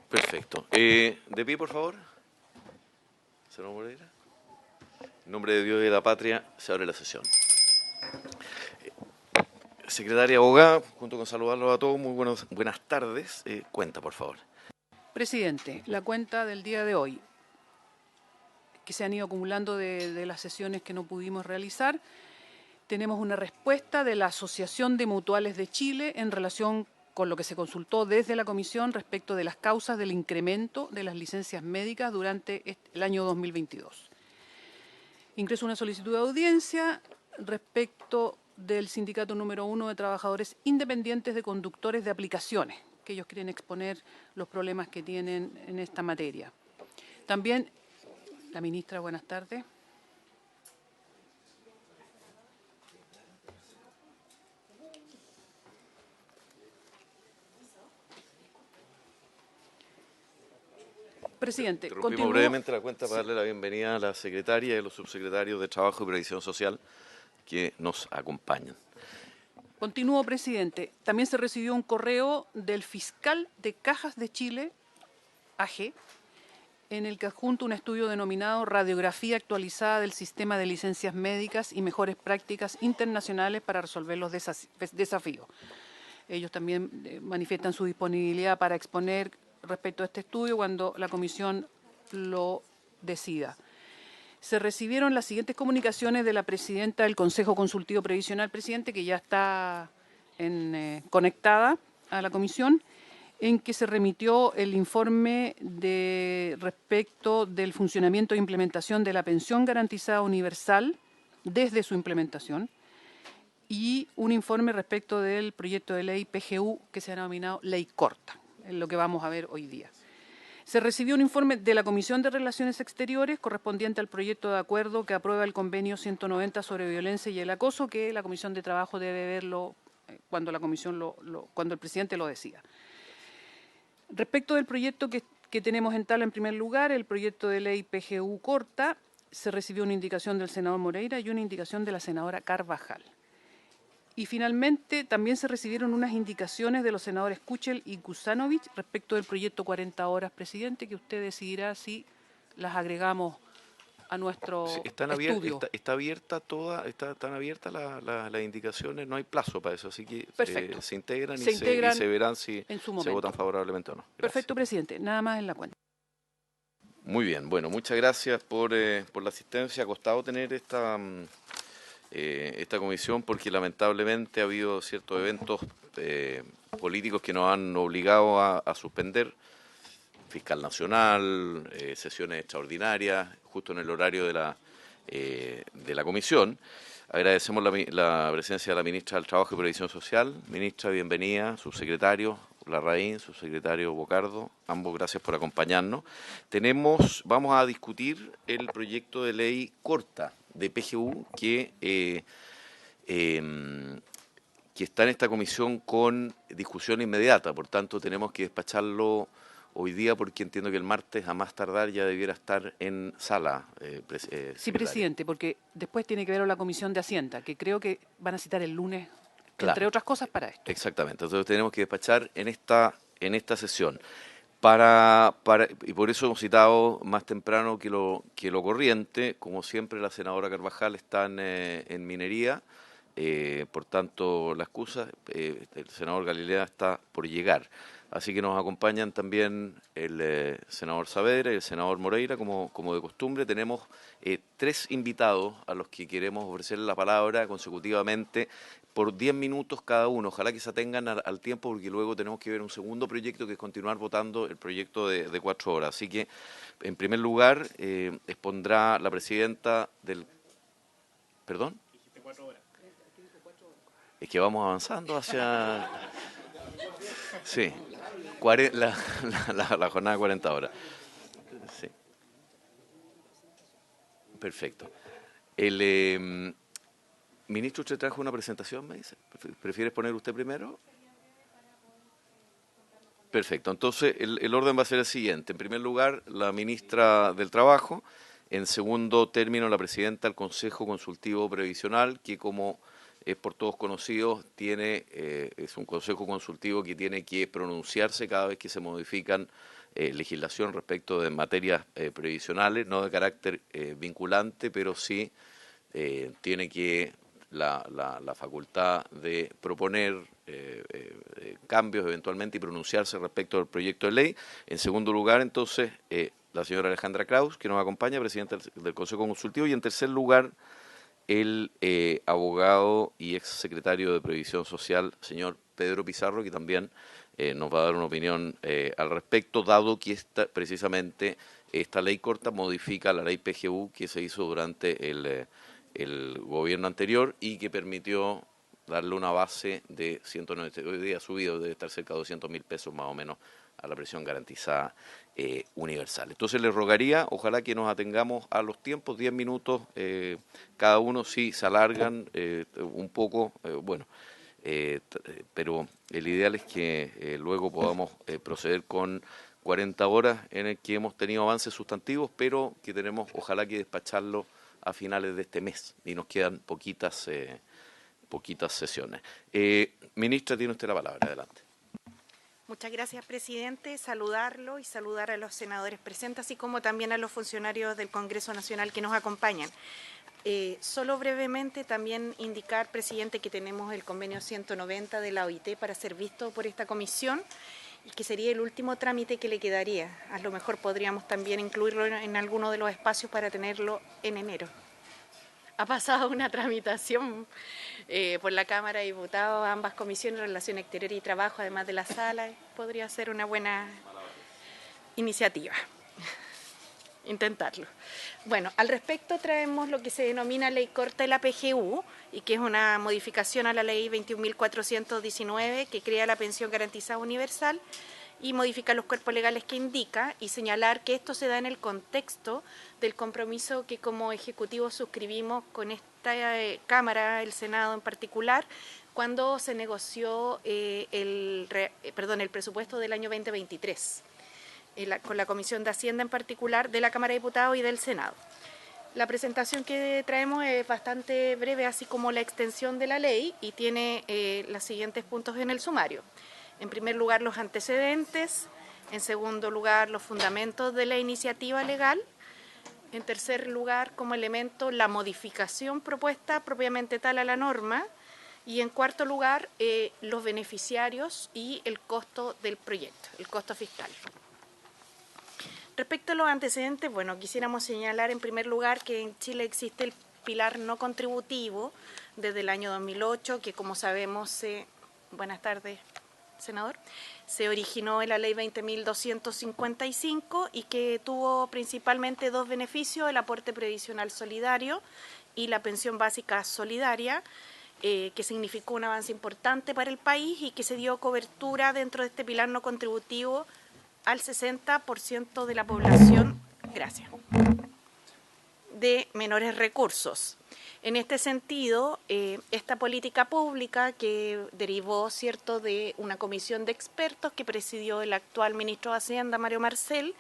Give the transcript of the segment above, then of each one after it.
Perfecto. De pie, por favor. Senador Moreira. En nombre de Dios y de la patria, se abre la sesión. Secretaria abogada, junto con saludarlos a todos, muy buenas tardes. Cuenta, por favor. Presidente, la cuenta del día de hoy, que se han ido acumulando de las sesiones que no pudimos realizar, tenemos una respuesta de la Asociación de Mutuales de Chile en relación con lo que se consultó desde la Comisión respecto de las causas del incremento de las licencias médicas durante el año 2022. Ingreso una solicitud de audiencia respecto del sindicato número 1 de trabajadores independientes de conductores de aplicaciones, que ellos quieren exponer los problemas que tienen en esta materia. También, la ministra, buenas tardes. Presidente, Interrumpimos brevemente la cuenta para darle la bienvenida a la secretaria y a los subsecretarios de Trabajo y Previsión Social que nos acompañan. Continúo, presidente. También se recibió un correo del fiscal de Cajas de Chile, AG, en el que adjunto un estudio denominado Radiografía actualizada del sistema de licencias médicas y mejores prácticas internacionales para resolver los desafíos. Ellos también manifiestan su disponibilidad para exponer respecto a este estudio cuando la comisión lo decida. Se recibieron las siguientes comunicaciones de la presidenta del Consejo Consultivo Previsional, presidente, que ya está conectada a la comisión, en que se remitió el informe respecto del funcionamiento e implementación de la pensión garantizada universal desde su implementación y un informe respecto del proyecto de ley PGU que se ha denominado Ley Corta, es lo que vamos a ver hoy día. Se recibió un informe de la Comisión de Relaciones Exteriores correspondiente al proyecto de acuerdo que aprueba el convenio 190 sobre violencia y el acoso, que la Comisión de Trabajo debe verlo cuando cuando el presidente lo decida. Respecto del proyecto que tenemos en tabla, en primer lugar, el proyecto de ley PGU corta, se recibió una indicación del senador Moreira y una indicación de la senadora Carvajal. Y finalmente también se recibieron unas indicaciones de los senadores Kuchel y Kusanovich respecto del proyecto 40 horas, presidente, que usted decidirá si las agregamos a nuestro estudio. Están abiertas las indicaciones, no hay plazo para eso, así que se integran y se verán si se votan favorablemente o no. Gracias. Perfecto, presidente. Nada más en la cuenta. Muy bien, bueno, muchas gracias por la asistencia. Ha costado tener esta comisión porque lamentablemente ha habido ciertos eventos políticos que nos han obligado a suspender. Fiscal Nacional, sesiones extraordinarias, justo en el horario de la comisión. Agradecemos la presencia de la ministra del Trabajo y Previsión Social. Ministra, bienvenida. Subsecretario Larraín, subsecretario Bocardo, ambos gracias por acompañarnos. Vamos a discutir el proyecto de ley corta de PGU que está en esta comisión con discusión inmediata, por tanto tenemos que despacharlo hoy día porque entiendo que el martes a más tardar ya debiera estar en sala. Sí, presidente, porque después tiene que ver la Comisión de Hacienda, que creo que van a citar el lunes, claro, entre otras cosas, para esto. Exactamente, entonces tenemos que despachar en esta sesión. Y por eso hemos citado más temprano que lo corriente. Como siempre, la senadora Carvajal está en minería, por tanto la excusa, el senador Galilea está por llegar. Así que nos acompañan también el senador Saavedra y el senador Moreira, como de costumbre. Tenemos 3 invitados a los que queremos ofrecer la palabra consecutivamente por 10 minutos cada uno. Ojalá que se atengan al tiempo porque luego tenemos que ver un segundo proyecto que es continuar votando el proyecto de 4 horas. Así que, en primer lugar, expondrá la presidenta del... ¿Perdón? Dijiste 4 horas. Es que vamos avanzando hacia... Sí, la jornada de 40 horas. Sí. Perfecto. El ministro, usted trajo una presentación, me dice. ¿Prefiere poner usted primero? Perfecto. Entonces, el orden va a ser el siguiente. En primer lugar, la ministra del Trabajo. En segundo término, la presidenta del Consejo Consultivo Previsional, que como es por todos conocido, es un consejo consultivo que tiene que pronunciarse cada vez que se modifican legislación respecto de materias previsionales, no de carácter vinculante, pero sí tiene que la facultad de proponer cambios eventualmente y pronunciarse respecto del proyecto de ley. En segundo lugar, entonces, la señora Alejandra Kraus, que nos acompaña, presidenta del Consejo Consultivo, y en tercer lugar, el abogado y ex secretario de Previsión Social, señor Pedro Pizarro, que también nos va a dar una opinión al respecto, dado que precisamente esta ley corta modifica la ley PGU que se hizo durante el gobierno anterior y que permitió darle una base de 190, hoy día ha subido, debe estar cerca de 200.000 pesos más o menos a la presión garantizada universal. Entonces les rogaría, ojalá que nos atengamos a los tiempos, 10 minutos cada uno, si se alargan un poco, pero el ideal es que luego podamos proceder con 40 horas en el que hemos tenido avances sustantivos, pero que tenemos, ojalá que despacharlo a finales de este mes y nos quedan poquitas sesiones. Ministra, tiene usted la palabra, adelante. Muchas gracias, presidente. Saludarlo y saludar a los senadores presentes, así como también a los funcionarios del Congreso Nacional que nos acompañan. Solo brevemente también indicar, presidente, que tenemos el convenio 190 de la OIT para ser visto por esta comisión y que sería el último trámite que le quedaría. A lo mejor podríamos también incluirlo en alguno de los espacios para tenerlo en enero. Ha pasado una tramitación por la Cámara de Diputados, ambas comisiones, Relaciones Exteriores y Trabajo, además de la sala. Podría ser una buena iniciativa. Intentarlo. Bueno, al respecto traemos lo que se denomina Ley Corta de la PGU y que es una modificación a la Ley 21.419 que crea la pensión garantizada universal y modifica los cuerpos legales que indica y señalar que esto se da en el contexto del compromiso que como Ejecutivo suscribimos con esta Cámara, el Senado en particular, cuando se negoció el presupuesto del año 2023, con la Comisión de Hacienda en particular de la Cámara de Diputados y del Senado. La presentación que traemos es bastante breve, así como la extensión de la ley, y tiene los siguientes puntos en el sumario. En primer lugar, los antecedentes. En segundo lugar, los fundamentos de la iniciativa legal. En tercer lugar, como elemento, la modificación propuesta propiamente tal a la norma. Y en cuarto lugar, los beneficiarios y el costo del proyecto, el costo fiscal. Respecto a los antecedentes, bueno, quisiéramos señalar en primer lugar que en Chile existe el pilar no contributivo desde el año 2008, que como sabemos, buenas tardes, senador, se originó en la ley 20.255 y que tuvo principalmente dos beneficios, el aporte previsional solidario y la pensión básica solidaria, que significó un avance importante para el país y que se dio cobertura dentro de este pilar no contributivo al 60% de la población, gracias, de menores recursos. En este sentido, esta política pública que derivó, cierto, de una comisión de expertos que presidió el actual ministro de Hacienda, Mario Marcel,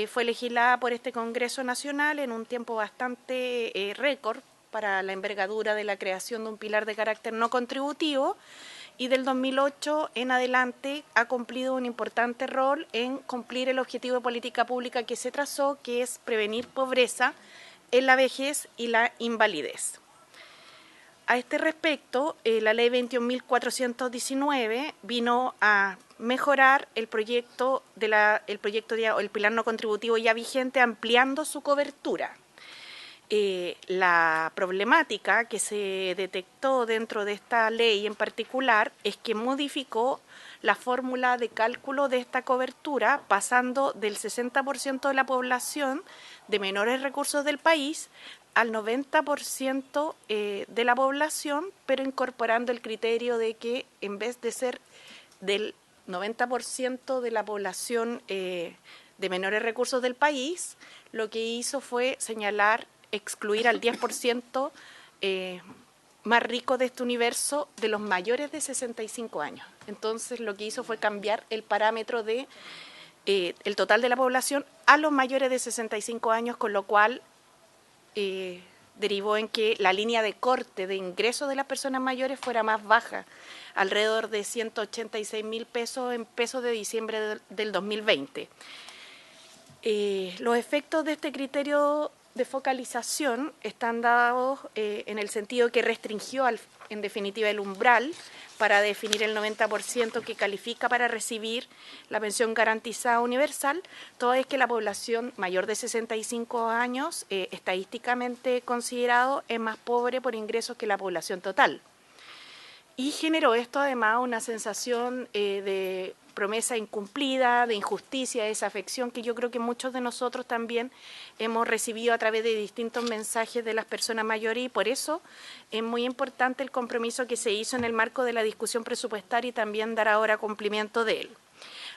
fue legislada por este Congreso Nacional en un tiempo bastante récord para la envergadura de la creación de un pilar de carácter no contributivo, y del 2008 en adelante ha cumplido un importante rol en cumplir el objetivo de política pública que se trazó, que es prevenir pobreza en la vejez y la invalidez. A este respecto, la ley 21.419 vino a mejorar el proyecto el pilar no contributivo ya vigente, ampliando su cobertura. La problemática que se detectó dentro de esta ley en particular es que modificó la fórmula de cálculo de esta cobertura, pasando del 60% de la población de menores recursos del país al 90% de la población, pero incorporando el criterio de que en vez de ser del 90% de la población de menores recursos del país, lo que hizo fue excluir al 10% más rico de este universo de los mayores de 65 años. Entonces lo que hizo fue cambiar el parámetro de el total de la población a los mayores de 65 años, con lo cual derivó en que la línea de corte de ingresos de las personas mayores fuera más baja. alrededor de 186.000 pesos en pesos de diciembre del 2020. Los efectos de este criterio de focalización están dados en el sentido que restringió en definitiva el umbral para definir el 90% que califica para recibir la pensión garantizada universal, toda vez que la población mayor de 65 años estadísticamente considerado es más pobre por ingresos que la población total. Y generó esto además una sensación de promesa incumplida, de injusticia, de desafección, que yo creo que muchos de nosotros también hemos recibido a través de distintos mensajes de las personas mayores, y por eso es muy importante el compromiso que se hizo en el marco de la discusión presupuestaria y también dar ahora cumplimiento de él.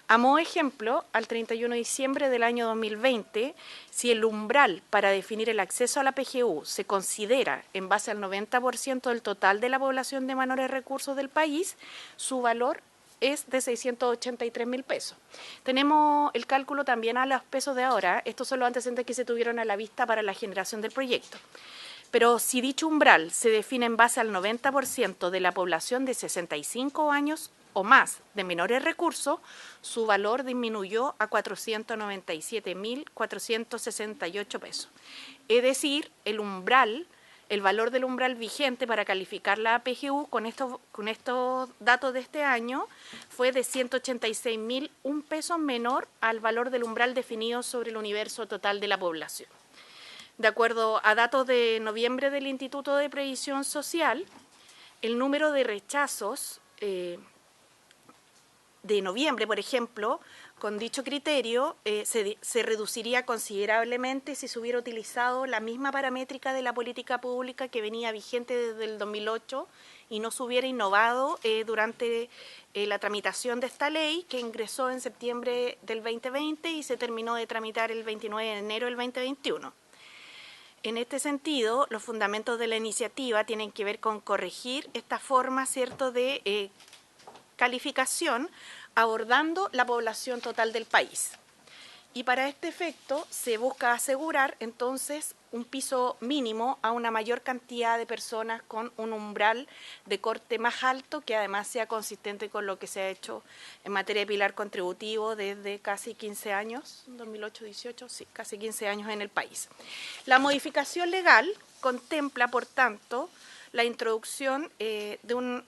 A modo de ejemplo, al 31 de diciembre del año 2020, si el umbral para definir el acceso a la PGU se considera en base al 90% del total de la población de menores recursos del país, su valor es de 683.000 pesos. Tenemos el cálculo también a los pesos de ahora. Estos son los antecedentes que se tuvieron a la vista para la generación del proyecto. Pero si dicho umbral se define en base al 90% de la población de 65 años o más de menores recursos, su valor disminuyó a 497.468 pesos. Es decir, el valor del umbral vigente para calificar la PGU con estos datos de este año fue de 186.001 pesos menor al valor del umbral definido sobre el universo total de la población. De acuerdo a datos de noviembre del Instituto de Previsión Social, el número de rechazos de noviembre, por ejemplo, con dicho criterio se reduciría considerablemente si se hubiera utilizado la misma paramétrica de la política pública que venía vigente desde el 2008 y no se hubiera innovado durante la tramitación de esta ley, que ingresó en septiembre del 2020 y se terminó de tramitar el 29 de enero del 2021. En este sentido, los fundamentos de la iniciativa tienen que ver con corregir esta forma, ¿cierto?, de calificación, abordando la población total del país. Y para este efecto se busca asegurar entonces un piso mínimo a una mayor cantidad de personas con un umbral de corte más alto, que además sea consistente con lo que se ha hecho en materia de pilar contributivo desde casi 15 años, 2008-18, sí, casi 15 años en el país. La modificación legal contempla, por tanto, la introducción de un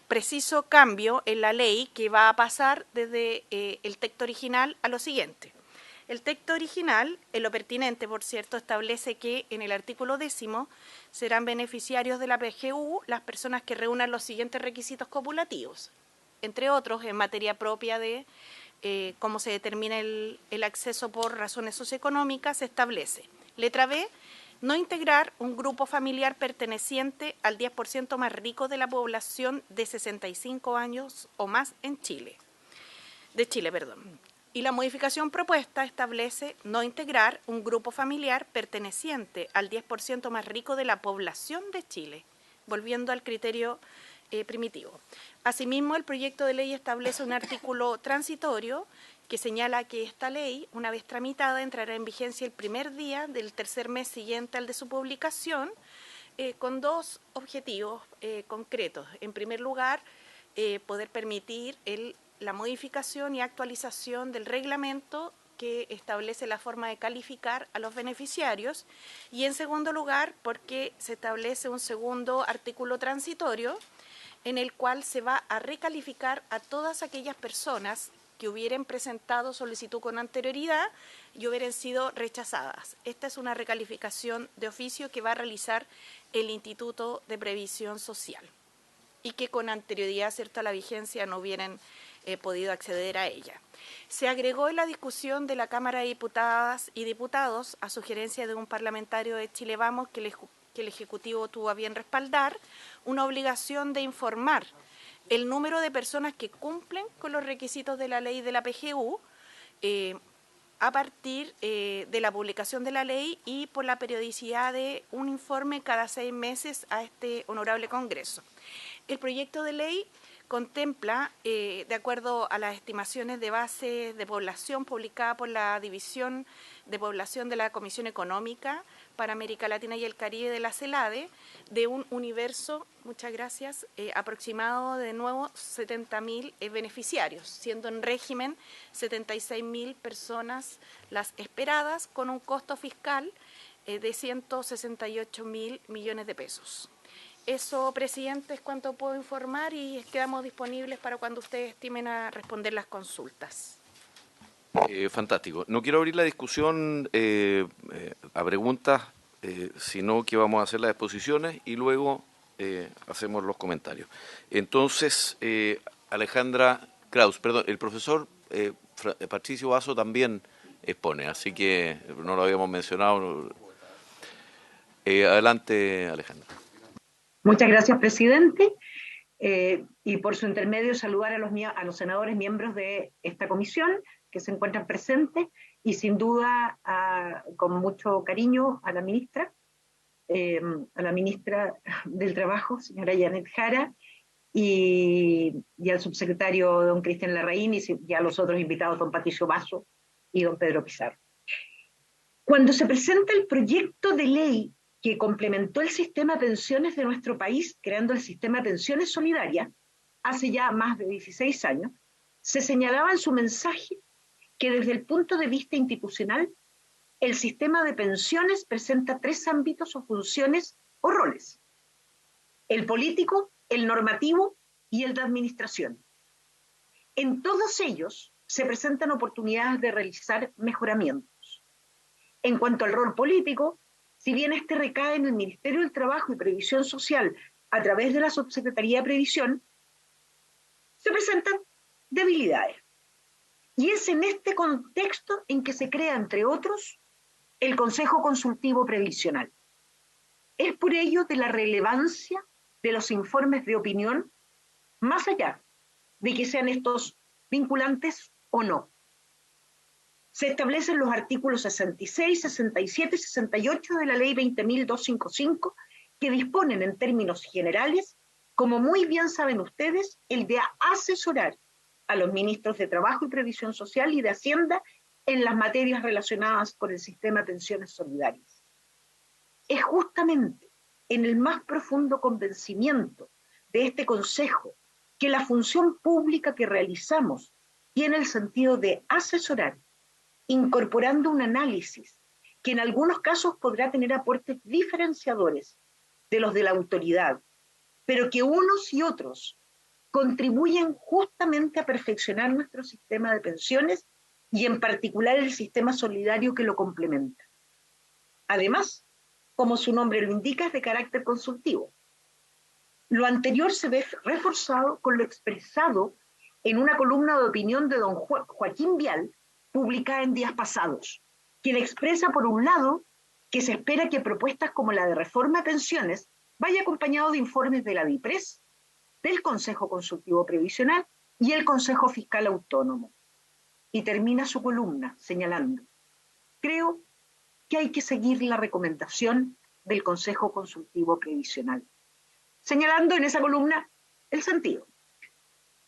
preciso cambio en la ley que va a pasar desde el texto original a lo siguiente. El texto original, en lo pertinente, por cierto, establece que en el artículo 10 serán beneficiarios de la PGU las personas que reúnan los siguientes requisitos copulativos, entre otros en materia propia de cómo se determina el acceso por razones socioeconómicas. Se establece, letra B, no integrar un grupo familiar perteneciente al 10% más rico de la población de 65 años o más en Chile. Y la modificación propuesta establece no integrar un grupo familiar perteneciente al 10% más rico de la población de Chile, volviendo al criterio primitivo. Asimismo, el proyecto de ley establece un artículo transitorio que señala que esta ley, una vez tramitada, entrará en vigencia el primer día del tercer mes siguiente al de su publicación, con dos objetivos concretos. En primer lugar, poder permitir la modificación y actualización del reglamento que establece la forma de calificar a los beneficiarios, y en segundo lugar, porque se establece un segundo artículo transitorio en el cual se va a recalificar a todas aquellas personas que hubieran presentado solicitud con anterioridad y hubieran sido rechazadas. Esta es una recalificación de oficio que va a realizar el Instituto de Previsión Social y que con anterioridad, cierta la vigencia, no hubieran podido acceder a ella. Se agregó en la discusión de la Cámara de Diputadas y Diputados, a sugerencia de un parlamentario de Chile Vamos, que el Ejecutivo tuvo a bien respaldar, una obligación de informar el número de personas que cumplen con los requisitos de la ley de la PGU a partir de la publicación de la ley y por la periodicidad de un informe cada 6 meses a este honorable Congreso. El proyecto de ley contempla, de acuerdo a las estimaciones de base de población publicada por la División de Población de la Comisión Económica para América Latina y el Caribe de la CELADE, de un universo, muchas gracias, aproximado de nuevo 70.000 beneficiarios, siendo en régimen 76.000 personas las esperadas, con un costo fiscal de 168.000 millones de pesos. Eso, presidente, es cuanto puedo informar y quedamos disponibles para cuando ustedes estimen a responder las consultas. Fantástico. No quiero abrir la discusión a preguntas, sino que vamos a hacer las exposiciones y luego hacemos los comentarios. Entonces, Alejandra Kraus, perdón, el profesor Patricio Basso también expone, así que no lo habíamos mencionado. Adelante, Alejandra. Muchas gracias, presidente. Y por su intermedio saludar a los senadores miembros de esta comisión que se encuentran presentes y sin duda con mucho cariño a la ministra del Trabajo, señora Janet Jara, y al subsecretario don Cristian Larraín y a los otros invitados, don Patricio Basso y don Pedro Pizarro. Cuando se presenta el proyecto de ley que complementó el sistema de pensiones de nuestro país, creando el sistema de pensiones solidarias, hace ya más de 16 años, se señalaba en su mensaje que desde el punto de vista institucional, el sistema de pensiones presenta 3 ámbitos o funciones o roles: el político, el normativo y el de administración. En todos ellos se presentan oportunidades de realizar mejoramientos. En cuanto al rol político, si bien este recae en el Ministerio del Trabajo y Previsión Social a través de la Subsecretaría de Previsión, se presentan debilidades. Y es en este contexto en que se crea, entre otros, el Consejo Consultivo Previsional. Es por ello de la relevancia de los informes de opinión, más allá de que sean estos vinculantes o no. Se establecen los artículos 66, 67 y 68 de la Ley 20.255, que disponen en términos generales, como muy bien saben ustedes, el de asesorar a los ministros de Trabajo y Previsión Social y de Hacienda en las materias relacionadas con el sistema de pensiones solidarias. Es justamente en el más profundo convencimiento de este Consejo que la función pública que realizamos tiene el sentido de asesorar, incorporando un análisis que en algunos casos podrá tener aportes diferenciadores de los de la autoridad, pero que unos y otros contribuyen justamente a perfeccionar nuestro sistema de pensiones y en particular el sistema solidario que lo complementa. Además, como su nombre lo indica, es de carácter consultivo. Lo anterior se ve reforzado con lo expresado en una columna de opinión de don Joaquín Vial, publicada en días pasados, quien expresa, por un lado, que se espera que propuestas como la de reforma de pensiones vaya acompañado de informes de la DIPRES, del Consejo Consultivo Previsional y el Consejo Fiscal Autónomo. Y termina su columna señalando: creo que hay que seguir la recomendación del Consejo Consultivo Previsional, señalando en esa columna el sentido.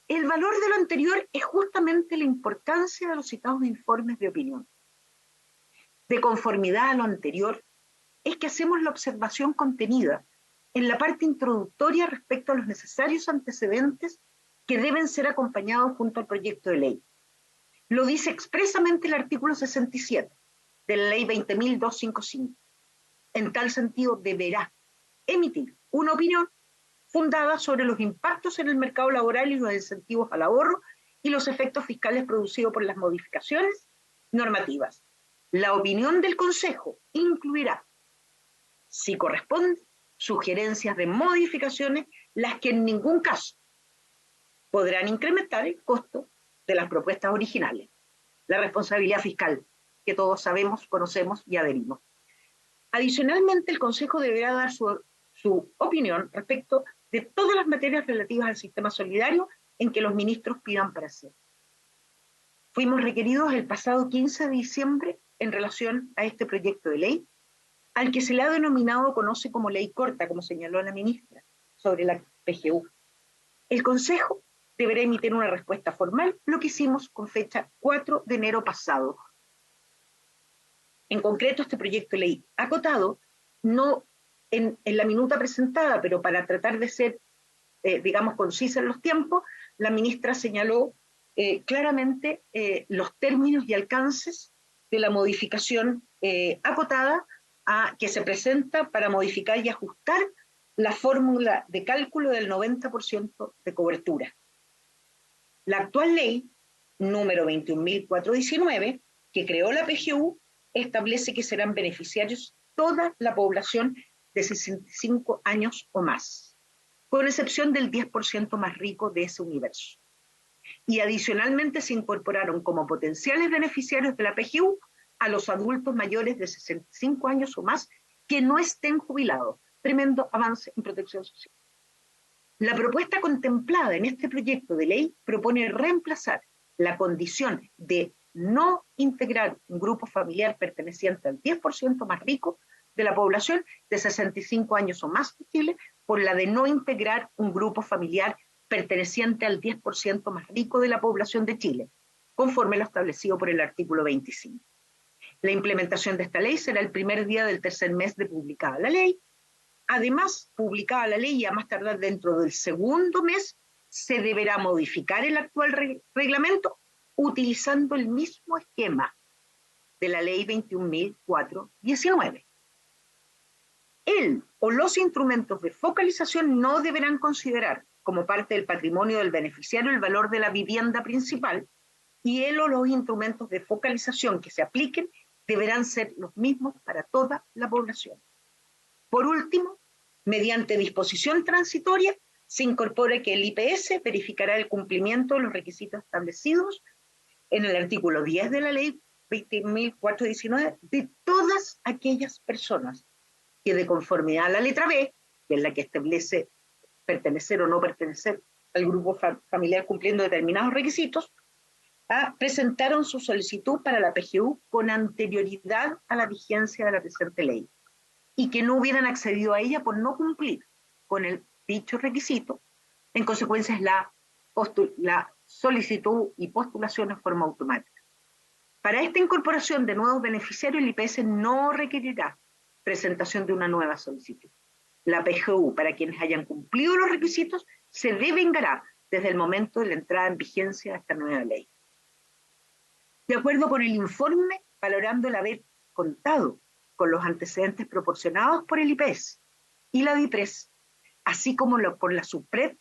El valor de lo anterior es justamente la importancia de los citados informes de opinión. De conformidad a lo anterior, es que hacemos la observación contenida en la parte introductoria respecto a los necesarios antecedentes que deben ser acompañados junto al proyecto de ley. Lo dice expresamente el artículo 67 de la Ley 20.255. En tal sentido, deberá emitir una opinión fundada sobre los impactos en el mercado laboral y los incentivos al ahorro y los efectos fiscales producidos por las modificaciones normativas. La opinión del Consejo incluirá, si corresponde, sugerencias de modificaciones, las que en ningún caso podrán incrementar el costo de las propuestas originales. La responsabilidad fiscal, que todos sabemos, conocemos y adherimos. Adicionalmente, el Consejo deberá dar su opinión respecto de todas las materias relativas al sistema solidario en que los ministros pidan parecer. Fuimos requeridos el pasado 15 de diciembre en relación a este proyecto de ley, al que se le ha denominado, conoce como ley corta, como señaló la ministra, sobre la PGU. El Consejo deberá emitir una respuesta formal, lo que hicimos con fecha 4 de enero pasado. En concreto, este proyecto de ley acotado, no en la minuta presentada, pero para tratar de ser, digamos, concisa en los tiempos, la ministra señaló claramente los términos y alcances de la modificación acotada que se presenta para modificar y ajustar la fórmula de cálculo del 90% de cobertura. La actual ley, número 21.419, que creó la PGU, establece que serán beneficiarios toda la población de 65 años o más, con excepción del 10% más rico de ese universo. Y adicionalmente se incorporaron como potenciales beneficiarios de la PGU a los adultos mayores de 65 años o más que no estén jubilados. Tremendo avance en protección social. La propuesta contemplada en este proyecto de ley propone reemplazar la condición de no integrar un grupo familiar perteneciente al 10% más rico de la población de 65 años o más de Chile por la de no integrar un grupo familiar perteneciente al 10% más rico de la población de Chile, conforme lo establecido por el artículo 25. La implementación de esta ley será el primer día del tercer mes de publicada la ley. Además, publicada la ley y a más tardar dentro del segundo mes, se deberá modificar el actual reglamento utilizando el mismo esquema de la ley 21.419. El o los instrumentos de focalización no deberán considerar como parte del patrimonio del beneficiario el valor de la vivienda principal, y el o los instrumentos de focalización que se apliquen deberán ser los mismos para toda la población. Por último, mediante disposición transitoria, se incorpora que el IPS verificará el cumplimiento de los requisitos establecidos en el artículo 10 de la ley 20.419 de todas aquellas personas que, de conformidad a la letra B, que es la que establece pertenecer o no pertenecer al grupo familiar cumpliendo determinados requisitos, presentaron su solicitud para la PGU con anterioridad a la vigencia de la presente ley y que no hubieran accedido a ella por no cumplir con el dicho requisito. En consecuencia, la solicitud y postulación en forma automática. Para esta incorporación de nuevos beneficiarios, el IPS no requerirá presentación de una nueva solicitud. La PGU, para quienes hayan cumplido los requisitos, se devengará desde el momento de la entrada en vigencia de esta nueva ley. De acuerdo con el informe, valorando el haber contado con los antecedentes proporcionados por el IPS y la DIPRES, así como por la SUPRED,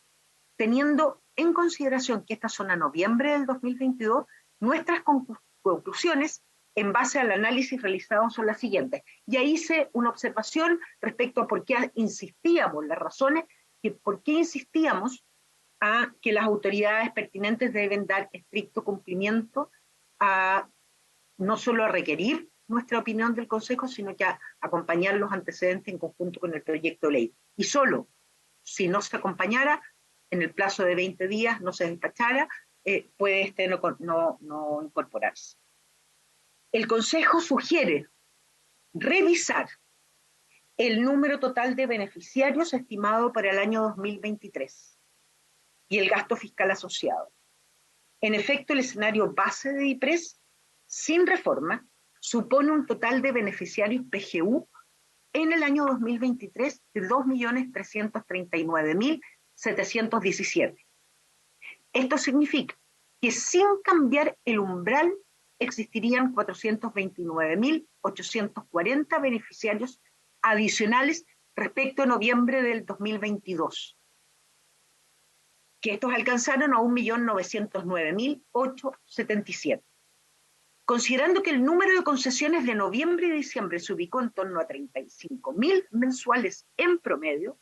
teniendo en consideración que estas son a noviembre del 2022, nuestras conclusiones en base al análisis realizado son las siguientes. Ya hice una observación respecto a por qué insistíamos, las razones, por qué insistíamos a que las autoridades pertinentes deben dar estricto cumplimiento no solo a requerir nuestra opinión del Consejo, sino que a acompañar los antecedentes en conjunto con el proyecto de ley. Y solo si no se acompañara, en el plazo de 20 días no se despachara, puede no incorporarse. El Consejo sugiere revisar el número total de beneficiarios estimado para el año 2023 y el gasto fiscal asociado. En efecto, el escenario base de DIPRES, sin reforma, supone un total de beneficiarios PGU en el año 2023 de 2.339.717. Esto significa que sin cambiar el umbral existirían 429.840 beneficiarios adicionales respecto a noviembre del 2022, que estos alcanzaron a 1.909.877. Considerando que el número de concesiones de noviembre y diciembre se ubicó en torno a 35.000 mensuales en promedio,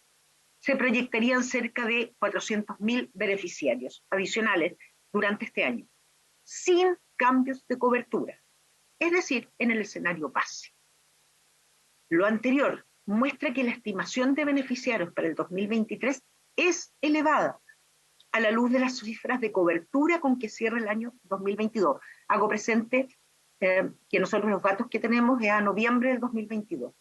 se proyectarían cerca de 400.000 beneficiarios adicionales durante este año, sin cambios de cobertura, es decir, en el escenario base. Lo anterior muestra que la estimación de beneficiarios para el 2023 es elevada a la luz de las cifras de cobertura con que cierra el año 2022. Hago presente que nosotros los datos que tenemos es a noviembre del 2022.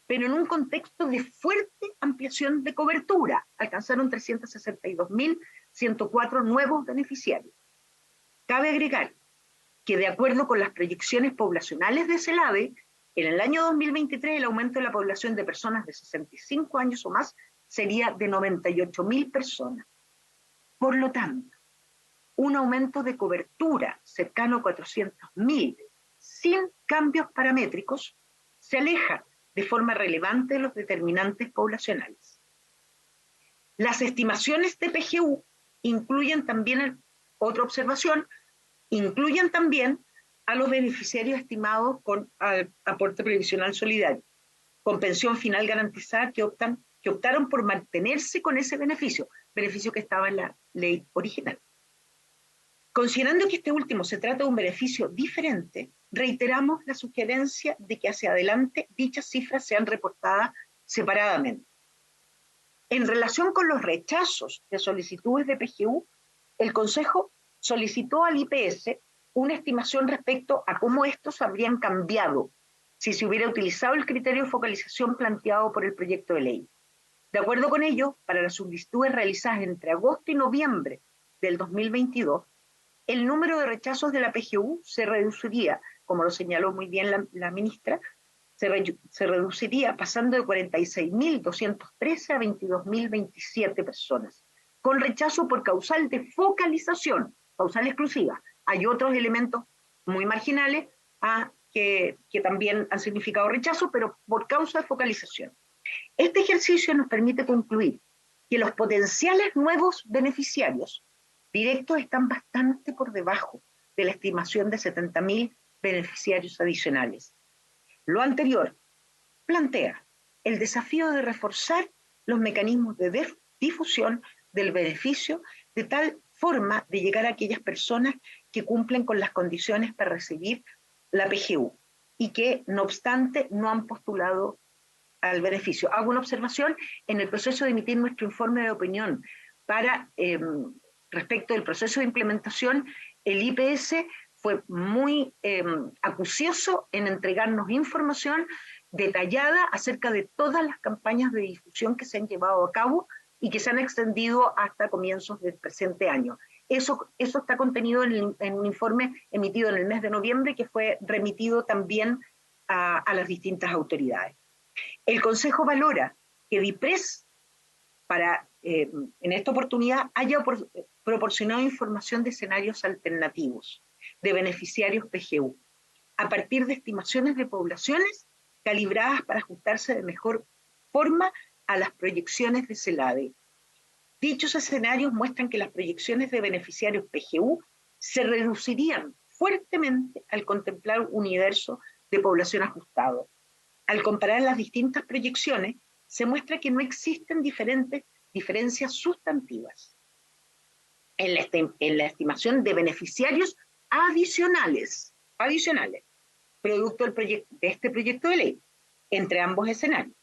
Pero en un contexto de fuerte ampliación de cobertura, alcanzaron 362.000 104 nuevos beneficiarios. Cabe agregar que de acuerdo con las proyecciones poblacionales de CELADE, en el año 2023 el aumento de la población de personas de 65 años o más sería de 98.000 personas. Por lo tanto, un aumento de cobertura cercano a 400.000 sin cambios paramétricos se aleja de forma relevante de los determinantes poblacionales. Las estimaciones de PGU incluyen también, otra observación, incluyen también a los beneficiarios estimados con aporte previsional solidario, con pensión final garantizada que optaron por mantenerse con ese beneficio que estaba en la ley original. Considerando que este último se trata de un beneficio diferente, reiteramos la sugerencia de que hacia adelante dichas cifras sean reportadas separadamente. En relación con los rechazos de solicitudes de PGU, el Consejo solicitó al IPS una estimación respecto a cómo estos habrían cambiado si se hubiera utilizado el criterio de focalización planteado por el proyecto de ley. De acuerdo con ello, para las solicitudes realizadas entre agosto y noviembre del 2022, el número de rechazos de la PGU se reduciría, como lo señaló muy bien la ministra, se reduciría pasando de 46.213 a 22.027 personas, con rechazo por causal de focalización, causal exclusiva. Hay otros elementos muy marginales que también han significado rechazo, pero por causa de focalización. Este ejercicio nos permite concluir que los potenciales nuevos beneficiarios directos están bastante por debajo de la estimación de 70.000 beneficiarios adicionales. Lo anterior plantea el desafío de reforzar los mecanismos de difusión del beneficio de tal forma de llegar a aquellas personas que cumplen con las condiciones para recibir la PGU y que, no obstante, no han postulado al beneficio. Hago una observación: en el proceso de emitir nuestro informe de opinión para respecto del proceso de implementación, el IPS fue muy acucioso en entregarnos información detallada acerca de todas las campañas de difusión que se han llevado a cabo y que se han extendido hasta comienzos del presente año. Eso está contenido en un informe emitido en el mes de noviembre que fue remitido también a las distintas autoridades. El Consejo valora que DIPRES en esta oportunidad haya proporcionado información de escenarios alternativos de beneficiarios PGU, a partir de estimaciones de poblaciones calibradas para ajustarse de mejor forma a las proyecciones de CELADE. Dichos escenarios muestran que las proyecciones de beneficiarios PGU se reducirían fuertemente al contemplar un universo de población ajustado. Al comparar las distintas proyecciones, se muestra que no existen diferencias sustantivas en la estimación de beneficiarios adicionales, producto de este proyecto de ley, entre ambos escenarios.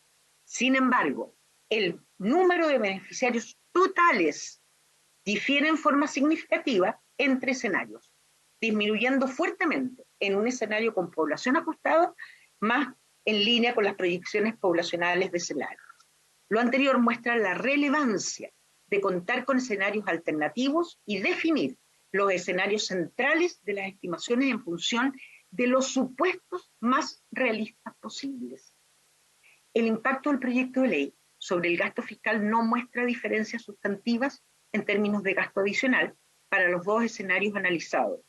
Sin embargo, el número de beneficiarios totales difiere en forma significativa entre escenarios, disminuyendo fuertemente en un escenario con población ajustada, más en línea con las proyecciones poblacionales de CELADE. Lo anterior muestra la relevancia de contar con escenarios alternativos y definir los escenarios centrales de las estimaciones en función de los supuestos más realistas posibles. El impacto del proyecto de ley sobre el gasto fiscal no muestra diferencias sustantivas en términos de gasto adicional para los dos escenarios analizados,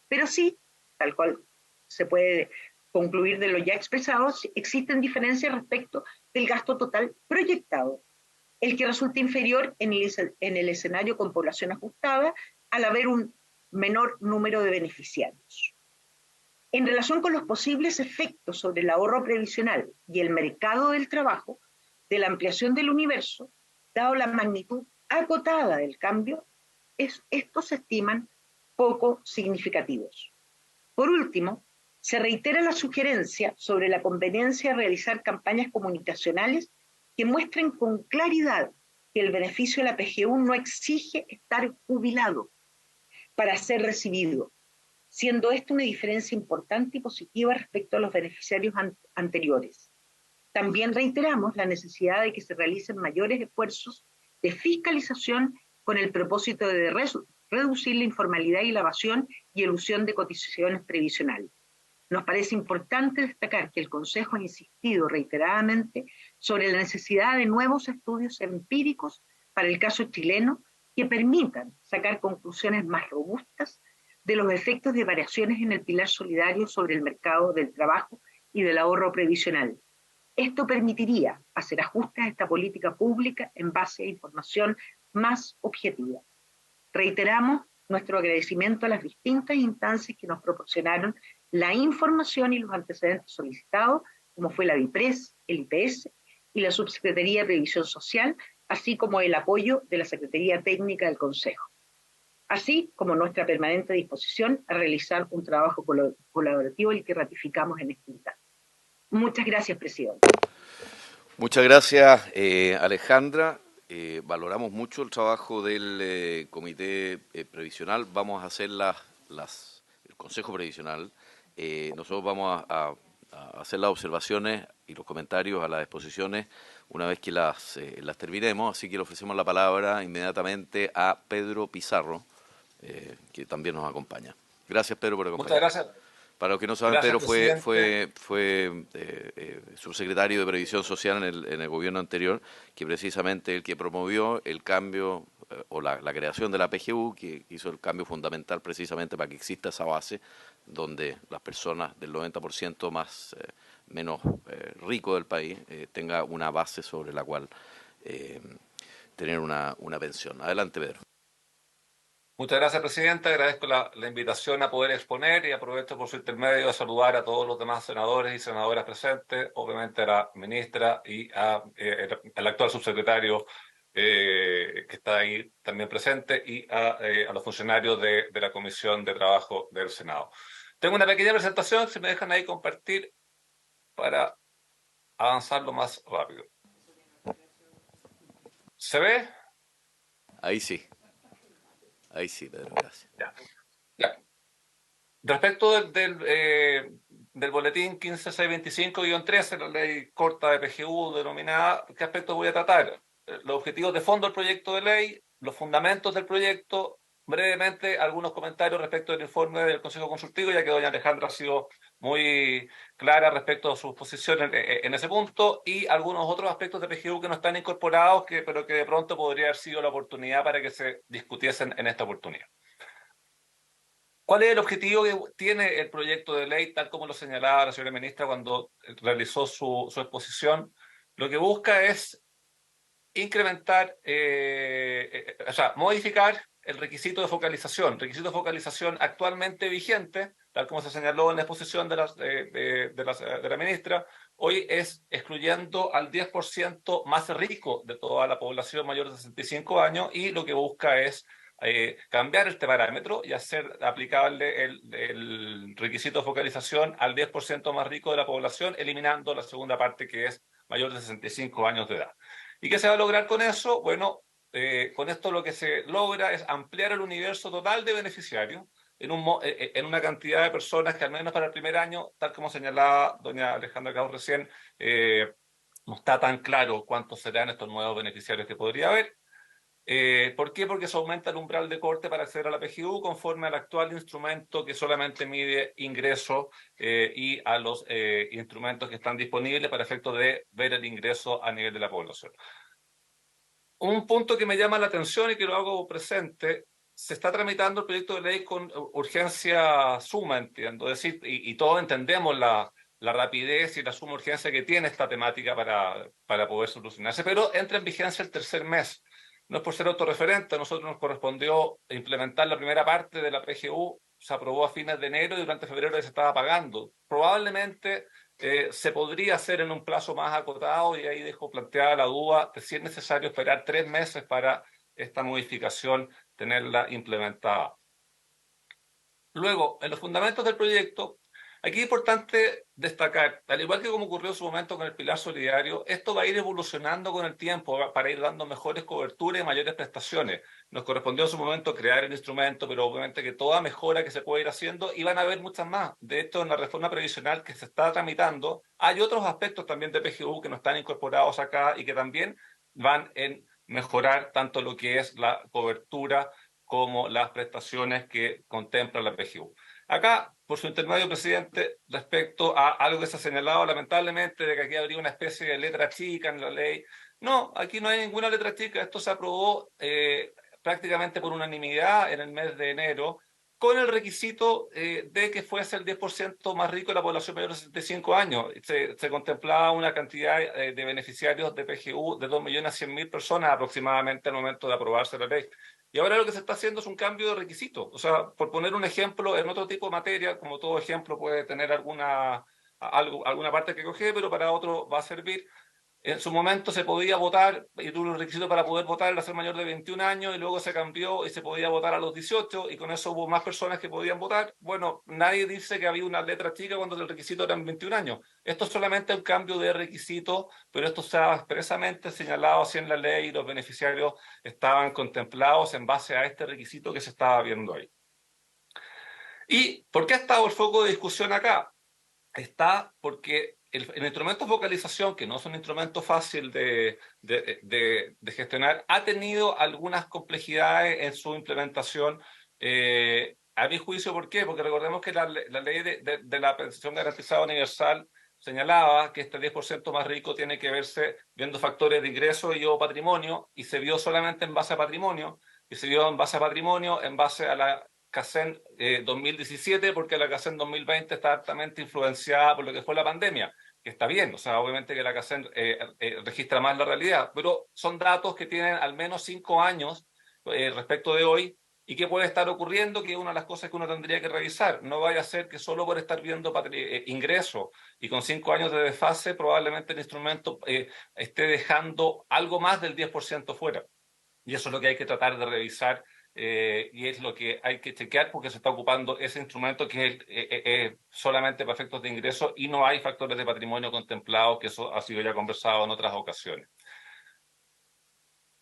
pero sí, tal cual se puede concluir de lo ya expresado, existen diferencias respecto del gasto total proyectado, el que resulta inferior en el escenario con población ajustada al haber un menor número de beneficiarios. En relación con los posibles efectos sobre el ahorro previsional y el mercado del trabajo de la ampliación del universo, dado la magnitud acotada del cambio, estos se estiman poco significativos. Por último, se reitera la sugerencia sobre la conveniencia de realizar campañas comunicacionales que muestren con claridad que el beneficio de la PGU no exige estar jubilado para ser recibido, siendo esto una diferencia importante y positiva respecto a los beneficiarios anteriores. También reiteramos la necesidad de que se realicen mayores esfuerzos de fiscalización con el propósito de reducir la informalidad y la evasión y elusión de cotizaciones previsionales. Nos parece importante destacar que el Consejo ha insistido reiteradamente sobre la necesidad de nuevos estudios empíricos para el caso chileno que permitan sacar conclusiones más robustas de los efectos de variaciones en el pilar solidario sobre el mercado del trabajo y del ahorro previsional. Esto permitiría hacer ajustes a esta política pública en base a información más objetiva. Reiteramos nuestro agradecimiento a las distintas instancias que nos proporcionaron la información y los antecedentes solicitados, como fue la BIPRES, el IPS y la Subsecretaría de Previsión Social, así como el apoyo de la Secretaría Técnica del Consejo, así como nuestra permanente disposición a realizar un trabajo colaborativo el que ratificamos en este instante. Muchas gracias, presidente. Muchas gracias, Alejandra. Valoramos mucho el trabajo del Comité Previsional. Vamos a hacer el Consejo Previsional. Nosotros vamos a hacer las observaciones y los comentarios a las exposiciones una vez que las terminemos, así que le ofrecemos la palabra inmediatamente a Pedro Pizarro, que también nos acompaña. Gracias, Pedro, por acompañarnos. Muchas gracias. Para los que no saben, Gracias, Pedro fue subsecretario de Previsión Social en el gobierno anterior, que precisamente el que promovió el cambio o la creación de la PGU, que hizo el cambio fundamental precisamente para que exista esa base donde las personas del 90% menos rico del país tenga una base sobre la cual tener una pensión. Adelante, Pedro. Muchas gracias, Presidenta. Agradezco la invitación a poder exponer y aprovecho por su intermedio a saludar a todos los demás senadores y senadoras presentes, obviamente a la ministra y al actual subsecretario que está ahí también presente y a los funcionarios de la Comisión de Trabajo del Senado. Tengo una pequeña presentación, si me dejan ahí compartir para avanzarlo más rápido. ¿Se ve? Ahí sí. Ahí sí, Pedro, gracias. Ya. Respecto del boletín 15625-13, la ley corta de PGU denominada, ¿qué aspectos voy a tratar? Los objetivos de fondo del proyecto de ley, los fundamentos del proyecto, brevemente algunos comentarios respecto del informe del Consejo Consultivo, ya que doña Alejandra ha sido muy clara respecto a sus posiciones en ese punto, y algunos otros aspectos de PGU que no están incorporados, pero que de pronto podría haber sido la oportunidad para que se discutiesen en esta oportunidad. ¿Cuál es el objetivo que tiene el proyecto de ley, tal como lo señalaba la señora ministra cuando realizó su exposición? Lo que busca es incrementar, modificar el requisito de focalización. Requisito de focalización actualmente vigente, tal como se señaló en la exposición de la ministra, hoy es excluyendo al 10% más rico de toda la población mayor de 65 años, y lo que busca es cambiar este parámetro y hacer aplicable el requisito de focalización al 10% más rico de la población, eliminando la segunda parte, que es mayor de 65 años de edad. ¿Y qué se va a lograr con eso? Bueno, con esto lo que se logra es ampliar el universo total de beneficiarios en una cantidad de personas que al menos para el primer año, tal como señalaba doña Alejandra Caus recién, no está tan claro cuántos serán estos nuevos beneficiarios que podría haber. ¿Por qué? Porque se aumenta el umbral de corte para acceder a la PGU conforme al actual instrumento que solamente mide ingreso y a los instrumentos que están disponibles para efectos de ver el ingreso a nivel de la población. Un punto que me llama la atención y que lo hago presente: se está tramitando el proyecto de ley con urgencia suma, entiendo, es decir, y todos entendemos la rapidez y la suma urgencia que tiene esta temática para poder solucionarse, pero entra en vigencia el tercer mes. No es por ser autorreferente, a nosotros nos correspondió implementar la primera parte de la PGU, se aprobó a fines de enero y durante febrero ya se estaba pagando. Probablemente se podría hacer en un plazo más acotado, y ahí dejo planteada la duda de si es necesario esperar 3 meses para esta modificación tenerla implementada. Luego, en los fundamentos del proyecto, aquí es importante destacar, al igual que como ocurrió en su momento con el pilar solidario, esto va a ir evolucionando con el tiempo para ir dando mejores coberturas y mayores prestaciones. Nos correspondió en su momento crear el instrumento, pero obviamente que toda mejora que se puede ir haciendo, y van a haber muchas más. De hecho, en la reforma previsional que se está tramitando, hay otros aspectos también de PGU que no están incorporados acá y que también van en mejorar tanto lo que es la cobertura como las prestaciones que contempla la PGU. Acá, por su intermedio, presidente, respecto a algo que se ha señalado lamentablemente de que aquí habría una especie de letra chica en la ley. No, aquí no hay ninguna letra chica. Esto se aprobó prácticamente por unanimidad en el mes de enero, con el requisito de que fuese el 10% más rico de la población mayor de 65 años. Se contemplaba una cantidad de beneficiarios de PGU de 2.100.000 personas aproximadamente al momento de aprobarse la ley. Y ahora lo que se está haciendo es un cambio de requisito. O sea, por poner un ejemplo, en otro tipo de materia, como todo ejemplo puede tener alguna parte que coger, pero para otro va a servir. En su momento se podía votar, y tuvo un requisito para poder votar era ser mayor de 21 años, y luego se cambió y se podía votar a los 18, y con eso hubo más personas que podían votar. Bueno, nadie dice que había una letra chica cuando el requisito eran 21 años. Esto es solamente un cambio de requisito, pero esto estaba expresamente señalado así en la ley, y los beneficiarios estaban contemplados en base a este requisito que se estaba viendo ahí. ¿Y por qué ha estado el foco de discusión acá? Está porque el instrumento de focalización, que no es un instrumento fácil de gestionar, ha tenido algunas complejidades en su implementación. A mi juicio, ¿por qué? Porque recordemos que la ley de la pensión garantizada universal señalaba que este 10% más rico tiene que verse viendo factores de ingreso y o patrimonio, y se vio solamente en base a patrimonio, y se vio en base a patrimonio en base a la CACEN 2017, porque la CACEN 2020 está altamente influenciada por lo que fue la pandemia, que está bien, o sea, obviamente que la CACEN registra más la realidad, pero son datos que tienen al menos 5 años respecto de hoy, y qué puede estar ocurriendo, que es una de las cosas que uno tendría que revisar. No vaya a ser que solo por estar viendo ingresos y con 5 años de desfase, probablemente el instrumento esté dejando algo más del 10% fuera. Y eso es lo que hay que tratar de revisar, y es lo que hay que chequear, porque se está ocupando ese instrumento que es solamente para efectos de ingreso, y no hay factores de patrimonio contemplados, que eso ha sido ya conversado en otras ocasiones.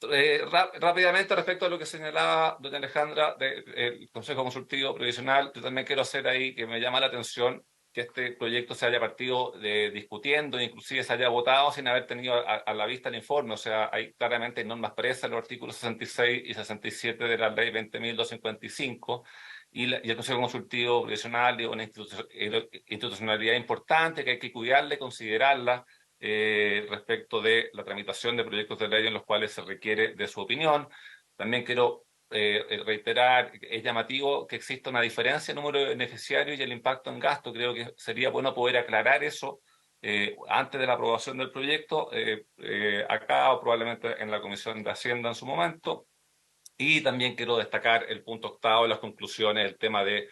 Rápidamente, respecto a lo que señalaba doña Alejandra del Consejo Consultivo Previsional, yo también quiero hacer ahí que me llama la atención que este proyecto se haya partido discutiendo, inclusive se haya votado sin haber tenido a la vista el informe. O sea, hay claramente normas presas en los artículos 66 y 67 de la ley 20.255, y el Consejo Consultivo Previsional es una institucionalidad importante que hay que cuidarla y considerarla respecto de la tramitación de proyectos de ley en los cuales se requiere de su opinión. También quiero reiterar, es llamativo que exista una diferencia en el número de beneficiarios y el impacto en gasto. Creo que sería bueno poder aclarar eso antes de la aprobación del proyecto, acá o probablemente en la Comisión de Hacienda en su momento. Y también quiero destacar el punto octavo de las conclusiones, el tema de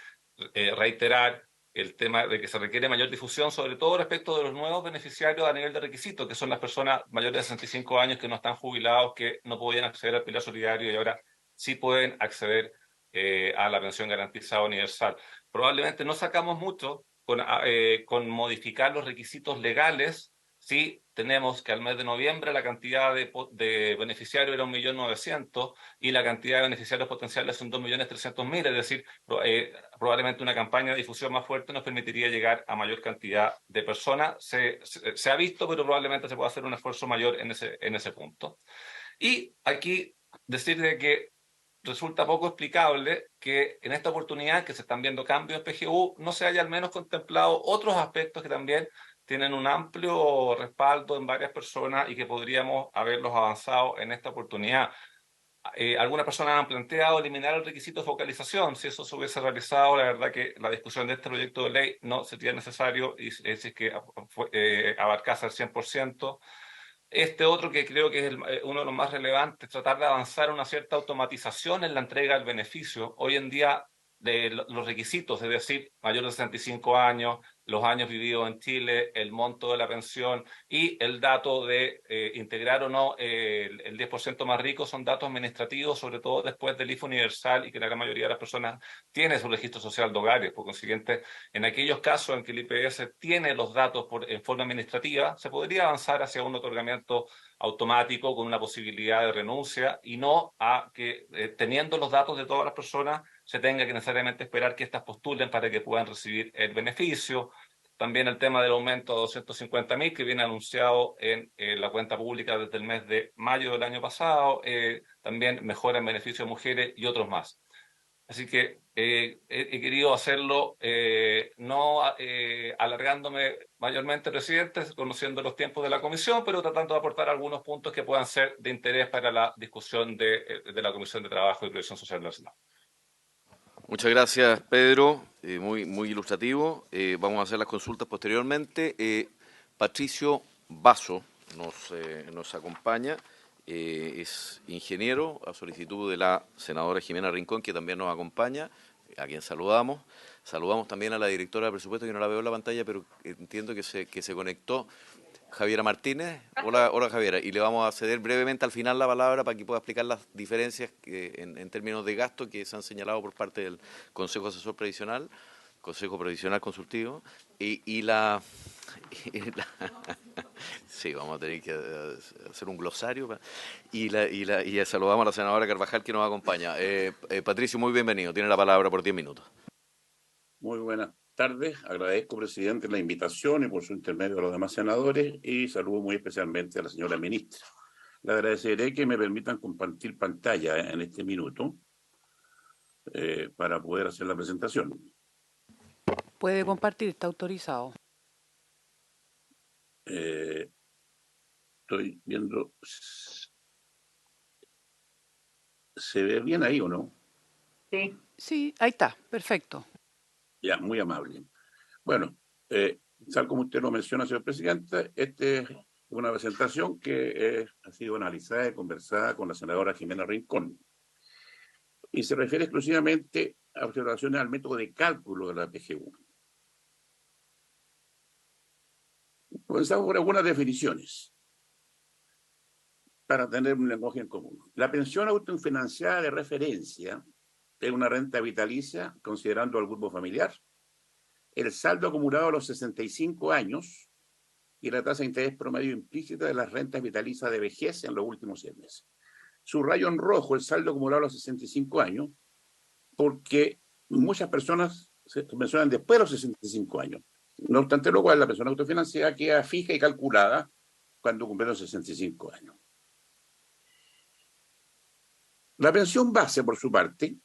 reiterar el tema de que se requiere mayor difusión, sobre todo respecto de los nuevos beneficiarios a nivel de requisito, que son las personas mayores de 65 años que no están jubilados, que no podían acceder al pilar solidario y ahora sí pueden acceder a la pensión garantizada universal. Probablemente no sacamos mucho con modificar los requisitos legales. Sí, tenemos que al mes de noviembre la cantidad de beneficiarios era 1.900.000 y la cantidad de beneficiarios potenciales son 2.300.000, es decir, probablemente una campaña de difusión más fuerte nos permitiría llegar a mayor cantidad de personas. Se ha visto, pero probablemente se pueda hacer un esfuerzo mayor en ese punto. Y aquí decir de que resulta poco explicable que en esta oportunidad que se están viendo cambios en PGU no se haya al menos contemplado otros aspectos que también tienen un amplio respaldo en varias personas y que podríamos haberlos avanzado en esta oportunidad. Algunas personas han planteado eliminar el requisito de focalización. Si eso se hubiese realizado, la verdad que la discusión de este proyecto de ley no sería necesario, y es que abarcase al 100%. Este otro que creo que es uno de los más relevantes, tratar de avanzar una cierta automatización en la entrega del beneficio. Hoy en día, los requisitos, es decir, mayor de 65 años, los años vividos en Chile, el monto de la pensión y el dato de integrar o no el 10% más rico, son datos administrativos, sobre todo después del IFE universal, y que la gran mayoría de las personas tiene su registro social de hogares. Por consiguiente, en aquellos casos en que el IPS tiene los datos en forma administrativa, se podría avanzar hacia un otorgamiento automático con una posibilidad de renuncia, y no a que teniendo los datos de todas las personas se tenga que necesariamente esperar que éstas postulen para que puedan recibir el beneficio. También el tema del aumento a 250.000 que viene anunciado en la cuenta pública desde el mes de mayo del año pasado. También mejora en beneficio de mujeres y otros más. Así que he querido hacerlo no alargándome mayormente, presidente, conociendo los tiempos de la comisión, pero tratando de aportar algunos puntos que puedan ser de interés para la discusión de la Comisión de Trabajo y Previsión Social del Senado. Muchas gracias, Pedro. Muy ilustrativo. Vamos a hacer las consultas posteriormente. Patricio Basso nos acompaña. Es ingeniero a solicitud de la senadora Jimena Rincón, que también nos acompaña, a quien saludamos. Saludamos también a la directora de presupuesto, que no la veo en la pantalla, pero entiendo que se conectó, Javiera Martínez. Hola Javiera, y le vamos a ceder brevemente al final la palabra para que pueda explicar las diferencias en términos de gasto que se han señalado por parte del Consejo Asesor Previsional, Consejo Previsional Consultivo, y la sí, vamos a tener que hacer un glosario. Y saludamos a la senadora Carvajal, que nos acompaña. Patricio, muy bienvenido. Tiene la palabra por 10 minutos. Muy buenas tardes. Agradezco, presidente, la invitación y por su intermedio a los demás senadores, y saludo muy especialmente a la señora ministra. Le agradeceré que me permitan compartir pantalla en este minuto para poder hacer la presentación. Puede compartir, está autorizado. Estoy viendo. ¿Se ve bien ahí o no? Sí. Sí, ahí está, perfecto. Ya, muy amable. Bueno, tal como usted lo menciona, señor presidente, esta es una presentación que ha sido analizada y conversada con la senadora Jimena Rincón, y se refiere exclusivamente a observaciones al método de cálculo de la PGU. Comenzamos por algunas definiciones para tener un lenguaje en común. La pensión autofinanciada de referencia es una renta vitalicia considerando al grupo familiar, el saldo acumulado a los 65 años y la tasa de interés promedio implícita de las rentas vitalicias de vejez en los últimos 6 meses. Subrayo en rojo el saldo acumulado a los 65 años porque muchas personas se mencionan después de los 65 años. No obstante lo cual, la pensión autofinanciada queda fija y calculada cuando cumplen los 65 años. La pensión base, por su parte,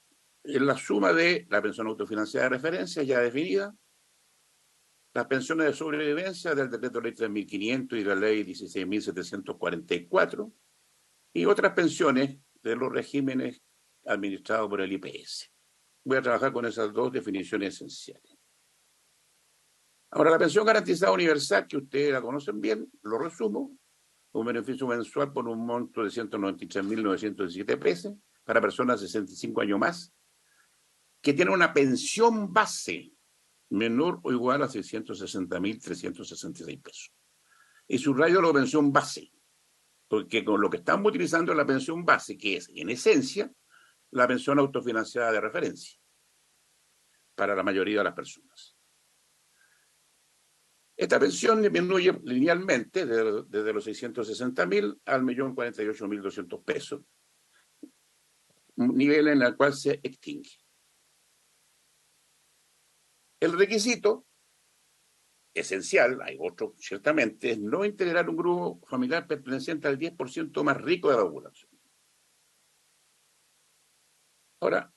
es la suma de la pensión autofinanciada de referencia ya definida, las pensiones de sobrevivencia del decreto ley 3.500 y de la ley 16.744 y otras pensiones de los regímenes administrados por el IPS. Voy a trabajar con esas dos definiciones esenciales. Ahora, la pensión garantizada universal, que ustedes la conocen bien, lo resumo, un beneficio mensual por un monto de 193.917 pesos para personas de 65 años más, que tienen una pensión base menor o igual a 660.366 pesos. Y subrayo la pensión base, porque con lo que estamos utilizando es la pensión base, que es, en esencia, la pensión autofinanciada de referencia para la mayoría de las personas. Esta pensión disminuye linealmente desde los 660.000 al 1.048.200 pesos, un nivel en el cual se extingue. El requisito esencial, hay otro ciertamente, es no integrar un grupo familiar perteneciente al 10% más rico de la población. Ahora,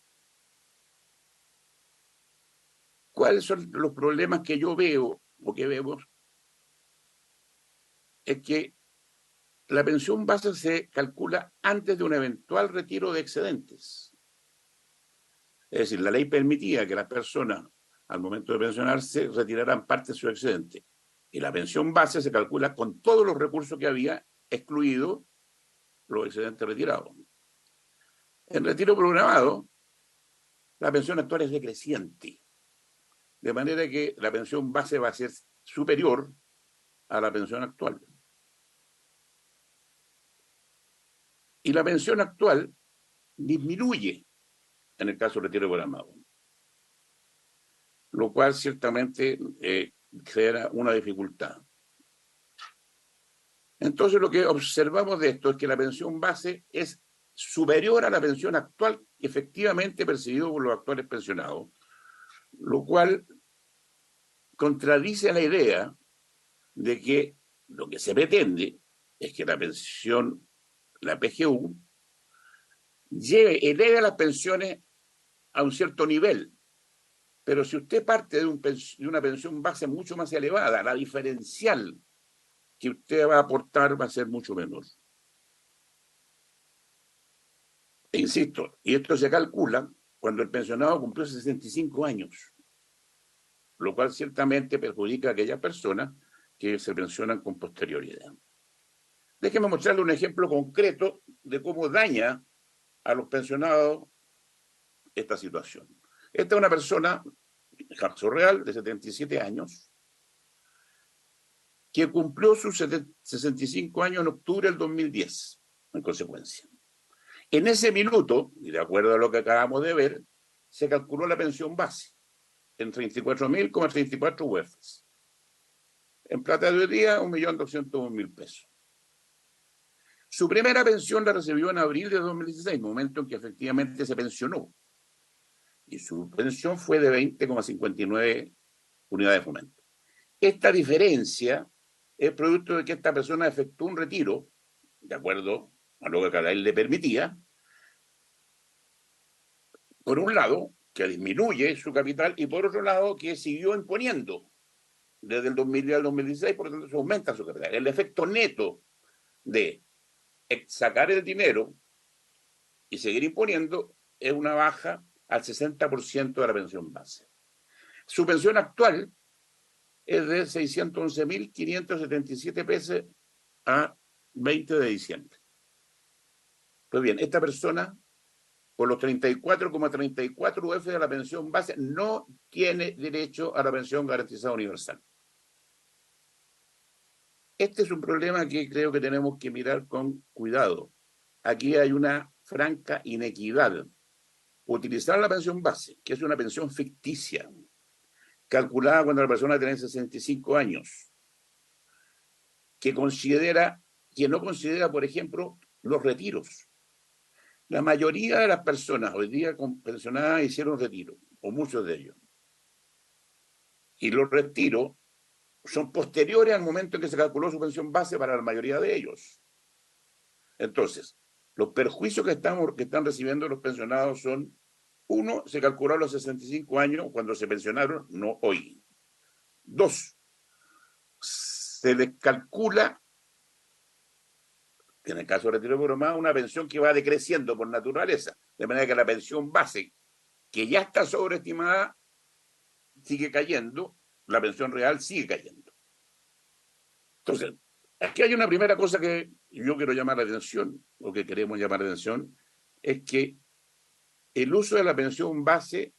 ¿cuáles son los problemas que yo veo o que vemos? Es que la pensión base se calcula antes de un eventual retiro de excedentes. Es decir, la ley permitía que las personas, al momento de pensionarse, retiraran parte de su excedente. Y la pensión base se calcula con todos los recursos que había, excluido los excedentes retirados. En retiro programado, la pensión actual es decreciente, de manera que la pensión base va a ser superior a la pensión actual. Y la pensión actual disminuye en el caso del retiro programado, lo cual ciertamente genera una dificultad. Entonces, lo que observamos de esto es que la pensión base es superior a la pensión actual efectivamente percibida por los actuales pensionados, lo cual contradice la idea de que lo que se pretende es que la pensión, la PGU, eleve las pensiones a un cierto nivel. Pero si usted parte de una pensión base mucho más elevada, la diferencial que usted va a aportar va a ser mucho menor. E insisto, y esto se calcula cuando el pensionado cumplió 65 años, lo cual ciertamente perjudica a aquellas personas que se pensionan con posterioridad. Déjeme mostrarle un ejemplo concreto de cómo daña a los pensionados esta situación. Esta es una persona, caso real, de 77 años, que cumplió sus 65 años en octubre del 2010, en consecuencia. En ese minuto, y de acuerdo a lo que acabamos de ver, se calculó la pensión base en 34.000,34 UFs. En plata de hoy día, 1.201.000 pesos. Su primera pensión la recibió en abril de 2016, momento en que efectivamente se pensionó. Y su pensión fue de 20,59 unidades de fomento. Esta diferencia es producto de que esta persona efectuó un retiro, de acuerdo a lo que cada él le permitía, por un lado, que disminuye su capital, y por otro lado, que siguió imponiendo desde el 2010 al 2016, por lo tanto, se aumenta su capital. El efecto neto de sacar el dinero y seguir imponiendo es una baja al 60% de la pensión base. Su pensión actual es de 611.577 pesos a 20 de diciembre. Pues bien, esta persona, por los 34,34 UF de la pensión base, no tiene derecho a la pensión garantizada universal. Este es un problema que creo que tenemos que mirar con cuidado. Aquí hay una franca inequidad. Utilizar la pensión base, que es una pensión ficticia, calculada cuando la persona tiene 65 años, que no considera, por ejemplo, los retiros. La mayoría de las personas hoy día pensionadas hicieron retiro, o muchos de ellos. Y los retiros son posteriores al momento en que se calculó su pensión base para la mayoría de ellos. Entonces, los perjuicios que están recibiendo los pensionados son: uno, se calculó a los 65 años cuando se pensionaron, no hoy. Dos, se les calcula, en el caso de retiro programado, una pensión que va decreciendo por naturaleza, de manera que la pensión base, que ya está sobreestimada, sigue cayendo, la pensión real sigue cayendo. Entonces, aquí hay una primera cosa que yo quiero llamar la atención, o que queremos llamar la atención, es que el uso de la pensión base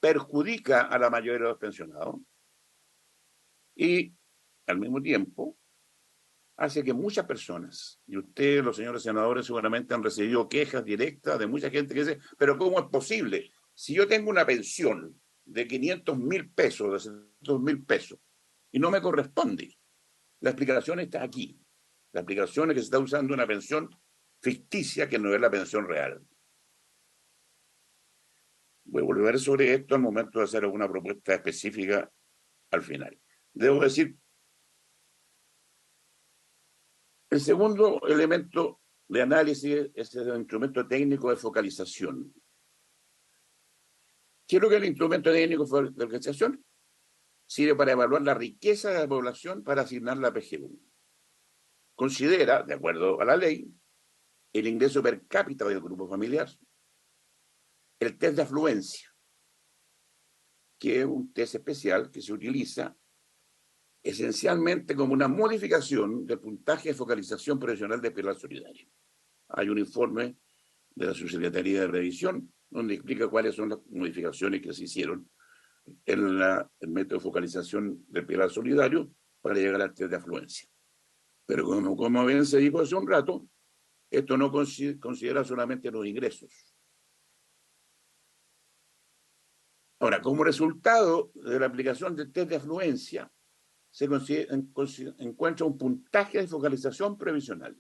perjudica a la mayoría de los pensionados y, al mismo tiempo, hace que muchas personas, y ustedes, los señores senadores, seguramente han recibido quejas directas de mucha gente que dice: pero ¿cómo es posible? Si yo tengo una pensión de 500.000 pesos, de 600.000 pesos, y no me corresponde. La explicación está aquí. La explicación es que se está usando una pensión ficticia que no es la pensión real. Voy a volver sobre esto al momento de hacer alguna propuesta específica al final. Debo decir, el segundo elemento de análisis es el instrumento técnico de focalización. ¿Qué es lo que es el instrumento técnico de focalización? Sirve para evaluar la riqueza de la población para asignar la PGU. Considera, de acuerdo a la ley, el ingreso per cápita del grupo familiar, el test de afluencia, que es un test especial que se utiliza esencialmente como una modificación del puntaje de focalización profesional de Pilar Solidario. Hay un informe de la Subsecretaría de Revisión donde explica cuáles son las modificaciones que se hicieron en el método de focalización del Pilar Solidario para llegar al test de afluencia. Pero como bien se dijo hace un rato, esto no considera solamente los ingresos. Ahora, como resultado de la aplicación del test de afluencia, se encuentra un puntaje de focalización previsional.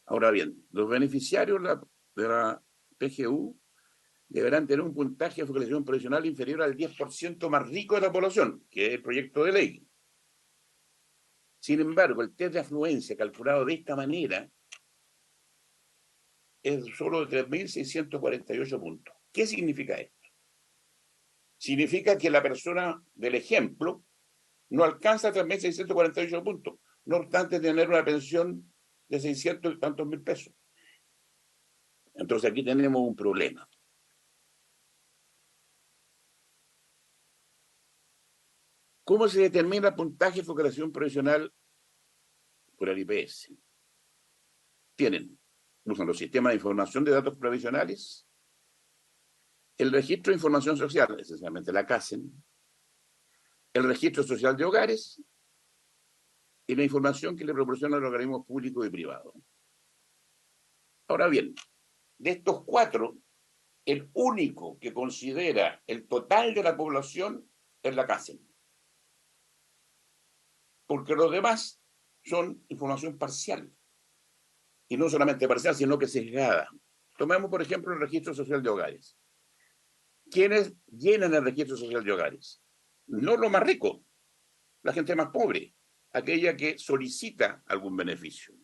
Ahora bien, los beneficiarios de la PGU deberán tener un puntaje de focalización profesional inferior al 10% más rico de la población, que es el proyecto de ley. Sin embargo, el test de afluencia calculado de esta manera es solo de 3.648 puntos. ¿Qué significa esto? Significa que la persona del ejemplo no alcanza 3.648 puntos, no obstante tener una pensión de 600 y tantos mil pesos. Entonces aquí tenemos un problema. ¿Cómo se determina el puntaje de focalización profesional por el IPS? Usan los sistemas de información de datos provisionales, el registro de información social, esencialmente la CASEN, el registro social de hogares y la información que le proporcionan los organismos públicos y privados. Ahora bien, de estos cuatro, el único que considera el total de la población es la CASEN, porque los demás son información parcial, y no solamente parcial, sino que sesgada. Tomemos, por ejemplo, el registro social de hogares. ¿Quiénes llenan el registro social de hogares? No lo más rico, la gente más pobre, aquella que solicita algún beneficio.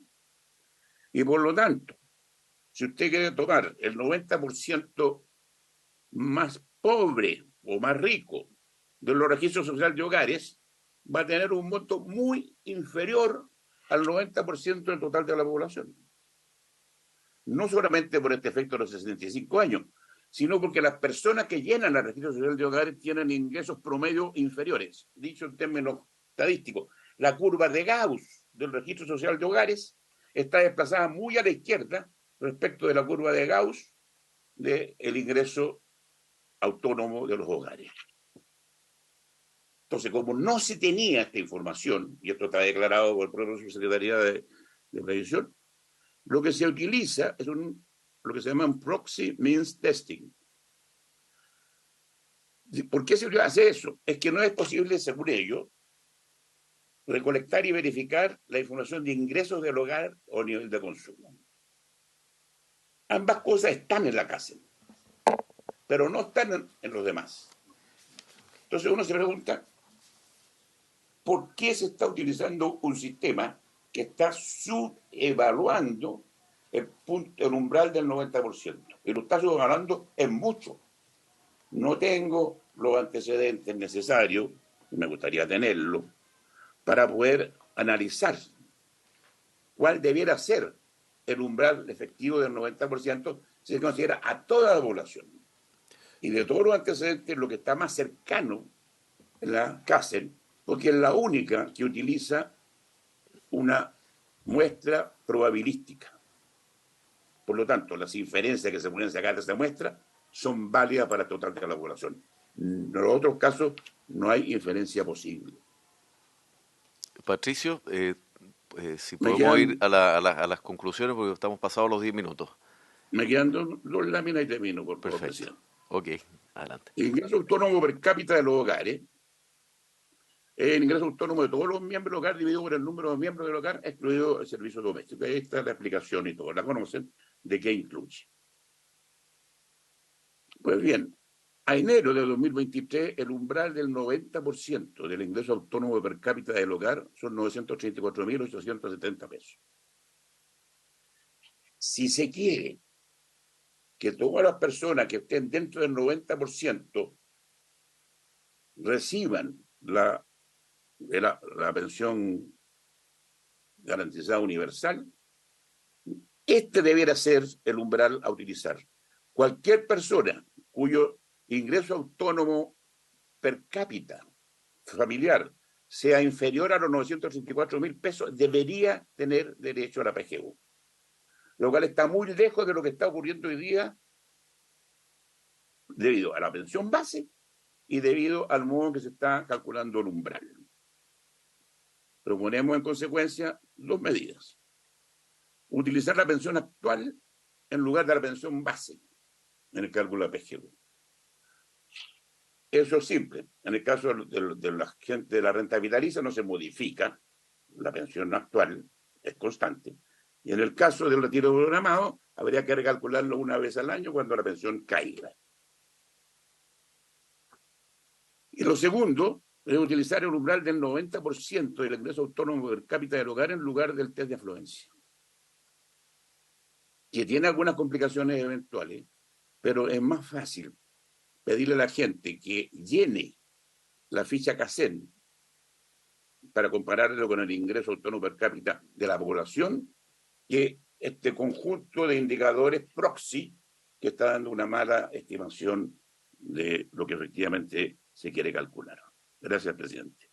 Y por lo tanto, si usted quiere tomar el 90% más pobre o más rico de los registros sociales de hogares, va a tener un monto muy inferior al 90% del total de la población. No solamente por este efecto de los 65 años, sino porque las personas que llenan el registro social de hogares tienen ingresos promedio inferiores. Dicho en términos estadísticos, la curva de Gauss del registro social de hogares está desplazada muy a la izquierda respecto de la curva de Gauss del ingreso autónomo de los hogares. Entonces, como no se tenía esta información, y esto está declarado por el propio Subsecretaría de Previsión, lo que se utiliza es lo que se llama un proxy means testing. ¿Por qué se hace eso? Es que no es posible, según ello, recolectar y verificar la información de ingresos del hogar o nivel de consumo. Ambas cosas están en la casa, pero no están en los demás. Entonces uno se pregunta, ¿por qué se está utilizando un sistema que está subevaluando el umbral del 90%? Y lo está subevaluando en mucho. No tengo los antecedentes necesarios, me gustaría tenerlo, para poder analizar cuál debiera ser el umbral efectivo del 90% si se considera a toda la población. Y de todos los antecedentes, lo que está más cercano es la CASEN, porque es la única que utiliza una muestra probabilística. Por lo tanto, las inferencias que se pueden sacar de esa muestra son válidas para el total de la población. En los otros casos no hay inferencia posible. Patricio, si podemos ir a las conclusiones, porque estamos pasados los 10 minutos. Me quedan dos láminas y termino, por favor, Perfecto. presidente. Ok, adelante. El ingreso autónomo per cápita de los hogares es el ingreso autónomo de todos los miembros del hogar dividido por el número de miembros del hogar, excluido el servicio doméstico. Ahí está la explicación y todo. La conocen de qué incluye. Pues bien, a enero de 2023, el umbral del 90% del ingreso autónomo per cápita del hogar son 934.870 pesos. Si se quiere que todas las personas que estén dentro del 90% reciban la pensión garantizada universal, este debiera ser el umbral a utilizar. Cualquier persona cuyo ingreso autónomo per cápita familiar sea inferior a los 934.000 pesos debería tener derecho a la PGU, lo cual está muy lejos de lo que está ocurriendo hoy día debido a la pensión base y debido al modo en que se está calculando el umbral. Proponemos en consecuencia dos medidas. Utilizar la pensión actual en lugar de la pensión base en el cálculo de la PGU. Eso es simple. En el caso de la gente de la renta vitalicia no se modifica, la pensión actual es constante. Y en el caso del retiro programado, habría que recalcularlo una vez al año cuando la pensión caiga. Y lo segundo es utilizar el umbral del 90% del ingreso autónomo per cápita del hogar en lugar del test de afluencia, que tiene algunas complicaciones eventuales, pero es más fácil pedirle a la gente que llene la ficha CACEN para compararlo con el ingreso autónomo per cápita de la población, que este conjunto de indicadores proxy que está dando una mala estimación de lo que efectivamente se quiere calcular. Gracias, presidente.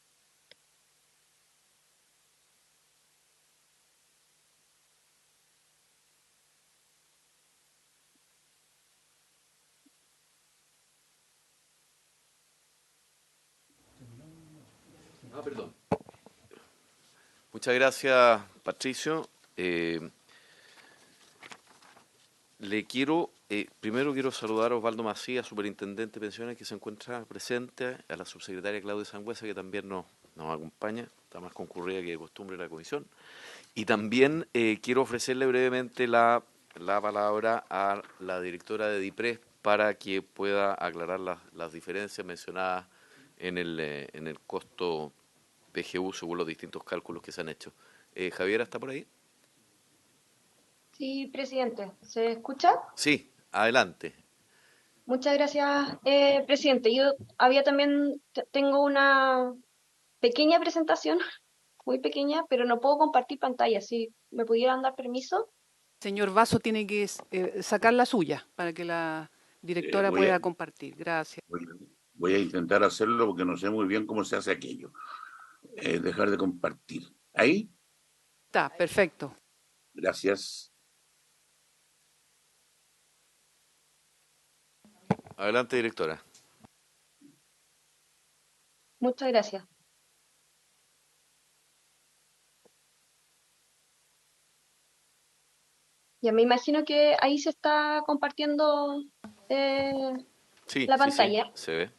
Perdón. Muchas gracias, Patricio. Primero quiero saludar a Osvaldo Macías, superintendente de pensiones, que se encuentra presente, a la subsecretaria Claudia Sangüesa, que también nos acompaña, está más concurrida que de costumbre la comisión. Y también quiero ofrecerle brevemente la palabra a la directora de DIPRES para que pueda aclarar las diferencias mencionadas en el costo PGU según los distintos cálculos que se han hecho. Javiera, ¿está por ahí? Sí, presidente. ¿Se escucha? Sí, adelante. Muchas gracias, presidente. Yo había también, tengo una pequeña presentación, muy pequeña, pero no puedo compartir pantalla. Si me pudieran dar permiso. Señor Vaso tiene que sacar la suya para que la directora pueda compartir. Gracias. Voy a intentar hacerlo porque no sé muy bien cómo se hace aquello. Dejar de compartir. ¿Ahí? Está, perfecto. Gracias. Adelante, directora. Muchas gracias. Ya me imagino que ahí se está compartiendo Sí, la sí, pantalla. sí, se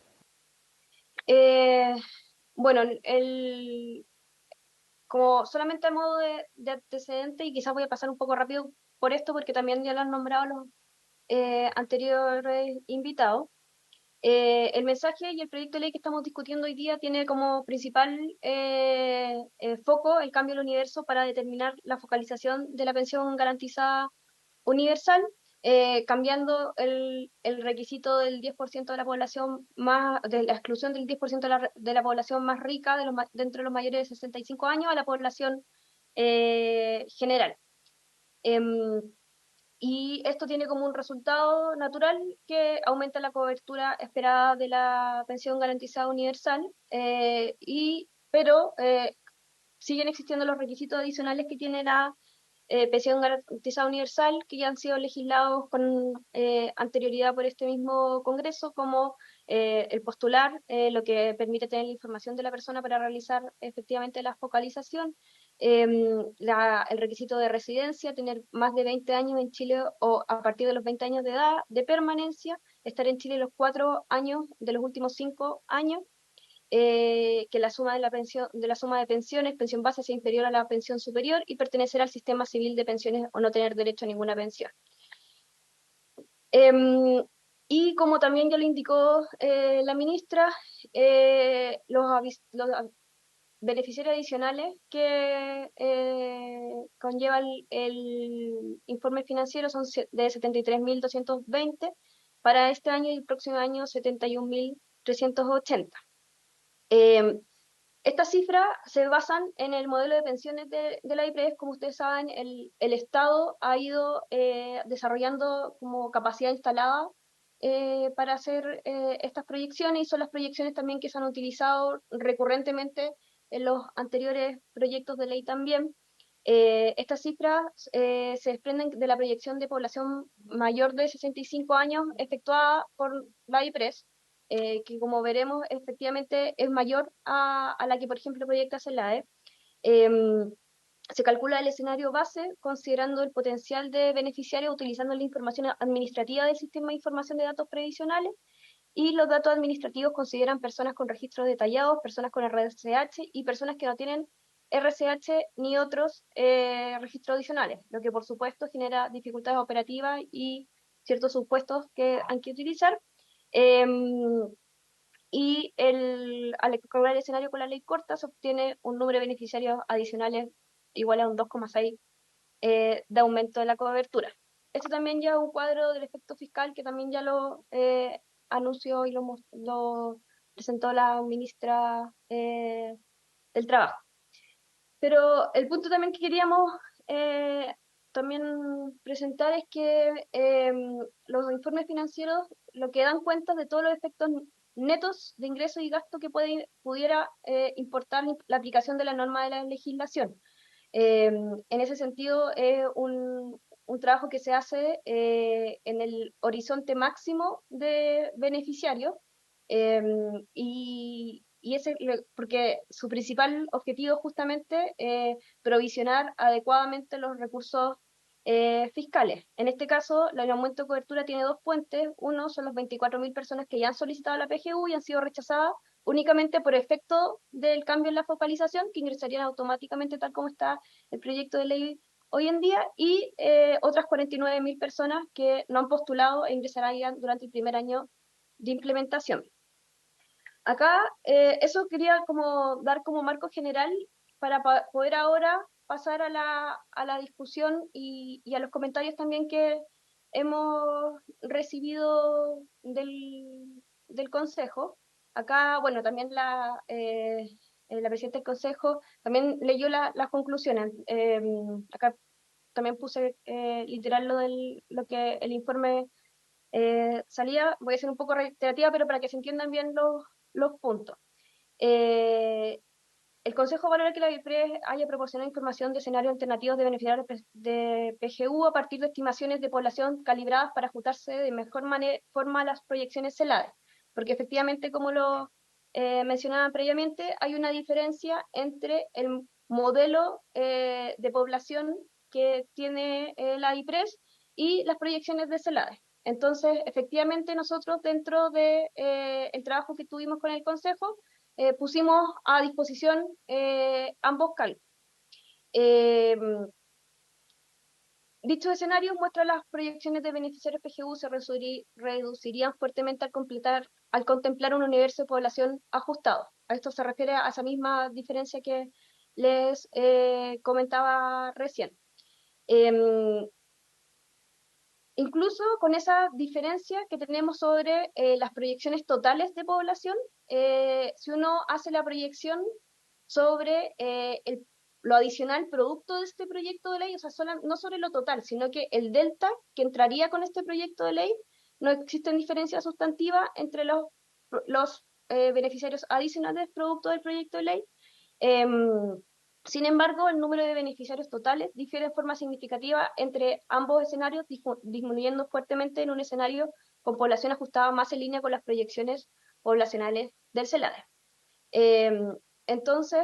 ve. Bueno, como solamente a modo de antecedente, y quizás voy a pasar un poco rápido por esto porque también ya lo han nombrado los anteriores invitados. El mensaje y el proyecto de ley que estamos discutiendo hoy día tiene como principal foco el cambio del universo para determinar la focalización de la pensión garantizada universal, cambiando el requisito del 10% de la población más, de la exclusión del 10% de la población más rica dentro de los mayores de 65 años a la población general. Y esto tiene como un resultado natural que aumenta la cobertura esperada de la pensión garantizada universal, pero siguen existiendo los requisitos adicionales que tiene la pensión garantizada universal, que ya han sido legislados con anterioridad por este mismo Congreso, como el postular, lo que permite tener la información de la persona para realizar efectivamente la focalización, el requisito de residencia, tener más de 20 años en Chile o a partir de los 20 años de edad de permanencia, estar en Chile los 4 años de los últimos 5 años, que la suma de la suma de pensiones, pensión base, sea inferior a la pensión superior y pertenecer al sistema civil de pensiones o no tener derecho a ninguna pensión. Y como también ya lo indicó la ministra, los beneficiarios adicionales que conlleva el informe financiero son de 73.220 para este año y el próximo año 71.380. Estas cifras se basan en el modelo de pensiones de la IPRES. Como ustedes saben, el Estado ha ido desarrollando como capacidad instalada para hacer estas proyecciones, y son las proyecciones también que se han utilizado recurrentemente en los anteriores proyectos de ley también. Estas cifras se desprenden de la proyección de población mayor de 65 años efectuada por la IPRES, que como veremos efectivamente es mayor a la que por ejemplo proyecta CELAE. Se calcula el escenario base considerando el potencial de beneficiarios utilizando la información administrativa del Sistema de Información de Datos Previsionales, y los datos administrativos consideran personas con registros detallados, personas con RSH y personas que no tienen RSH ni otros registros adicionales, lo que por supuesto genera dificultades operativas y ciertos supuestos que hay que utilizar. y al cobrar el escenario con la ley corta se obtiene un número de beneficiarios adicionales igual a un 2,6 de aumento de la cobertura. Esto también ya es un cuadro del efecto fiscal que también ya lo anunció y lo presentó la ministra del Trabajo. Pero el punto también que queríamos también presentar es que los informes financieros lo que dan cuenta de todos los efectos netos de ingresos y gastos que pudiera importar la aplicación de la norma de la legislación. En ese sentido, es un trabajo que se hace en el horizonte máximo de beneficiarios y ese, porque su principal objetivo es justamente provisionar adecuadamente los recursos fiscales. En este caso, el aumento de cobertura tiene dos puentes. Uno son las 24.000 personas que ya han solicitado la PGU y han sido rechazadas únicamente por efecto del cambio en la focalización, que ingresarían automáticamente tal como está el proyecto de ley hoy en día, y otras 49.000 personas que no han postulado e ingresarán durante el primer año de implementación. Acá eso quería como dar como marco general para poder ahora pasar a la discusión y a los comentarios también que hemos recibido del Consejo. Acá, bueno, también la presidenta del Consejo también leyó las conclusiones. Acá también puse literal lo que el informe salía. Voy a ser un poco reiterativa, pero para que se entiendan bien los puntos. El Consejo valora que la IPRES haya proporcionado información de escenarios alternativos de beneficiarios de PGU a partir de estimaciones de población calibradas para ajustarse de mejor forma a las proyecciones CELADE, porque efectivamente, como lo mencionaban previamente, hay una diferencia entre el modelo de población que tiene la IPRES y las proyecciones de CELADE. Entonces, efectivamente, nosotros dentro de el trabajo que tuvimos con el Consejo, pusimos a disposición ambos cálculos. Dichos escenarios muestran las proyecciones de beneficiarios PGU se reducirían fuertemente al contemplar un universo de población ajustado. A esto se refiere a esa misma diferencia que les comentaba recién. Incluso con esa diferencia que tenemos sobre las proyecciones totales de población, si uno hace la proyección sobre lo adicional producto de este proyecto de ley, o sea, no sobre lo total, sino que el delta que entraría con este proyecto de ley, no existen diferencias sustantivas entre los beneficiarios adicionales producto del proyecto de ley. Sin embargo, el número de beneficiarios totales difiere de forma significativa entre ambos escenarios, disminuyendo fuertemente en un escenario con población ajustada más en línea con las proyecciones poblacionales del CELADE. Entonces,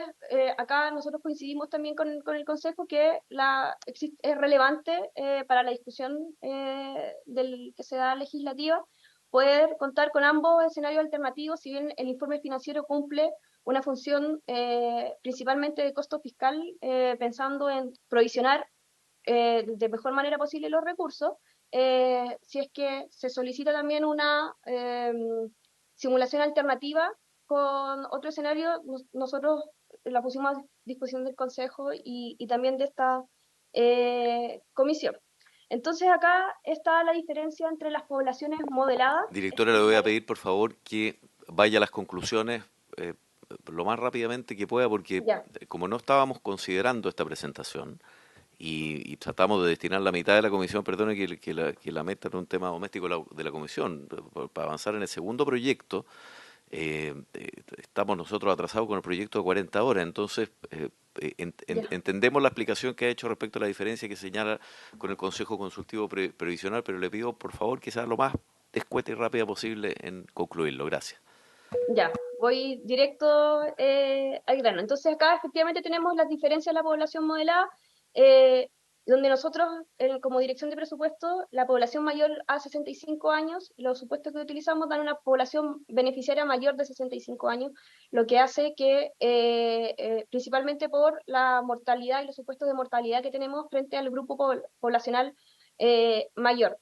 acá nosotros coincidimos también con el Consejo que es relevante para la discusión que se da legislativa poder contar con ambos escenarios alternativos, si bien el informe financiero cumple una función principalmente de costo fiscal, pensando en provisionar de mejor manera posible los recursos. Si es que se solicita también una simulación alternativa con otro escenario, nosotros la pusimos a disposición del Consejo y también de esta comisión. Entonces acá está la diferencia entre las poblaciones modeladas. Directora, le voy a pedir por favor que vaya a las conclusiones lo más rápidamente que pueda, porque Ya. como no estábamos considerando esta presentación y tratamos de destinar la mitad de la comisión, perdone que la meta en un tema doméstico de la comisión, para avanzar en el segundo proyecto, estamos nosotros atrasados con el proyecto de 40 horas, entonces entendemos la explicación que ha hecho respecto a la diferencia que señala con el Consejo Consultivo Previsional, pero le pido por favor que sea lo más escueta y rápida posible en concluirlo. Gracias. Ya, voy directo al grano. Entonces acá efectivamente tenemos las diferencias de la población modelada, donde nosotros como dirección de presupuesto, la población mayor a 65 años, los supuestos que utilizamos dan una población beneficiaria mayor de 65 años, lo que hace que principalmente por la mortalidad y los supuestos de mortalidad que tenemos frente al grupo poblacional mayor.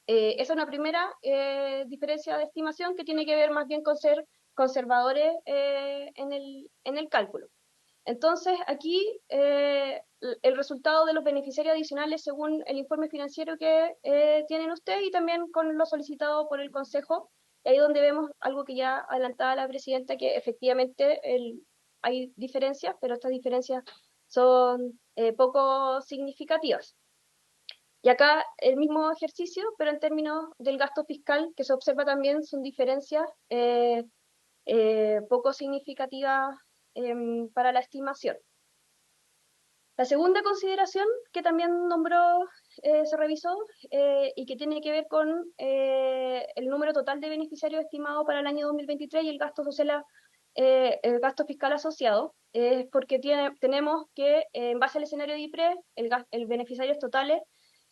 Esa es una primera diferencia de estimación que tiene que ver más bien con ser conservadores en el cálculo. Entonces, aquí el resultado de los beneficiarios adicionales según el informe financiero que tienen ustedes y también con lo solicitado por el Consejo, y ahí donde vemos algo que ya adelantaba la presidenta, que efectivamente hay diferencias, pero estas diferencias son poco significativas. Y acá el mismo ejercicio, pero en términos del gasto fiscal, que se observa también, son diferencias poco significativas para la estimación. La segunda consideración que también se revisó y que tiene que ver con el número total de beneficiarios estimado para el año 2023 y el gasto social, el gasto fiscal asociado, es porque tenemos que en base al escenario de IPRES, el beneficiarios totales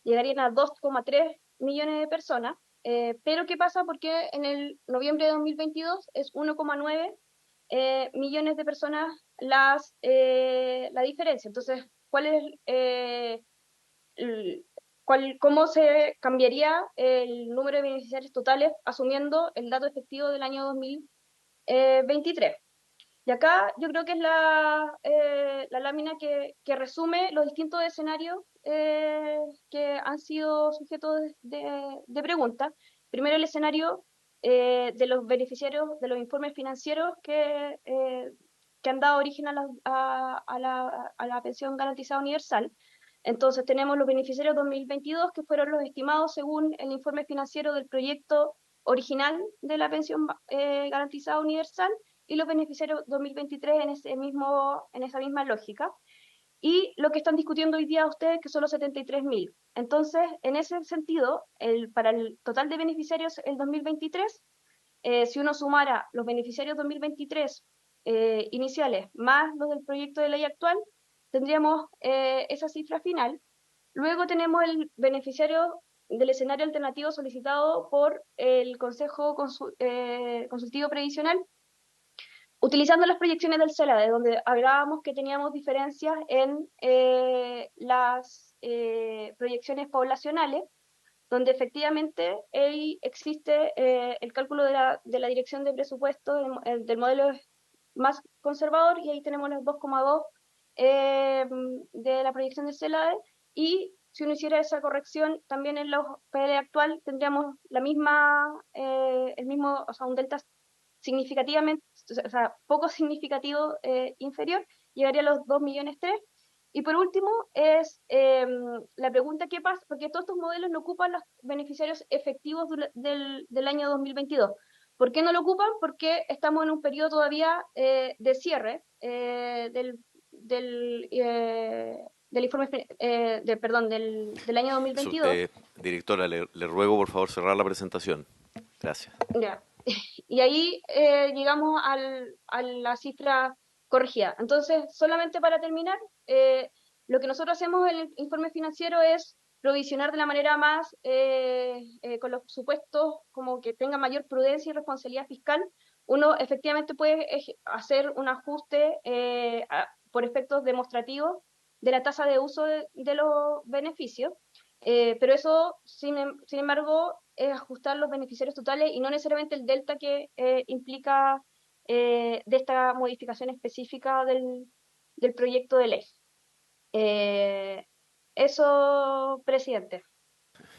llegarían a 2,3 millones de personas, pero ¿qué pasa? Porque en el noviembre de 2022 es 1,9 millones de personas la diferencia. Entonces, ¿cómo se cambiaría el número de beneficiarios totales asumiendo el dato efectivo del año 2023? Y acá yo creo que es la lámina que resume los distintos escenarios que han sido sujetos de preguntas. Primero, el escenario de los beneficiarios de los informes financieros que han dado origen a la pensión garantizada universal. Entonces tenemos los beneficiarios 2022, que fueron los estimados según el informe financiero del proyecto original de la pensión garantizada universal, y los beneficiarios 2023 en esa misma lógica. Y lo que están discutiendo hoy día ustedes, que son los 73.000. Entonces, en ese sentido, para el total de beneficiarios el 2023, si uno sumara los beneficiarios 2023 iniciales más los del proyecto de ley actual, tendríamos esa cifra final. Luego tenemos el beneficiario del escenario alternativo solicitado por el Consejo Consultivo Previsional, utilizando las proyecciones del CELADE, donde hablábamos que teníamos diferencias en las proyecciones poblacionales, donde efectivamente existe el cálculo de la dirección de presupuesto del modelo más conservador, y ahí tenemos los 2,2 de la proyección del CELADE, y si uno hiciera esa corrección también en los PL actual, tendríamos un delta significativamente, o sea, poco significativo inferior, llegaría a los 2,3 millones. Y por último es la pregunta: ¿qué pasa? Porque todos estos modelos no ocupan los beneficiarios efectivos del año 2022. ¿Por qué no lo ocupan? Porque estamos en un periodo todavía de cierre del informe, del año 2022. Directora, le ruego por favor cerrar la presentación. Gracias. Ya. Y ahí llegamos a la cifra corregida. Entonces, solamente para terminar, lo que nosotros hacemos en el informe financiero es provisionar de la manera más, con los supuestos como que tenga mayor prudencia y responsabilidad fiscal. Uno efectivamente puede hacer un ajuste por efectos demostrativos de la tasa de uso de los beneficios, pero eso, sin embargo, es ajustar los beneficiarios totales y no necesariamente el delta que implica de esta modificación específica del proyecto de ley. Eso, presidente.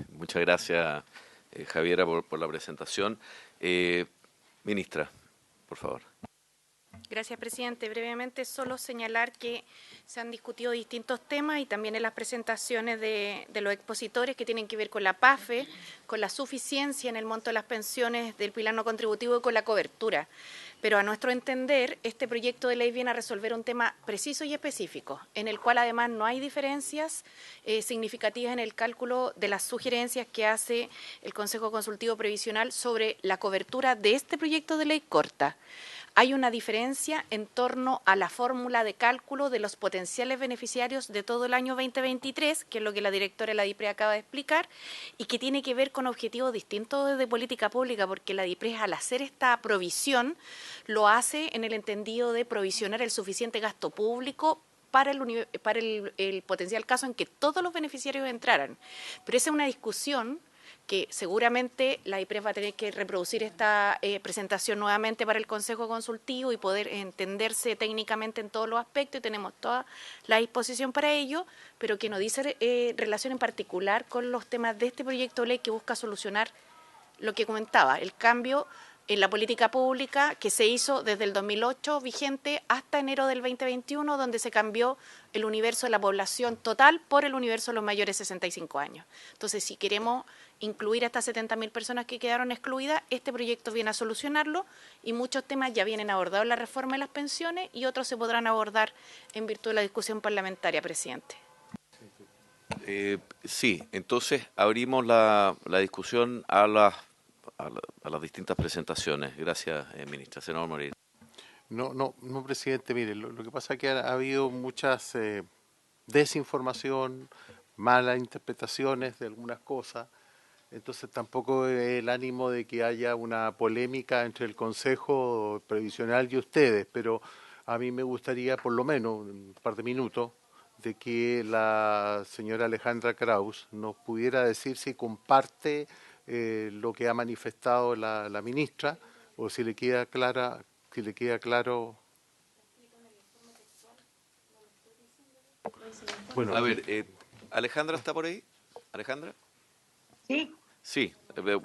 Muchas gracias, Javiera, por la presentación. Ministra, por favor. Gracias, presidente. Brevemente, solo señalar que se han discutido distintos temas y también en las presentaciones de los expositores que tienen que ver con la PAFE, con la suficiencia en el monto de las pensiones del pilar no contributivo y con la cobertura. Pero a nuestro entender, este proyecto de ley viene a resolver un tema preciso y específico, en el cual además no hay diferencias significativas en el cálculo de las sugerencias que hace el Consejo Consultivo Previsional sobre la cobertura de este proyecto de ley corta. Hay una diferencia en torno a la fórmula de cálculo de los potenciales beneficiarios de todo el año 2023, que es lo que la directora de la DIPRES acaba de explicar, y que tiene que ver con objetivos distintos de política pública, porque la DIPRES, al hacer esta provisión, lo hace en el entendido de provisionar el suficiente gasto público para el potencial caso en que todos los beneficiarios entraran. Pero esa es una discusión que seguramente la IPRES va a tener que reproducir esta presentación nuevamente para el Consejo Consultivo y poder entenderse técnicamente en todos los aspectos, y tenemos toda la disposición para ello, pero que no dice relación en particular con los temas de este proyecto de ley que busca solucionar lo que comentaba, el cambio en la política pública que se hizo desde el 2008 vigente hasta enero del 2021, donde se cambió el universo de la población total por el universo de los mayores de 65 años. Entonces, si queremos incluir a estas 70.000 personas que quedaron excluidas, este proyecto viene a solucionarlo, y muchos temas ya vienen abordados en la reforma de las pensiones y otros se podrán abordar en virtud de la discusión parlamentaria, presidente. Sí, entonces abrimos la discusión a las distintas presentaciones. Gracias, ministra. Senador Moreira. No, presidente, mire, lo que pasa es que ha habido muchas desinformación, malas interpretaciones de algunas cosas, entonces tampoco el ánimo de que haya una polémica entre el Consejo Previsional y ustedes, pero a mí me gustaría, por lo menos, un par de minutos, de que la señora Alejandra Kraus nos pudiera decir si comparte lo que ha manifestado la ministra, o si le queda claro. Bueno, a ver, ¿Alejandra está por ahí? ¿Alejandra? Sí. Sí,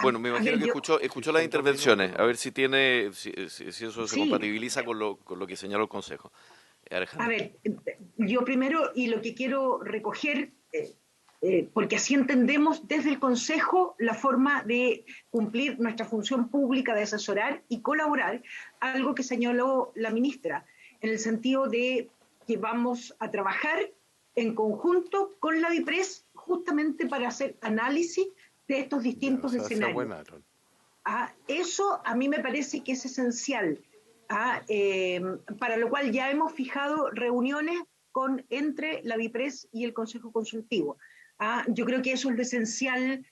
bueno, me imagino que escuchó las intervenciones, a ver si eso se compatibiliza con lo que señaló el Consejo. Alejandra. A ver, yo primero, y lo que quiero recoger, porque así entendemos desde el Consejo la forma de cumplir nuestra función pública de asesorar y colaborar, algo que señaló la ministra, en el sentido de que vamos a trabajar en conjunto con la DIPRES justamente para hacer análisis de estos distintos escenarios. Eso a mí me parece que es esencial, para lo cual ya hemos fijado reuniones entre la DIPRES y el Consejo Consultivo. Yo creo que eso es lo esencial,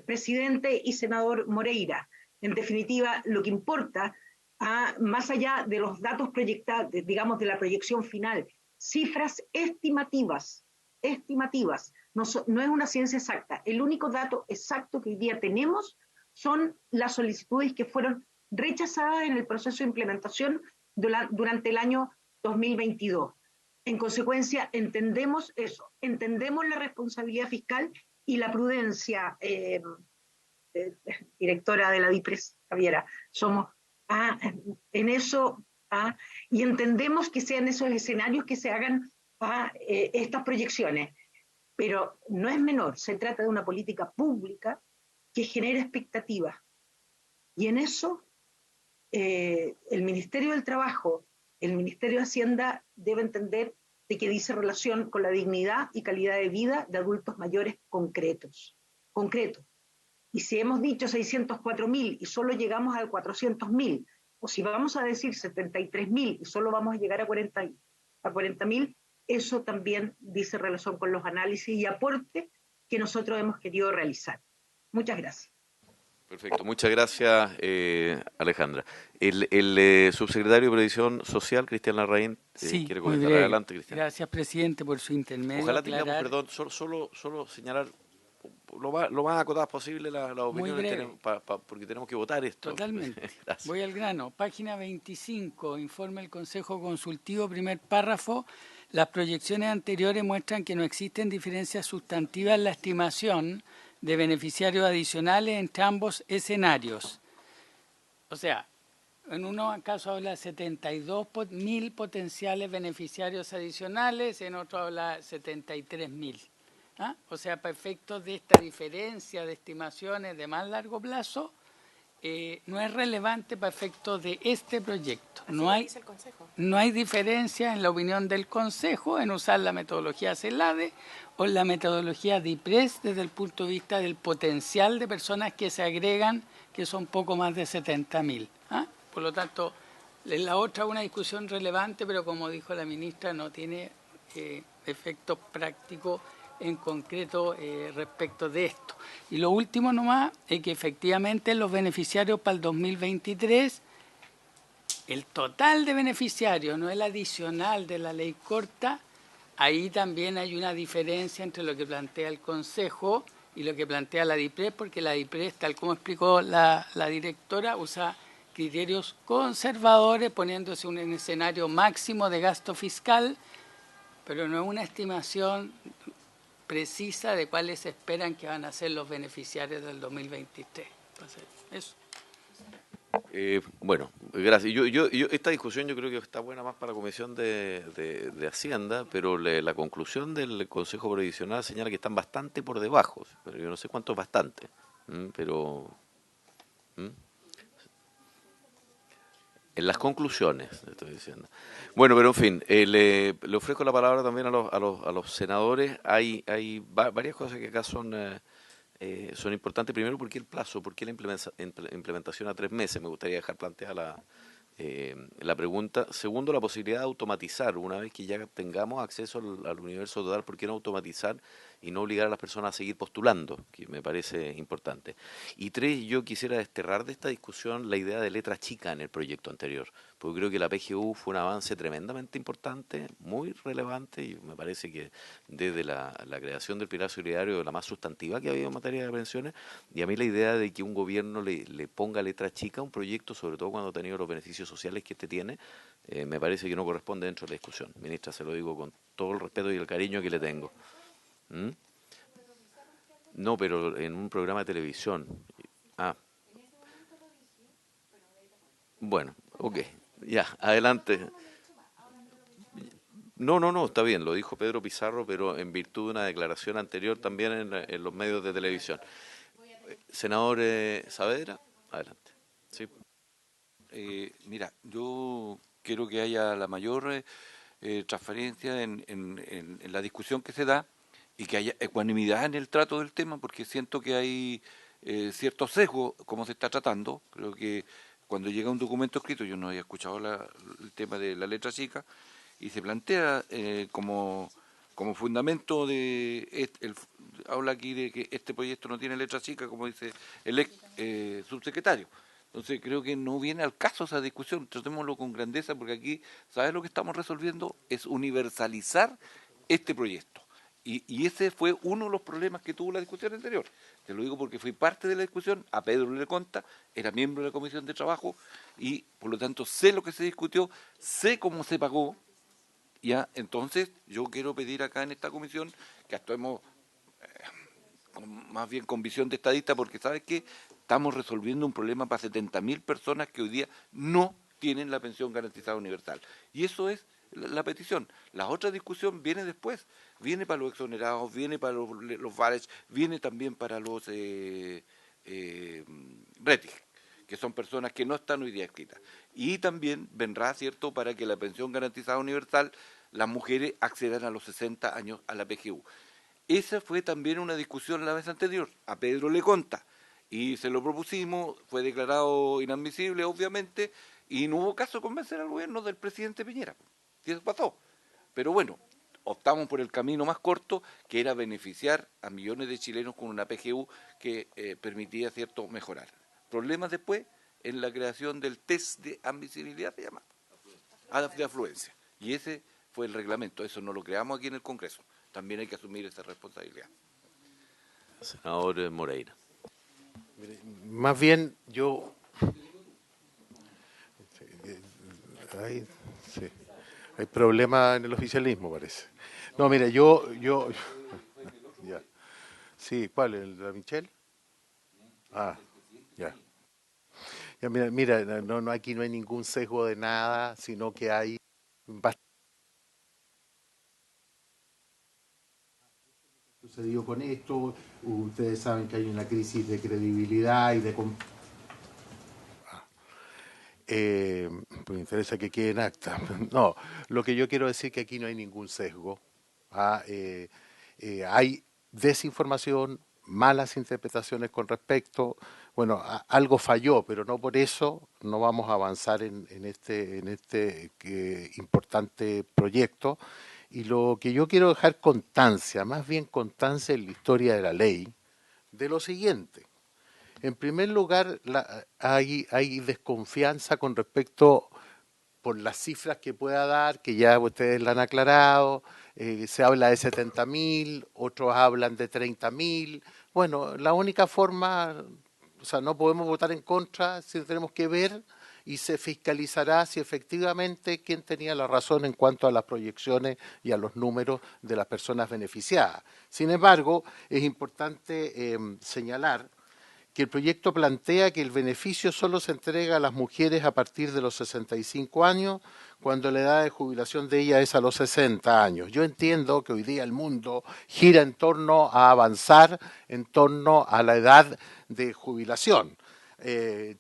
presidente y senador Moreira. En definitiva, lo que importa, más allá de los datos proyectados, digamos, de la proyección final, cifras estimativas, no es una ciencia exacta. El único dato exacto que hoy día tenemos son las solicitudes que fueron rechazadas en el proceso de implementación durante el año 2022. En consecuencia, entendemos eso, entendemos la responsabilidad fiscal y la prudencia, directora de la DIPRES, Javiera, somos en eso, y entendemos que sean esos escenarios que se hagan estas proyecciones, pero no es menor, se trata de una política pública que genera expectativas, y en eso el Ministerio del Trabajo, el Ministerio de Hacienda debe entender de que dice relación con la dignidad y calidad de vida de adultos mayores concretos. Y si hemos dicho 604.000 y solo llegamos a 400.000, o si vamos a decir 73.000 y solo vamos a llegar a 40.000, eso también dice relación con los análisis y aportes que nosotros hemos querido realizar. Muchas gracias. Perfecto, muchas gracias, Alejandra. El subsecretario de Previsión Social, Cristian Larraín, quiere comentar. Adelante, Cristian. Gracias, presidente, por su intermedio. Ojalá tengamos, perdón, solo señalar lo más acotadas posible las opiniones, porque tenemos que votar esto. Totalmente. Voy al grano. Página 25, informe del Consejo Consultivo, primer párrafo. Las proyecciones anteriores muestran que no existen diferencias sustantivas en la estimación de beneficiarios adicionales entre ambos escenarios. O sea, en uno caso habla de 72.000 potenciales beneficiarios adicionales, en otro habla de 73.000. O sea, para efectos de esta diferencia de estimaciones de más largo plazo, no es relevante para efectos de este proyecto. No hay diferencia en la opinión del Consejo en usar la metodología CELADE o la metodología DIPRES desde el punto de vista del potencial de personas que se agregan, que son poco más de 70.000. Por lo tanto, la otra es una discusión relevante, pero como dijo la ministra, no tiene efectos prácticos en concreto respecto de esto. Y lo último nomás es que efectivamente los beneficiarios para el 2023, el total de beneficiarios, no el adicional de la ley corta, ahí también hay una diferencia entre lo que plantea el Consejo y lo que plantea la DIPRES, porque la DIPRES, tal como explicó la directora, usa criterios conservadores, poniéndose un escenario máximo de gasto fiscal, pero no es una estimación precisa de cuáles esperan que van a ser los beneficiarios del 2023. Entonces, eso. Bueno, gracias. Esta discusión yo creo que está buena más para la Comisión de Hacienda, pero la conclusión del Consejo Previsional señala que están bastante por debajo, pero yo no sé cuánto es bastante, pero en las conclusiones estoy diciendo. Bueno, pero en fin, le ofrezco la palabra también a los senadores. Hay varias cosas que acá son importantes. Primero, ¿por qué el plazo? ¿Por qué la implementación a 3 meses? Me gustaría dejar planteada la pregunta. Segundo, la posibilidad de automatizar. Una vez que ya tengamos acceso al universo total, ¿por qué no automatizar y no obligar a las personas a seguir postulando? Que me parece importante. Y 3, yo quisiera desterrar de esta discusión la idea de letra chica en el proyecto anterior, porque creo que la PGU fue un avance tremendamente importante, muy relevante, y me parece que desde la creación del pilar solidario, la más sustantiva que ha habido en materia de pensiones, y a mí la idea de que un gobierno le ponga letra chica a un proyecto, sobre todo cuando ha tenido los beneficios sociales que tiene, me parece que no corresponde dentro de la discusión. Ministra, se lo digo con todo el respeto y el cariño que le tengo. No, pero en un programa de televisión. Bueno, ok. Ya, adelante. No, está bien, lo dijo Pedro Pizarro, pero en virtud de una declaración anterior también en los medios de televisión. Senador Saavedra, adelante. Sí. Mira, yo quiero que haya la mayor transparencia en la discusión que se da y que haya ecuanimidad en el trato del tema, porque siento que hay cierto sesgo como se está tratando. Creo que cuando llega un documento escrito, yo no había escuchado el tema de la letra chica, y se plantea como fundamento habla aquí de que este proyecto no tiene letra chica, como dice el ex subsecretario. Entonces creo que no viene al caso esa discusión, tratémoslo con grandeza, porque aquí, ¿sabes lo que estamos resolviendo? Es universalizar este proyecto. Y ese fue uno de los problemas que tuvo la discusión anterior. Te lo digo porque fui parte de la discusión, a Pedro le consta, era miembro de la Comisión de Trabajo, y por lo tanto sé lo que se discutió, sé cómo se pagó. Ya, entonces yo quiero pedir acá en esta comisión que actuemos más bien con visión de estadista, porque ¿sabes qué? Estamos resolviendo un problema para 70.000 personas que hoy día no tienen la pensión garantizada universal. Y eso es la petición. La otra discusión viene después, viene para los exonerados, viene para los VARES, viene también para los RETIC, que son personas que no están hoy día escritas. Y también vendrá, ¿cierto?, para que la pensión garantizada universal, las mujeres accedan a los 60 años a la PGU. Esa fue también una discusión la vez anterior, a Pedro le consta, y se lo propusimos, fue declarado inadmisible, obviamente, y no hubo caso de convencer al gobierno del presidente Piñera. Y eso pasó. Pero bueno, optamos por el camino más corto, que era beneficiar a millones de chilenos con una PGU que permitía, ¿cierto?, mejorar. Problemas después en la creación del test de admisibilidad, se llama, de afluencia. Y ese fue el reglamento, eso no lo creamos aquí en el Congreso. También hay que asumir esa responsabilidad. Senador Moreira. Más bien yo... Hay problemas en el oficialismo, parece. No, mira, yo ya. Sí, ¿cuál? ¿El de la Michelle? Ya. Ya, mira, no, aquí no hay ningún sesgo de nada, sino que hay bastante sucedido con esto. Ustedes saben que hay una crisis de credibilidad y de... pues me interesa que quede en acta. No, lo que yo quiero decir es que aquí no hay ningún sesgo. Hay desinformación, malas interpretaciones con respecto. Bueno, algo falló, pero no por eso no vamos a avanzar en este importante proyecto. Y lo que yo quiero dejar constancia, más bien constancia en la historia de la ley, de lo siguiente. En primer lugar, hay desconfianza con respecto por las cifras que pueda dar, que ya ustedes la han aclarado, se habla de 70.000, otros hablan de 30.000. Bueno, la única forma, o sea, no podemos votar en contra, si tenemos que ver y se fiscalizará si efectivamente quién tenía la razón en cuanto a las proyecciones y a los números de las personas beneficiadas. Sin embargo, es importante señalar que el proyecto plantea que el beneficio solo se entrega a las mujeres a partir de los 65 años, cuando la edad de jubilación de ellas es a los 60 años. Yo entiendo que hoy día el mundo gira en torno a avanzar en torno a la edad de jubilación.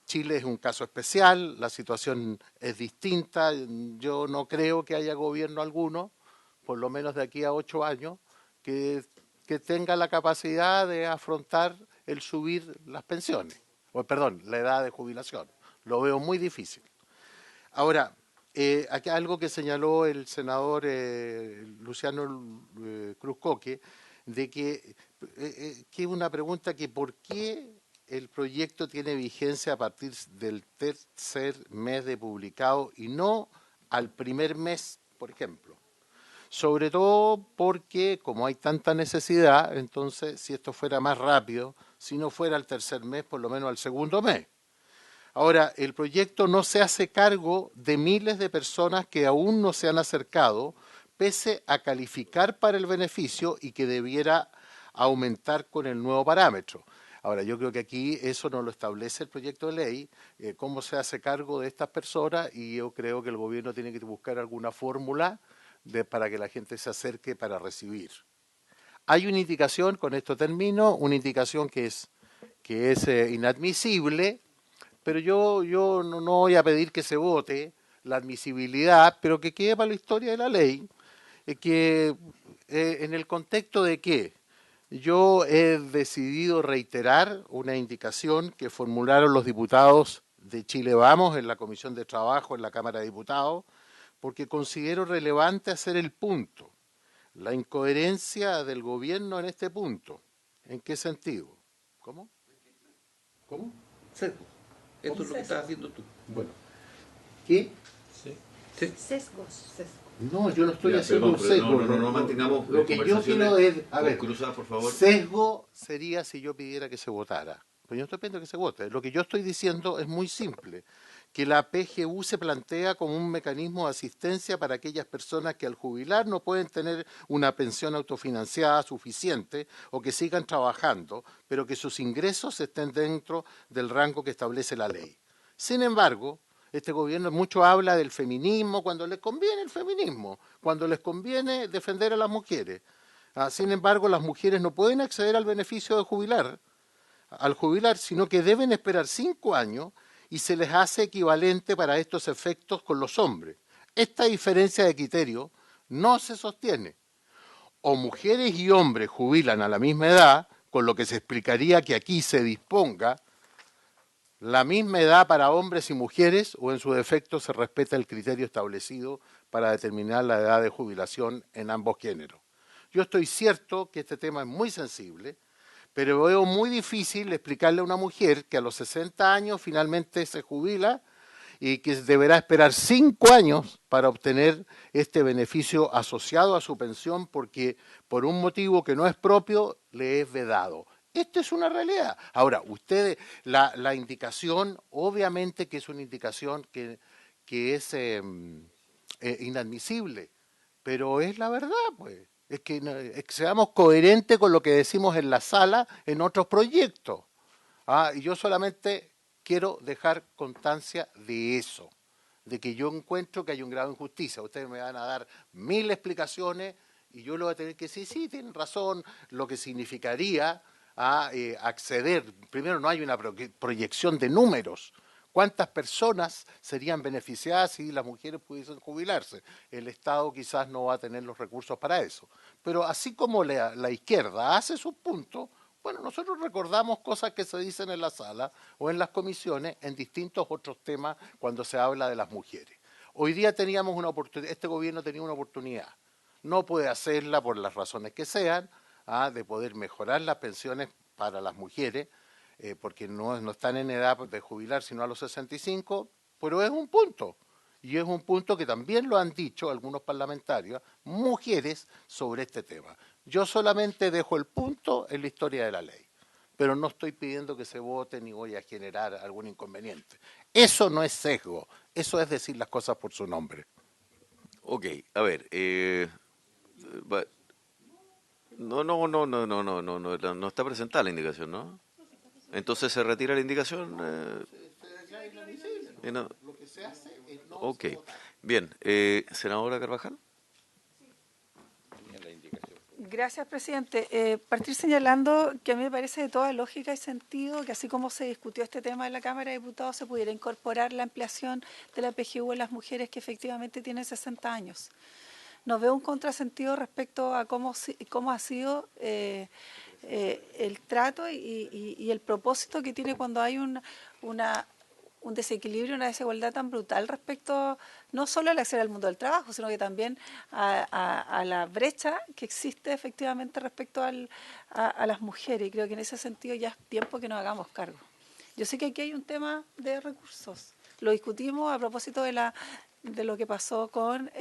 Chile es un caso especial, la situación es distinta. Yo no creo que haya gobierno alguno, por lo menos de aquí a 8 años, que tenga la capacidad de afrontar el subir las pensiones, o perdón, la edad de jubilación. Lo veo muy difícil. Ahora, aquí algo que señaló el senador Luciano Cruzcoque, de que es una pregunta que ¿por qué el proyecto tiene vigencia a partir del tercer mes de publicado y no al primer mes, por ejemplo? Sobre todo porque, como hay tanta necesidad, entonces, si esto fuera más rápido, si no fuera al tercer mes, por lo menos al segundo mes. Ahora, el proyecto no se hace cargo de miles de personas que aún no se han acercado, pese a calificar para el beneficio y que debiera aumentar con el nuevo parámetro. Ahora, yo creo que aquí eso no lo establece el proyecto de ley, cómo se hace cargo de estas personas, y yo creo que el gobierno tiene que buscar alguna fórmula para que la gente se acerque para recibir. Hay una indicación, con esto termino, una indicación que es inadmisible, pero yo no voy a pedir que se vote la admisibilidad, pero que quede para la historia de la ley, que en el contexto de que yo he decidido reiterar una indicación que formularon los diputados de Chile Vamos en la Comisión de Trabajo en la Cámara de Diputados, porque considero relevante hacer el punto, la incoherencia del gobierno en este punto. ¿En qué sentido? ¿Cómo? ¿Cómo? Sesgo. Esto es lo que estás haciendo tú. Bueno. ¿Qué? Sí. Sesgos. No, yo no estoy haciendo un sesgo. No mantengamos lo que yo quiero es, a ver, Cruzada, por favor. Sesgo sería si yo pidiera que se votara. Pero yo no estoy pidiendo que se vote. Lo que yo estoy diciendo es muy simple, que la PGU se plantea como un mecanismo de asistencia para aquellas personas que al jubilar no pueden tener una pensión autofinanciada suficiente o que sigan trabajando, pero que sus ingresos estén dentro del rango que establece la ley. Sin embargo, este gobierno mucho habla del feminismo, cuando les conviene el feminismo, cuando les conviene defender a las mujeres. Sin embargo, las mujeres no pueden acceder al beneficio de jubilar, sino que deben esperar 5 años y se les hace equivalente para estos efectos con los hombres. Esta diferencia de criterio no se sostiene. O mujeres y hombres jubilan a la misma edad, con lo que se explicaría que aquí se disponga la misma edad para hombres y mujeres, o en su defecto se respeta el criterio establecido para determinar la edad de jubilación en ambos géneros. Yo estoy cierto que este tema es muy sensible, pero veo muy difícil explicarle a una mujer que a los 60 años finalmente se jubila y que deberá esperar 5 años para obtener este beneficio asociado a su pensión porque por un motivo que no es propio le es vedado. Esta es una realidad. Ahora, ustedes, la indicación, obviamente que es una indicación que es inadmisible, pero es la verdad, pues. Es que seamos coherentes con lo que decimos en la sala en otros proyectos. Y yo solamente quiero dejar constancia de eso, de que yo encuentro que hay un grado de injusticia. Ustedes me van a dar 1000 explicaciones y yo le voy a tener que decir, sí, tienen razón, lo que significaría acceder. Primero, no hay una proyección de números. ¿Cuántas personas serían beneficiadas si las mujeres pudiesen jubilarse? El Estado quizás no va a tener los recursos para eso. Pero así como la izquierda hace sus puntos, bueno, nosotros recordamos cosas que se dicen en la sala o en las comisiones en distintos otros temas cuando se habla de las mujeres. Hoy día teníamos una oportunidad, este gobierno tenía una oportunidad. No puede hacerla por las razones que sean, de poder mejorar las pensiones para las mujeres, porque no están en edad de jubilar sino a los 65, pero es un punto. Y es un punto que también lo han dicho algunos parlamentarios, mujeres, sobre este tema. Yo solamente dejo el punto en la historia de la ley, pero no estoy pidiendo que se vote ni voy a generar algún inconveniente. Eso no es sesgo, eso es decir las cosas por su nombre. Ok, a ver, va- no está presentada la indicación, ¿no? Entonces se retira la indicación. No. Lo que se hace es no Ok, votar. bien, senadora Carvajal. Gracias, presidente. Partir señalando que a mí me parece de toda lógica y sentido que así como se discutió este tema en la Cámara de Diputados, se pudiera incorporar la ampliación de la PGU en las mujeres que efectivamente tienen 60 años. No veo un contrasentido respecto a cómo ha sido el trato y el propósito que tiene cuando hay un desequilibrio, una desigualdad tan brutal respecto no solo al acceso al mundo del trabajo, sino que también a la brecha que existe efectivamente respecto a las mujeres. Y creo que en ese sentido ya es tiempo que nos hagamos cargo. Yo sé que aquí hay un tema de recursos. Lo discutimos a propósito de lo que pasó con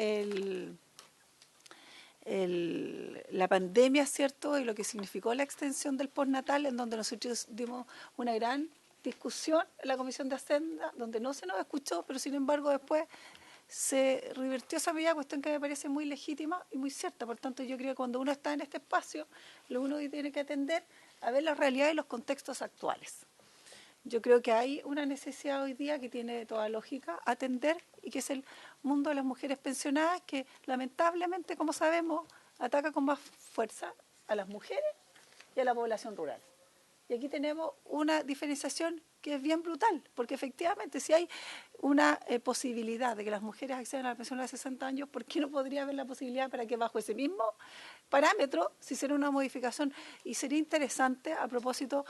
la pandemia, ¿cierto? Y lo que significó la extensión del postnatal, en donde nosotros dimos una gran discusión en la Comisión de Hacienda, donde no se nos escuchó, pero sin embargo después se revirtió esa medida, cuestión que me parece muy legítima y muy cierta. Por tanto, yo creo que cuando uno está en este espacio, lo uno tiene que atender a ver la realidad y los contextos actuales. Yo creo que hay una necesidad hoy día que tiene toda lógica atender y que es el mundo de las mujeres pensionadas que lamentablemente, como sabemos, ataca con más fuerza a las mujeres y a la población rural. Y aquí tenemos una diferenciación que es bien brutal, porque efectivamente si hay una posibilidad de que las mujeres accedan a la pensión a los 60 años, ¿por qué no podría haber la posibilidad para que bajo ese mismo parámetro se hiciera una modificación? Y sería interesante, a propósito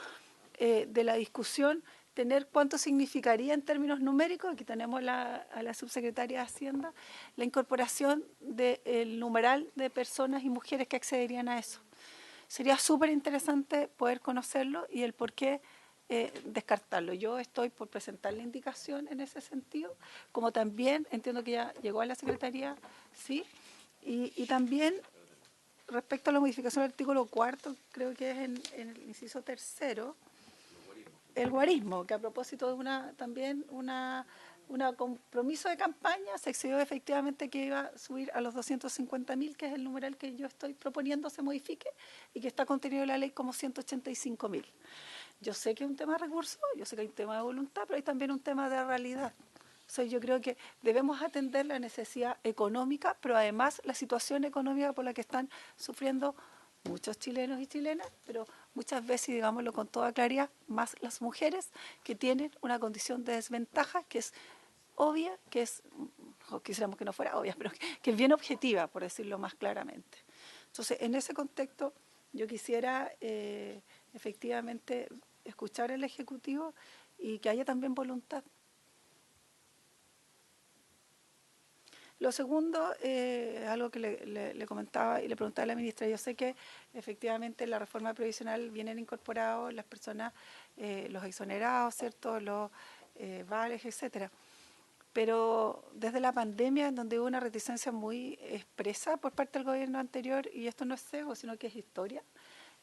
de la discusión, tener cuánto significaría en términos numéricos, aquí tenemos a la subsecretaria de Hacienda, la incorporación del numeral de personas y mujeres que accederían a eso. Sería súper interesante poder conocerlo y el por qué descartarlo. Yo estoy por presentar la indicación en ese sentido, como también entiendo que ya llegó a la Secretaría, sí, y también respecto a la modificación del artículo 4, creo que es en el inciso 3º, el guarismo, que a propósito de un compromiso de campaña, se excedió efectivamente que iba a subir a los 250.000, que es el numeral que yo estoy proponiendo se modifique y que está contenido en la ley como 185.000. Yo sé que es un tema de recursos, yo sé que hay un tema de voluntad, pero hay también un tema de realidad. O sea, yo creo que debemos atender la necesidad económica, pero además la situación económica por la que están sufriendo muchos chilenos y chilenas, pero muchas veces, digámoslo con toda claridad, más las mujeres que tienen una condición de desventaja que es obvia, que es, o quisiéramos que no fuera obvia, pero que es bien objetiva, por decirlo más claramente. Entonces, en ese contexto, yo quisiera efectivamente escuchar al Ejecutivo y que haya también voluntad. Lo segundo, algo que le comentaba y le preguntaba a la ministra, yo sé que efectivamente en la reforma previsional vienen incorporados las personas, los exonerados, ¿cierto?, los vales, etcétera. Pero desde la pandemia, en donde hubo una reticencia muy expresa por parte del gobierno anterior, y esto no es sesgo, sino que es historia,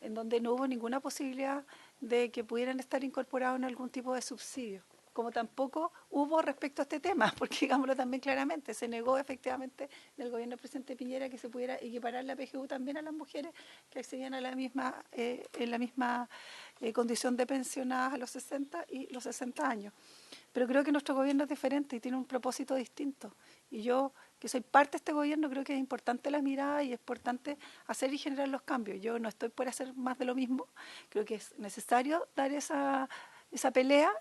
en donde no hubo ninguna posibilidad de que pudieran estar incorporados en algún tipo de subsidio, como tampoco hubo respecto a este tema, porque digámoslo también claramente, se negó efectivamente del gobierno del presidente Piñera que se pudiera equiparar la PGU también a las mujeres que accedían a la misma, en la misma condición de pensionadas a los 60 y los 60 años. Pero creo que nuestro gobierno es diferente y tiene un propósito distinto. Y yo, que soy parte de este gobierno, creo que es importante la mirada y es importante hacer y generar los cambios. Yo no estoy por hacer más de lo mismo. Creo que es necesario dar esa pelea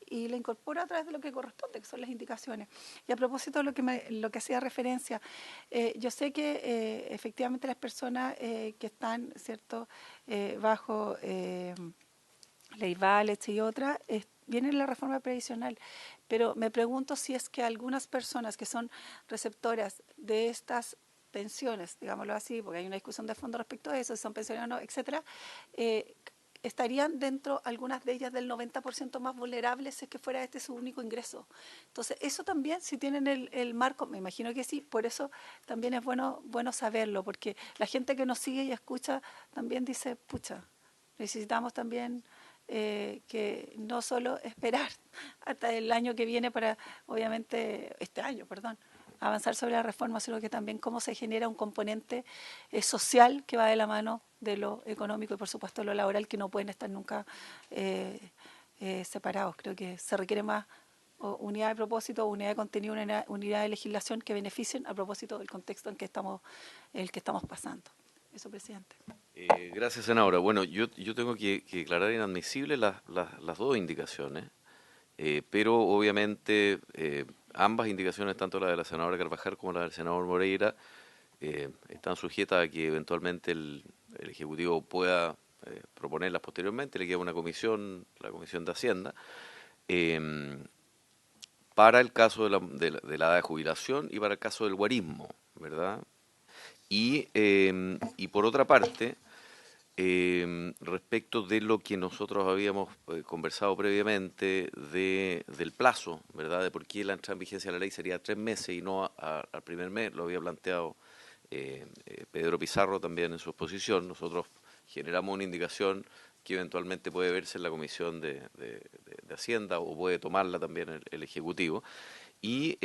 y la incorporo a través de lo que corresponde, que son las indicaciones. Y a propósito de lo que hacía referencia, yo sé que efectivamente las personas que están, ¿cierto?, bajo ley Valech y otras, viene la reforma previsional, pero me pregunto si es que algunas personas que son receptoras de estas pensiones, digámoslo así, porque hay una discusión de fondo respecto a eso, si son pensiones o no, etcétera, estarían dentro, algunas de ellas, del 90% más vulnerables si es que fuera este su único ingreso. Entonces, eso también, si tienen el marco, me imagino que sí, por eso también es bueno saberlo, porque la gente que nos sigue y escucha también dice, pucha, necesitamos también que no solo esperar hasta el año que viene para, obviamente, este año, perdón, avanzar sobre la reforma, sino que también cómo se genera un componente social que va de la mano de lo económico y, por supuesto, lo laboral, que no pueden estar nunca separados. Creo que se requiere más unidad de propósito, unidad de contenido, unidad de legislación que beneficien a propósito del contexto en el que estamos pasando. Eso, presidente. Gracias, senadora. Bueno, yo tengo que declarar inadmisibles las dos indicaciones, pero obviamente ambas indicaciones, tanto la de la senadora Carvajal como la del senador Moreira, están sujetas a que eventualmente el Ejecutivo pueda proponerlas posteriormente. Le queda una comisión, la Comisión de Hacienda, para el caso de la edad de jubilación y para el caso del guarismo, ¿verdad? Y por otra parte, respecto de lo que nosotros habíamos conversado previamente del plazo, ¿verdad? De por qué la entrada en vigencia de la ley sería 3 meses y no al primer mes, lo había planteado Pedro Pizarro también en su exposición. Nosotros generamos una indicación que eventualmente puede verse en la Comisión de Hacienda o puede tomarla también el Ejecutivo. Y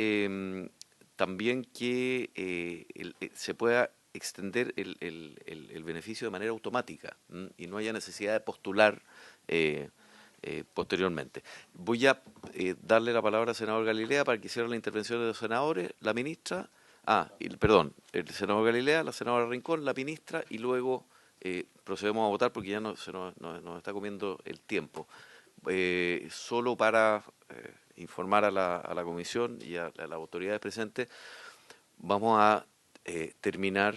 también que se pueda extender el beneficio de manera automática y no haya necesidad de postular posteriormente. Voy a darle la palabra al senador Galilea para que hiciera la intervención de los senadores, la ministra, el senador Galilea, la senadora Rincón, la ministra, y luego procedemos a votar porque ya nos está comiendo el tiempo. Solo para informar a la comisión y a las autoridades presentes, vamos a terminar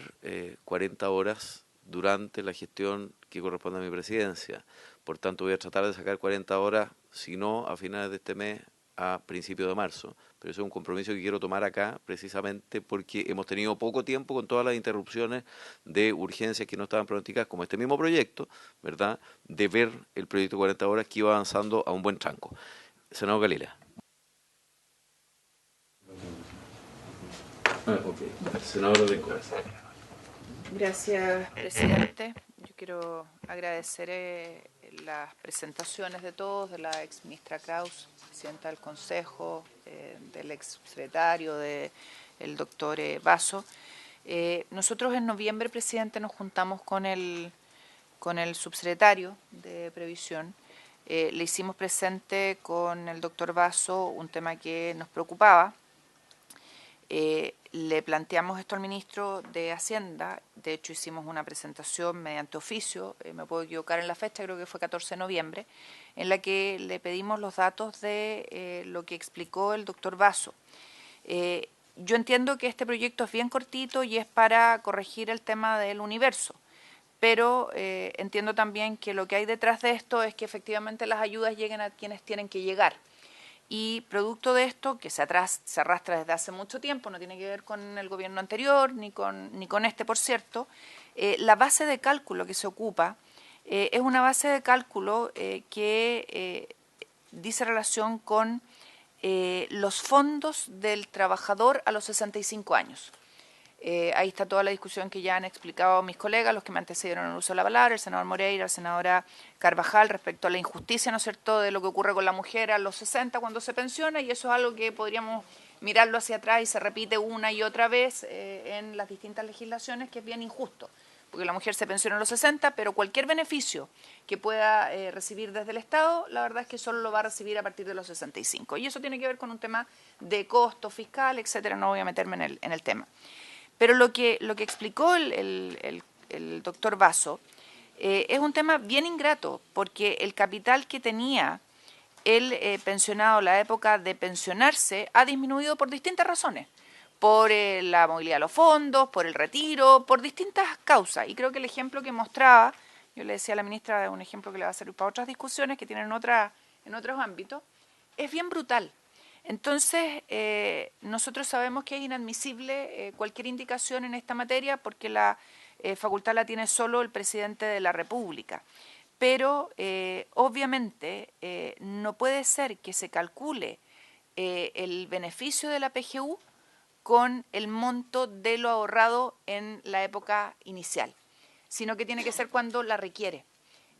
40 horas durante la gestión que corresponde a mi presidencia. Por tanto, voy a tratar de sacar 40 horas, si no a finales de este mes, a principios de marzo. Pero eso es un compromiso que quiero tomar acá, precisamente porque hemos tenido poco tiempo con todas las interrupciones de urgencias que no estaban pronosticadas, como este mismo proyecto, ¿verdad?, de ver el proyecto 40 horas que iba avanzando a un buen tranco. Senador Galilea. Senador de Córdoba. Gracias, presidente. Yo quiero agradecer las presentaciones de todos, de la ex ministra Kraus, presidenta del Consejo, del ex secretario, del doctor Basso. Nosotros en noviembre, presidente, nos juntamos con el subsecretario de Previsión. Le hicimos presente con el doctor Basso un tema que nos preocupaba. Le planteamos esto al ministro de Hacienda, de hecho hicimos una presentación mediante oficio, me puedo equivocar en la fecha, creo que fue 14 de noviembre, en la que le pedimos los datos de lo que explicó el doctor Basso. Yo entiendo que este proyecto es bien cortito y es para corregir el tema del universo, pero entiendo también que lo que hay detrás de esto es que efectivamente las ayudas lleguen a quienes tienen que llegar. Y producto de esto, que se arrastra desde hace mucho tiempo, no tiene que ver con el gobierno anterior, ni con este, por cierto, la base de cálculo que se ocupa es una base de cálculo que dice relación con los fondos del trabajador a los 65 años. Ahí está toda la discusión que ya han explicado mis colegas, los que me antecedieron en el uso de la palabra, el senador Moreira, la senadora Carvajal, respecto a la injusticia, ¿no es cierto?, de lo que ocurre con la mujer a los 60 cuando se pensiona, y eso es algo que podríamos mirarlo hacia atrás y se repite una y otra vez en las distintas legislaciones, que es bien injusto, porque la mujer se pensiona a los 60, pero cualquier beneficio que pueda recibir desde el Estado, la verdad es que solo lo va a recibir a partir de los 65, y eso tiene que ver con un tema de costo fiscal, etcétera. No voy a meterme en el tema. Pero lo que explicó el doctor Basso es un tema bien ingrato, porque el capital que tenía el pensionado en la época de pensionarse ha disminuido por distintas razones, por la movilidad de los fondos, por el retiro, por distintas causas. Y creo que el ejemplo que mostraba, yo le decía a la ministra, es un ejemplo que le va a servir para otras discusiones que tienen en otros ámbitos, es bien brutal. Entonces, nosotros sabemos que es inadmisible cualquier indicación en esta materia porque la facultad la tiene solo el presidente de la República. pero obviamente no puede ser que se calcule el beneficio de la PGU con el monto de lo ahorrado en la época inicial, sino que tiene que ser cuando la requiere.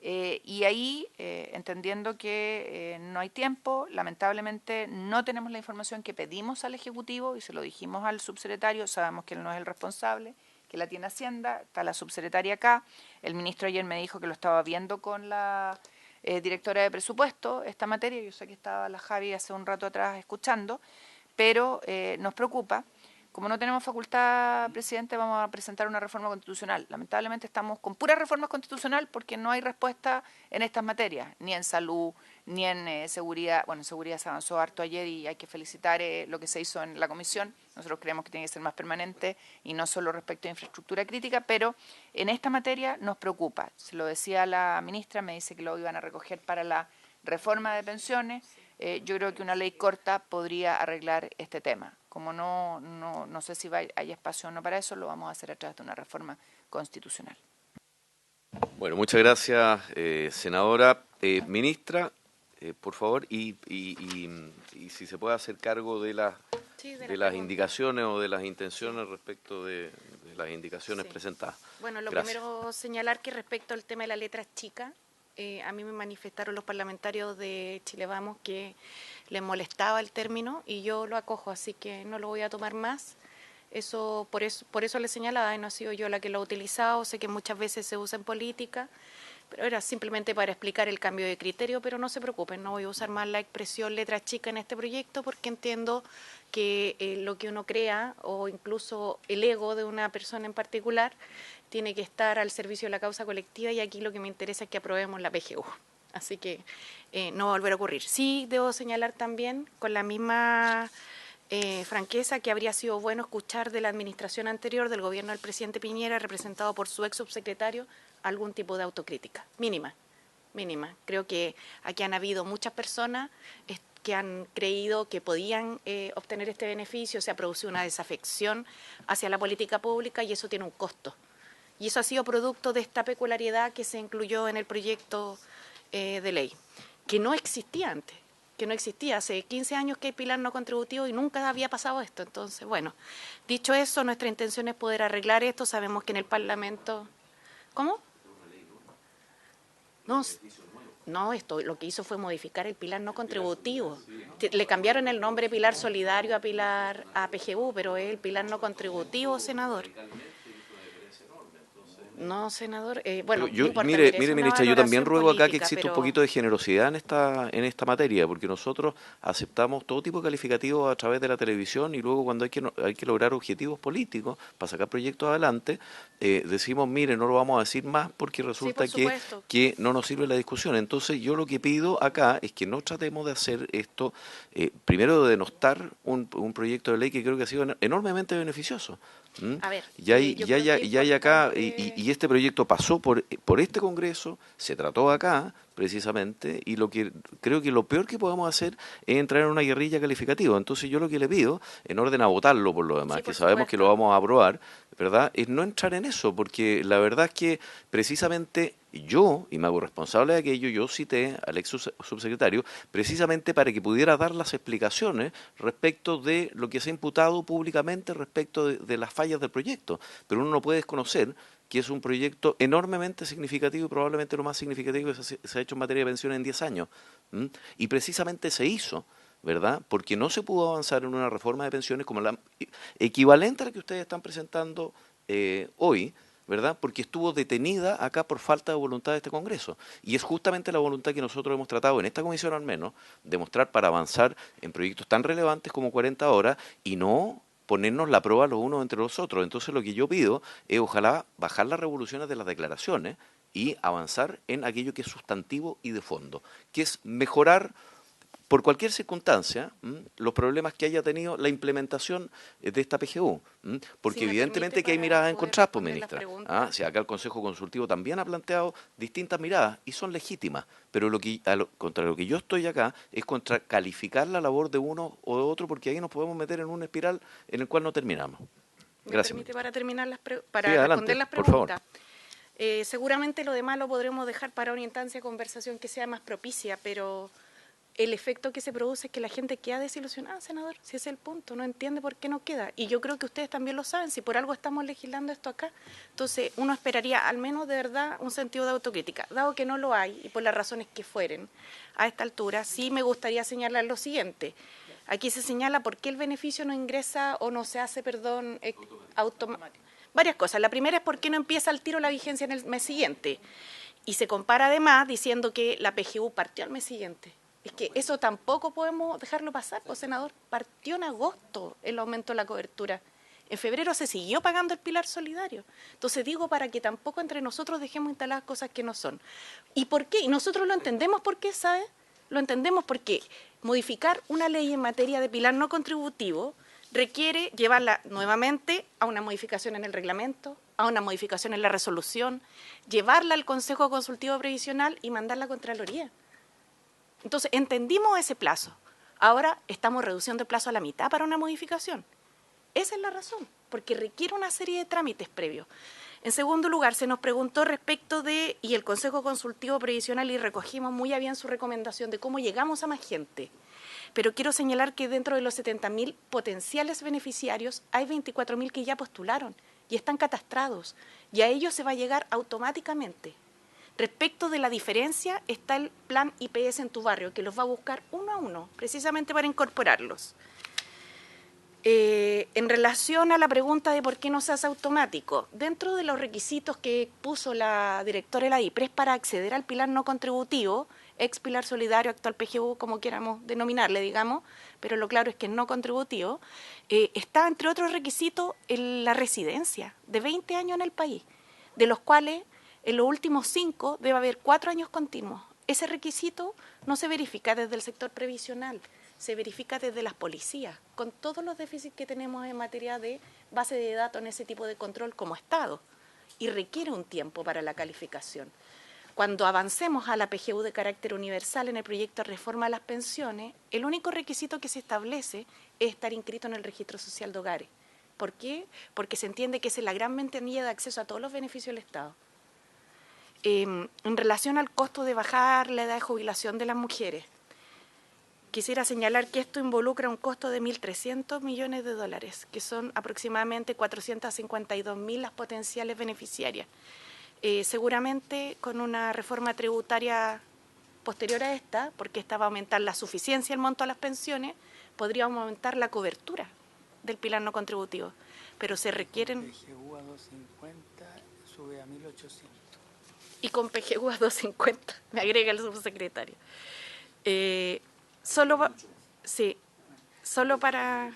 Y ahí, entendiendo que no hay tiempo, lamentablemente no tenemos la información que pedimos al Ejecutivo y se lo dijimos al subsecretario, sabemos que él no es el responsable, que la tiene Hacienda, está la subsecretaria acá, el ministro ayer me dijo que lo estaba viendo con la directora de presupuesto esta materia, yo sé que estaba la Javi hace un rato atrás escuchando, pero nos preocupa. Como no tenemos facultad, presidente, vamos a presentar una reforma constitucional. Lamentablemente estamos con pura reforma constitucional porque no hay respuesta en estas materias, ni en salud, ni en seguridad. Bueno, en seguridad se avanzó harto ayer y hay que felicitar lo que se hizo en la comisión. Nosotros creemos que tiene que ser más permanente y no solo respecto a infraestructura crítica, pero en esta materia nos preocupa. Se lo decía la ministra, me dice que lo iban a recoger para la reforma de pensiones. Yo creo que una ley corta podría arreglar este tema. Como no sé si hay espacio o no para eso, lo vamos a hacer a través de una reforma constitucional. Bueno, muchas gracias, senadora. Ministra, por favor, y si se puede hacer cargo de las indicaciones o de las intenciones respecto de las indicaciones presentadas. Bueno, lo Gracias. primero señalar que respecto al tema de la letra chica, a mí me manifestaron los parlamentarios de Chile Vamos que les molestaba el término y yo lo acojo, así que no lo voy a tomar más. Por eso le señalaba, no he sido yo la que lo ha utilizado, sé que muchas veces se usa en política, pero era simplemente para explicar el cambio de criterio, pero no se preocupen, no voy a usar más la expresión letra chica en este proyecto porque entiendo que lo que uno crea o incluso el ego de una persona en particular tiene que estar al servicio de la causa colectiva y aquí lo que me interesa es que aprobemos la PGU. Así que no va a volver a ocurrir. Sí, debo señalar también con la misma franqueza que habría sido bueno escuchar de la administración anterior del gobierno del presidente Piñera, representado por su ex subsecretario, algún tipo de autocrítica, mínima. Creo que aquí han habido muchas personas que han creído que podían obtener este beneficio, se ha producido una desafección hacia la política pública y eso tiene un costo. Y eso ha sido producto de esta peculiaridad que se incluyó en el proyecto de ley, que no existía antes, hace 15 años que hay pilar no contributivo y nunca había pasado esto. Entonces, bueno, dicho eso, nuestra intención es poder arreglar esto, sabemos que en el Parlamento... ¿Cómo? No, esto lo que hizo fue modificar el pilar no contributivo. Le cambiaron el nombre pilar solidario a PGU, pero es el pilar no contributivo, senador. No, senador. Bueno, yo, no importa, mire, es una ministra, yo también valoración ruego acá que política, exista un pero... poquito de generosidad en esta materia, porque nosotros aceptamos todo tipo de calificativos a través de la televisión y luego cuando hay que lograr objetivos políticos para sacar proyectos adelante, decimos, mire, no lo vamos a decir más porque resulta que no nos sirve la discusión. Entonces yo lo que pido acá es que no tratemos de hacer esto, primero de denostar un proyecto de ley que creo que ha sido enormemente beneficioso. A ver, ya hay acá, y este proyecto pasó por este Congreso, se trató acá precisamente, y lo que creo que lo peor que podemos hacer es entrar en una guerrilla calificativa. Entonces yo lo que le pido, en orden a votarlo por lo demás, sí, por que sabemos supuesto que lo vamos a aprobar, ¿verdad?, es no entrar en eso, porque la verdad es que precisamente yo, y me hago responsable de aquello, yo cité al ex subsecretario precisamente para que pudiera dar las explicaciones respecto de lo que se ha imputado públicamente respecto de las fallas del proyecto. Pero uno no puede desconocer que es un proyecto enormemente significativo y probablemente lo más significativo que se ha hecho en materia de pensiones en 10 años. Y precisamente se hizo, ¿verdad?, porque no se pudo avanzar en una reforma de pensiones como la equivalente a la que ustedes están presentando hoy, ¿verdad?, porque estuvo detenida acá por falta de voluntad de este Congreso. Y es justamente la voluntad que nosotros hemos tratado en esta comisión al menos, de mostrar para avanzar en proyectos tan relevantes como 40 horas y no ponernos la prueba los unos entre los otros. Entonces lo que yo pido es ojalá bajar las revoluciones de las declaraciones y avanzar en aquello que es sustantivo y de fondo, que es mejorar por cualquier circunstancia los problemas que haya tenido la implementación de esta PGU, porque evidentemente que hay miradas encontradas, pues, ministra. Si acá el Consejo Consultivo también ha planteado distintas miradas y son legítimas, pero contra lo que yo estoy acá es contra calificar la labor de uno o de otro, porque ahí nos podemos meter en una espiral en el cual no terminamos. Gracias. ¿Me permite para terminar adelante, responder las preguntas? Seguramente lo demás lo podremos dejar para una instancia de conversación que sea más propicia, pero el efecto que se produce es que la gente queda desilusionada, senador, si ese es el punto, no entiende por qué no queda. Y yo creo que ustedes también lo saben, si por algo estamos legislando esto acá. Entonces, uno esperaría al menos de verdad un sentido de autocrítica. Dado que no lo hay, y por las razones que fueren, a esta altura, sí me gustaría señalar lo siguiente. Aquí se señala por qué el beneficio no ingresa o no se hace, automático. Varias cosas. La primera es por qué no empieza al tiro la vigencia en el mes siguiente. Y se compara además diciendo que la PGU partió al mes siguiente. Es que eso tampoco podemos dejarlo pasar, senador. Partió en agosto el aumento de la cobertura. En febrero se siguió pagando el pilar solidario. Entonces digo para que tampoco entre nosotros dejemos instaladas cosas que no son. ¿Y por qué? Y nosotros lo entendemos por qué, ¿sabe? Lo entendemos porque modificar una ley en materia de pilar no contributivo requiere llevarla nuevamente a una modificación en el reglamento, a una modificación en la resolución, llevarla al Consejo Consultivo Previsional y mandarla a Contraloría. Entonces, entendimos ese plazo. Ahora estamos reduciendo el plazo a la mitad para una modificación. Esa es la razón, porque requiere una serie de trámites previos. En segundo lugar, se nos preguntó respecto de, y el Consejo Consultivo Previsional, y recogimos muy a bien su recomendación de cómo llegamos a más gente. Pero quiero señalar que dentro de los 70.000 potenciales beneficiarios hay 24.000 que ya postularon y están catastrados, y a ellos se va a llegar automáticamente. Respecto de la diferencia, está el plan IPS en tu barrio, que los va a buscar uno a uno, precisamente para incorporarlos. En relación a la pregunta de por qué no se hace automático, dentro de los requisitos que puso la directora de la IPRES para acceder al pilar no contributivo, ex pilar solidario, actual PGU, como quieramos denominarle, digamos, pero lo claro es que no contributivo, está entre otros requisitos la residencia de 20 años en el país, de los cuales en los últimos 5 debe haber 4 años continuos. Ese requisito no se verifica desde el sector previsional, se verifica desde las policías, con todos los déficits que tenemos en materia de base de datos en ese tipo de control como Estado, y requiere un tiempo para la calificación. Cuando avancemos a la PGU de carácter universal en el proyecto de reforma de las pensiones, el único requisito que se establece es estar inscrito en el registro social de hogares. ¿Por qué? Porque se entiende que esa es la gran ventanilla de acceso a todos los beneficios del Estado. En relación al costo de bajar la edad de jubilación de las mujeres, quisiera señalar que esto involucra un costo de 1.300 millones de dólares, que son aproximadamente 452.000 las potenciales beneficiarias. Seguramente con una reforma tributaria posterior a esta, porque esta va a aumentar la suficiencia del monto a las pensiones, podríamos aumentar la cobertura del pilar no contributivo, pero se requieren... PGU a 250 sube a 1.800. Y con PGU a 250, me agrega el subsecretario. Solo para...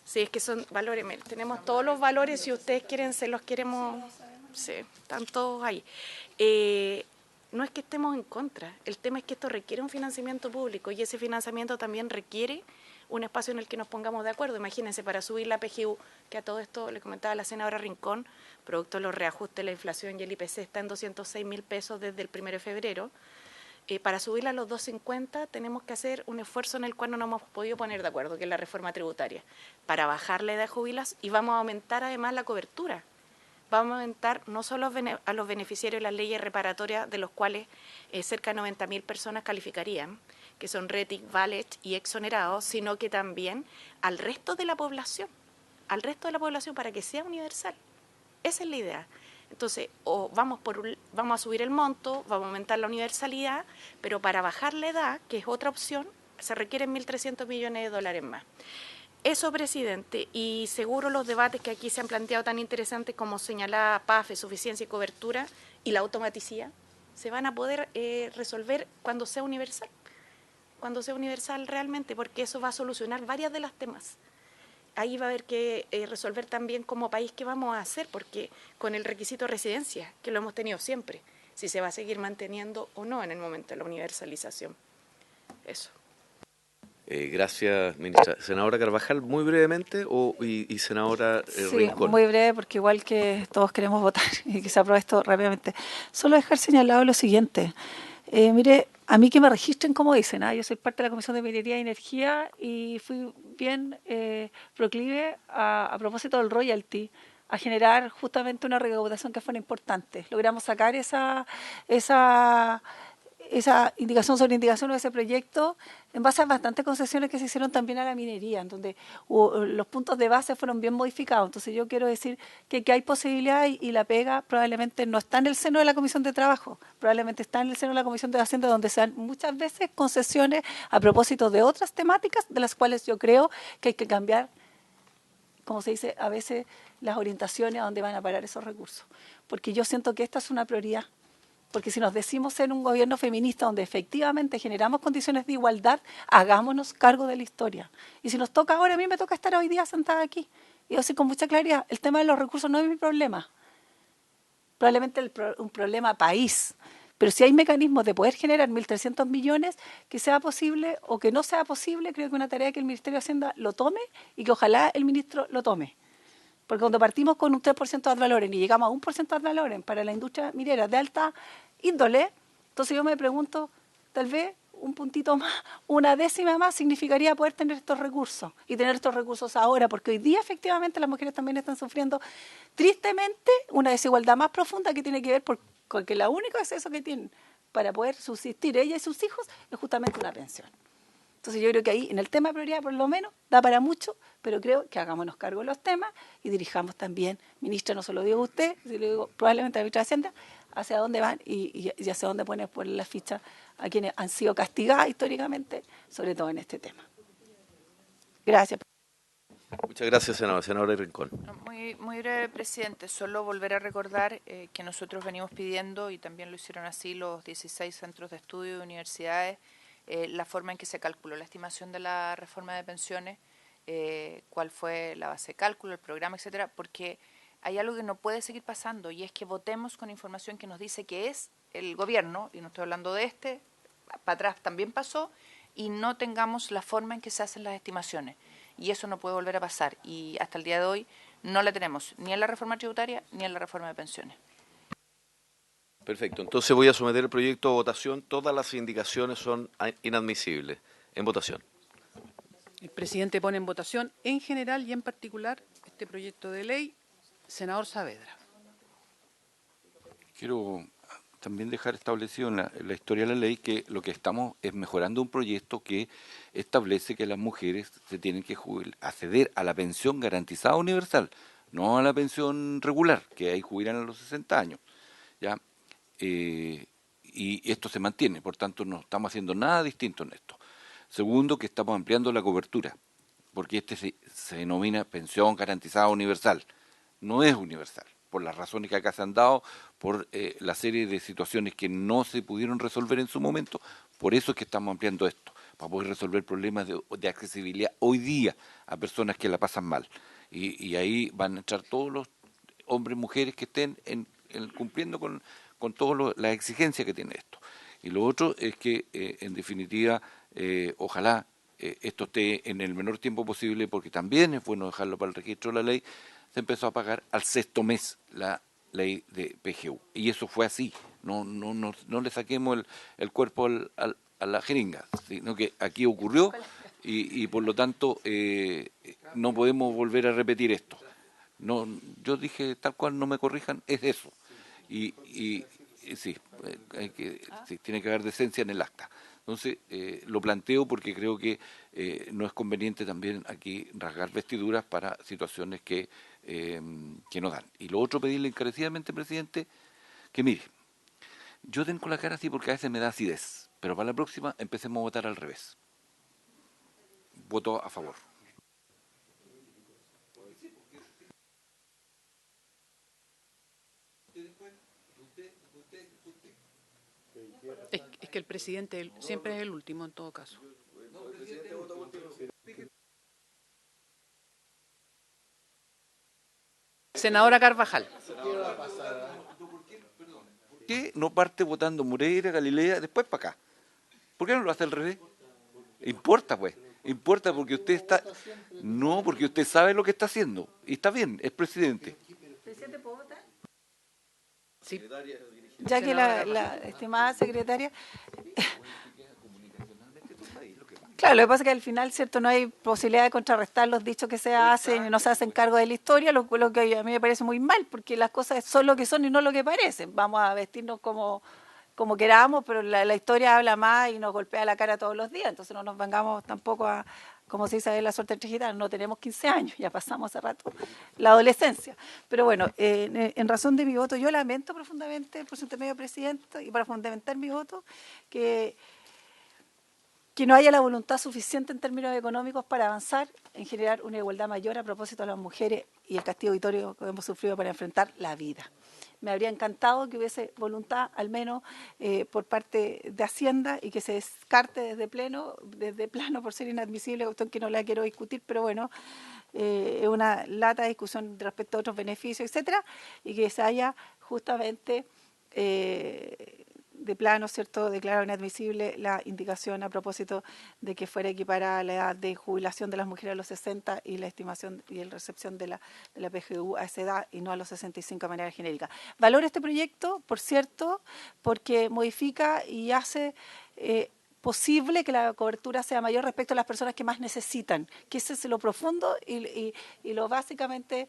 Sí, es que son valores, tenemos todos los valores, si ustedes quieren, se los queremos... Sí, están todos ahí. No es que estemos en contra, el tema es que esto requiere un financiamiento público y ese financiamiento también requiere un espacio en el que nos pongamos de acuerdo. Imagínense, para subir la PGU, que a todo esto le comentaba la senadora Rincón, producto de los reajustes de la inflación y el IPC está en 206.000 pesos desde el 1 de febrero, para subirla a los 250 tenemos que hacer un esfuerzo en el cual no nos hemos podido poner de acuerdo, que es la reforma tributaria, para bajar la edad de jubilación, y vamos a aumentar además la cobertura. Vamos a aumentar no solo a los beneficiarios de las leyes reparatorias, de los cuales cerca de 90.000 personas calificarían, que son RETIC, VALET y exonerados, sino que también al resto de la población, para que sea universal. Esa es la idea. Entonces, vamos a subir el monto, vamos a aumentar la universalidad, pero para bajar la edad, que es otra opción, se requieren 1.300 millones de dólares más. Eso, presidente, y seguro los debates que aquí se han planteado tan interesantes como señalaba PAFE, suficiencia y cobertura, y la automaticidad, se van a poder resolver cuando sea universal realmente, porque eso va a solucionar varias de las temas. Ahí va a haber que resolver también como país qué vamos a hacer, porque con el requisito de residencia, que lo hemos tenido siempre, si se va a seguir manteniendo o no en el momento de la universalización. Eso. Gracias, ministra. Senadora Carvajal, muy brevemente, y senadora Rincón. Sí, muy breve, porque igual que todos queremos votar y que se apruebe esto rápidamente. Solo dejar señalado lo siguiente. Mire, a mí que me registren como dicen, yo soy parte de la Comisión de Minería y Energía y fui bien proclive a propósito del royalty, a generar justamente una recaudación que fuera importante. Logramos sacar esa indicación sobre indicación de ese proyecto en base a bastantes concesiones que se hicieron también a la minería, en donde los puntos de base fueron bien modificados. Entonces yo quiero decir que hay posibilidad y la pega probablemente no está en el seno de la Comisión de Trabajo, probablemente está en el seno de la Comisión de Hacienda, donde se dan muchas veces concesiones a propósito de otras temáticas de las cuales yo creo que hay que cambiar, como se dice, a veces las orientaciones a dónde van a parar esos recursos. Porque yo siento que esta es una prioridad. Porque si nos decimos ser un gobierno feminista donde efectivamente generamos condiciones de igualdad, hagámonos cargo de la historia. Y si nos toca ahora, a mí me toca estar hoy día sentada aquí. Y así con mucha claridad, el tema de los recursos no es mi problema. Probablemente un problema país. Pero si hay mecanismos de poder generar 1.300 millones, que sea posible o que no sea posible, creo que es una tarea que el Ministerio de Hacienda lo tome y que ojalá el ministro lo tome. Porque cuando partimos con un 3% de ad valorem y llegamos a 1% de ad valorem para la industria minera de alta índole, entonces yo me pregunto, tal vez un puntito más, una décima más significaría poder tener estos recursos y tener estos recursos ahora, porque hoy día efectivamente las mujeres también están sufriendo tristemente una desigualdad más profunda que tiene que ver con que el único acceso que tienen para poder subsistir ella y sus hijos es justamente una pensión. Entonces yo creo que ahí, en el tema de prioridad, por lo menos, da para mucho, pero creo que hagámonos cargo de los temas y dirijamos también, ministra, no se lo digo a usted, se lo digo probablemente a la ministra de Hacienda, hacia dónde van y hacia dónde poner la ficha a quienes han sido castigadas históricamente, sobre todo en este tema. Gracias. Muchas gracias, senadora. Senadora Rincón. Muy breve, presidente. Solo volver a recordar que nosotros venimos pidiendo, y también lo hicieron así los 16 centros de estudio de universidades, la forma en que se calculó la estimación de la reforma de pensiones, cuál fue la base de cálculo, el programa, etcétera, porque hay algo que no puede seguir pasando y es que votemos con información que nos dice que es el gobierno, y no estoy hablando de para atrás también pasó, y no tengamos la forma en que se hacen las estimaciones. Y eso no puede volver a pasar. Y hasta el día de hoy no la tenemos ni en la reforma tributaria ni en la reforma de pensiones. Perfecto. Entonces voy a someter el proyecto a votación. Todas las indicaciones son inadmisibles. En votación. El presidente pone en votación en general y en particular este proyecto de ley. Senador Saavedra. Quiero también dejar establecido en la historia de la ley que lo que estamos es mejorando un proyecto que establece que las mujeres se tienen que acceder a la pensión garantizada universal, no a la pensión regular, que ahí jubilan a los 60 años. ¿Ya? Y esto se mantiene, por tanto no estamos haciendo nada distinto en esto. Segundo, que estamos ampliando la cobertura, porque se denomina pensión garantizada universal, no es universal, por las razones que acá se han dado, por la serie de situaciones que no se pudieron resolver en su momento. Por eso es que estamos ampliando esto, para poder resolver problemas de accesibilidad hoy día a personas que la pasan mal. Y ahí van a entrar todos los hombres y mujeres que estén cumpliendo con todas las exigencias que tiene esto. Y lo otro es que, en definitiva, ojalá esto esté en el menor tiempo posible, porque también es bueno dejarlo para el registro de la ley. Se empezó a pagar al 6º mes la ley de PGU. Y eso fue así. No le saquemos el cuerpo a la jeringa, sino que aquí ocurrió y por lo tanto no podemos volver a repetir esto. No, yo dije tal cual, no me corrijan, es eso. Y sí, sí, tiene que haber decencia en el acta. Entonces, lo planteo porque creo que no es conveniente también aquí rasgar vestiduras para situaciones que no dan. Y lo otro, pedirle encarecidamente, presidente, que mire, yo tengo la cara así porque a veces me da acidez, pero para la próxima empecemos a votar al revés. Voto a favor. Es que el presidente siempre es el último en todo caso. Senadora Carvajal. ¿Por qué no parte votando Moreira, Galilea, después para acá? ¿Por qué no lo hace al revés? Importa, pues. Importa porque usted está... No, porque usted sabe lo que está haciendo. Y está bien, es presidente. ¿Presidente, puedo votar? Sí. Ya que la estimada secretaria... Claro, lo que pasa es que al final, ¿cierto?, no hay posibilidad de contrarrestar los dichos que se hacen y no se hacen cargo de la historia, lo que a mí me parece muy mal, porque las cosas son lo que son y no lo que parecen. Vamos a vestirnos como queramos, pero la historia habla más y nos golpea la cara todos los días, entonces no nos vengamos tampoco a, como se dice, la suerte entre gitanos, no tenemos 15 años, ya pasamos hace rato la adolescencia. Pero bueno, en razón de mi voto, yo lamento profundamente, por su intermedio, presidente, y para fundamentar mi voto, que no haya la voluntad suficiente en términos económicos para avanzar en generar una igualdad mayor a propósito de las mujeres y el castigo histórico que hemos sufrido para enfrentar la vida. Me habría encantado que hubiese voluntad, al menos por parte de Hacienda, y que se descarte desde plano por ser inadmisible, cuestión que no la quiero discutir, pero bueno, es una lata de discusión respecto a otros beneficios, etcétera, y que se haya justamente de plano, ¿cierto?, declarado inadmisible la indicación a propósito de que fuera equiparada la edad de jubilación de las mujeres a los 60 y la estimación y la recepción de la PGU a esa edad y no a los 65 de manera genérica. Valoro este proyecto, por cierto, porque modifica y hace posible que la cobertura sea mayor respecto a las personas que más necesitan, que ese es lo profundo y lo básicamente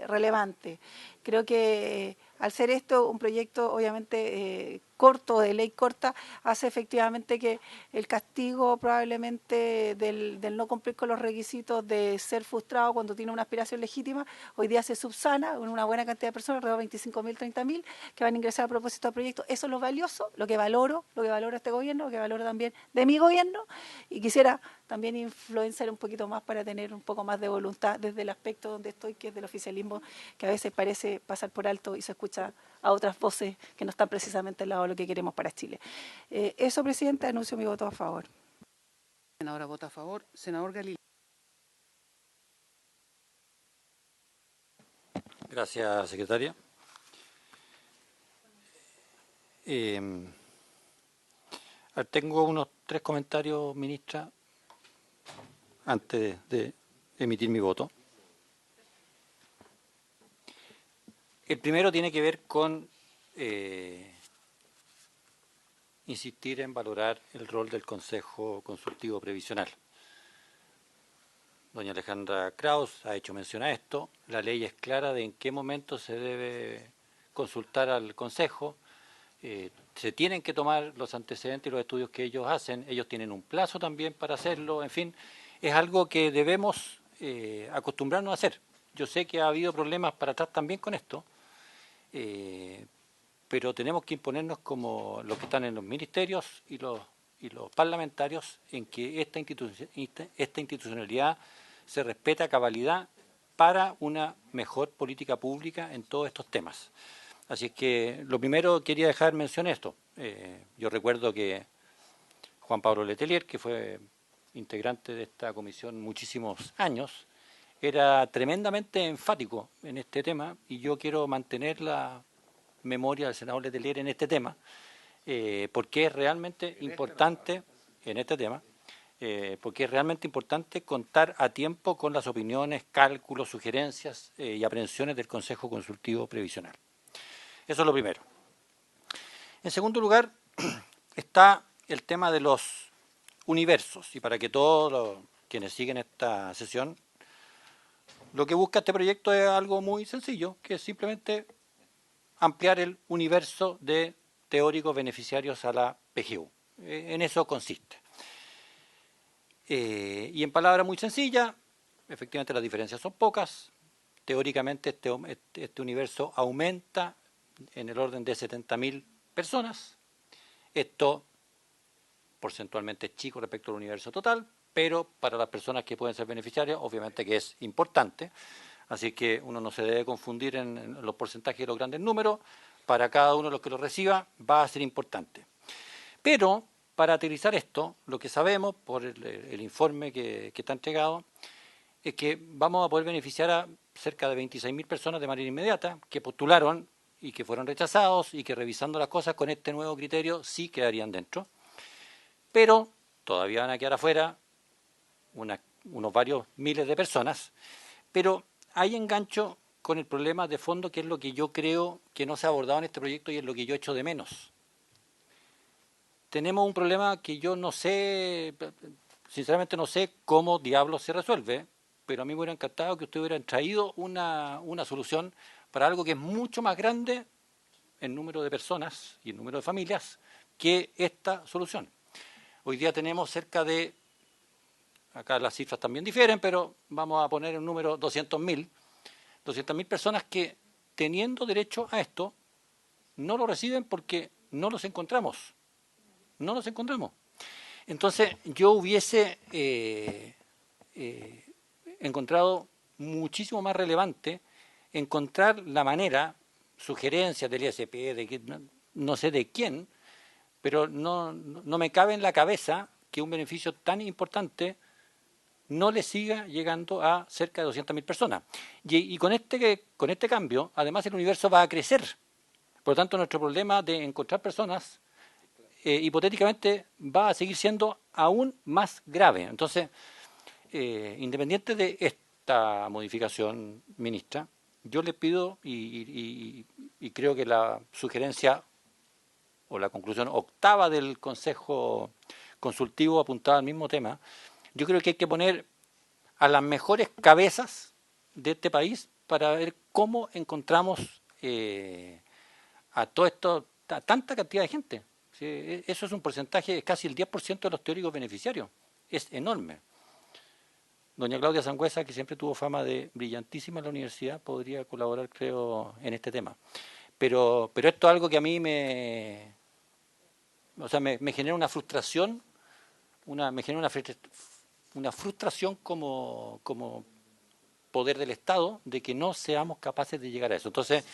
relevante. Creo que al ser esto un proyecto obviamente corto, de ley corta, hace efectivamente que el castigo probablemente del no cumplir con los requisitos de ser frustrado cuando tiene una aspiración legítima, hoy día se subsana con una buena cantidad de personas, alrededor de 25.000, 30.000, que van a ingresar a propósito del proyecto. Eso es lo valioso, lo que valoro este gobierno, lo que valoro también de mi gobierno, y quisiera también influenciar un poquito más para tener un poco más de voluntad desde el aspecto donde estoy, que es del oficialismo, que a veces parece pasar por alto y se escucha a otras voces que no están precisamente al lado de lo que queremos para Chile. Eso, presidente, anuncio mi voto a favor. Senadora vota a favor. Senador Galileo. Gracias, secretaria. Tengo unos 3 comentarios, ministra, antes de emitir mi voto. El primero tiene que ver con insistir en valorar el rol del Consejo Consultivo Previsional. Doña Alejandra Kraus ha hecho mención a esto. La ley es clara de en qué momento se debe consultar al Consejo. Se tienen que tomar los antecedentes y los estudios que ellos hacen. Ellos tienen un plazo también para hacerlo. En fin, es algo que debemos acostumbrarnos a hacer. Yo sé que ha habido problemas para atrás también con esto, pero tenemos que imponernos como los que están en los ministerios y los parlamentarios en que esta institucionalidad se respeta a cabalidad para una mejor política pública en todos estos temas. Así es que lo primero quería dejar mención esto. Yo recuerdo que Juan Pablo Letelier, que fue integrante de esta comisión muchísimos años, era tremendamente enfático en este tema, y yo quiero mantener la memoria del senador Letelier en este tema, porque es realmente importante en este tema, porque es realmente importante contar a tiempo con las opiniones, cálculos, sugerencias y aprehensiones del Consejo Consultivo Previsional. Eso es lo primero. En segundo lugar, está el tema de los universos, y para que todos quienes siguen esta sesión, lo que busca este proyecto es algo muy sencillo, que es simplemente ampliar el universo de teóricos beneficiarios a la PGU. En eso consiste. Y en palabras muy sencillas, efectivamente las diferencias son pocas. Teóricamente este universo aumenta en el orden de 70.000 personas. Esto porcentualmente es chico respecto al universo total, pero para las personas que pueden ser beneficiarias, obviamente que es importante. Así que uno no se debe confundir en los porcentajes de los grandes números. Para cada uno de los que lo reciba va a ser importante. Pero para aterrizar esto, lo que sabemos por el informe que está entregado es que vamos a poder beneficiar a cerca de 26.000 personas de manera inmediata que postularon y que fueron rechazados y que, revisando las cosas con este nuevo criterio, sí quedarían dentro. Pero todavía van a quedar afuera unos varios miles de personas. Pero hay engancho con el problema de fondo, que es lo que yo creo que no se ha abordado en este proyecto y es lo que yo echo de menos. tenemos un problema que yo no sé, sinceramente no sé cómo diablos se resuelve, pero a mí me hubiera encantado que ustedes hubieran traído una solución para algo que es mucho más grande en número de personas y en número de familias que esta solución. Hoy día tenemos cerca de, acá las cifras también difieren, pero vamos a poner un número 200.000 personas que, teniendo derecho a esto, no lo reciben porque no los encontramos. No los encontramos. Entonces, yo hubiese encontrado muchísimo más relevante encontrar la manera, sugerencias del ISP, de que, no sé de quién, pero no me cabe en la cabeza que un beneficio tan importante no le siga llegando a cerca de 200.000 personas. Y con este cambio, además el universo va a crecer. Por lo tanto, nuestro problema de encontrar personas hipotéticamente va a seguir siendo aún más grave. Entonces, independiente de esta modificación, ministra, yo le pido, y creo que la sugerencia o la conclusión octava del Consejo Consultivo apuntaba al mismo tema, yo creo que hay que poner a las mejores cabezas de este país para ver cómo encontramos a todo esto, a tanta cantidad de gente. ¿Sí? Eso es un porcentaje, es casi el 10% de los teóricos beneficiarios. Es enorme. Doña Claudia Sangüesa, que siempre tuvo fama de brillantísima en la universidad, podría colaborar, creo, en este tema. Pero esto es algo que a mí me genera una frustración, me genera una frustración como poder del Estado de que no seamos capaces de llegar a eso. Entonces,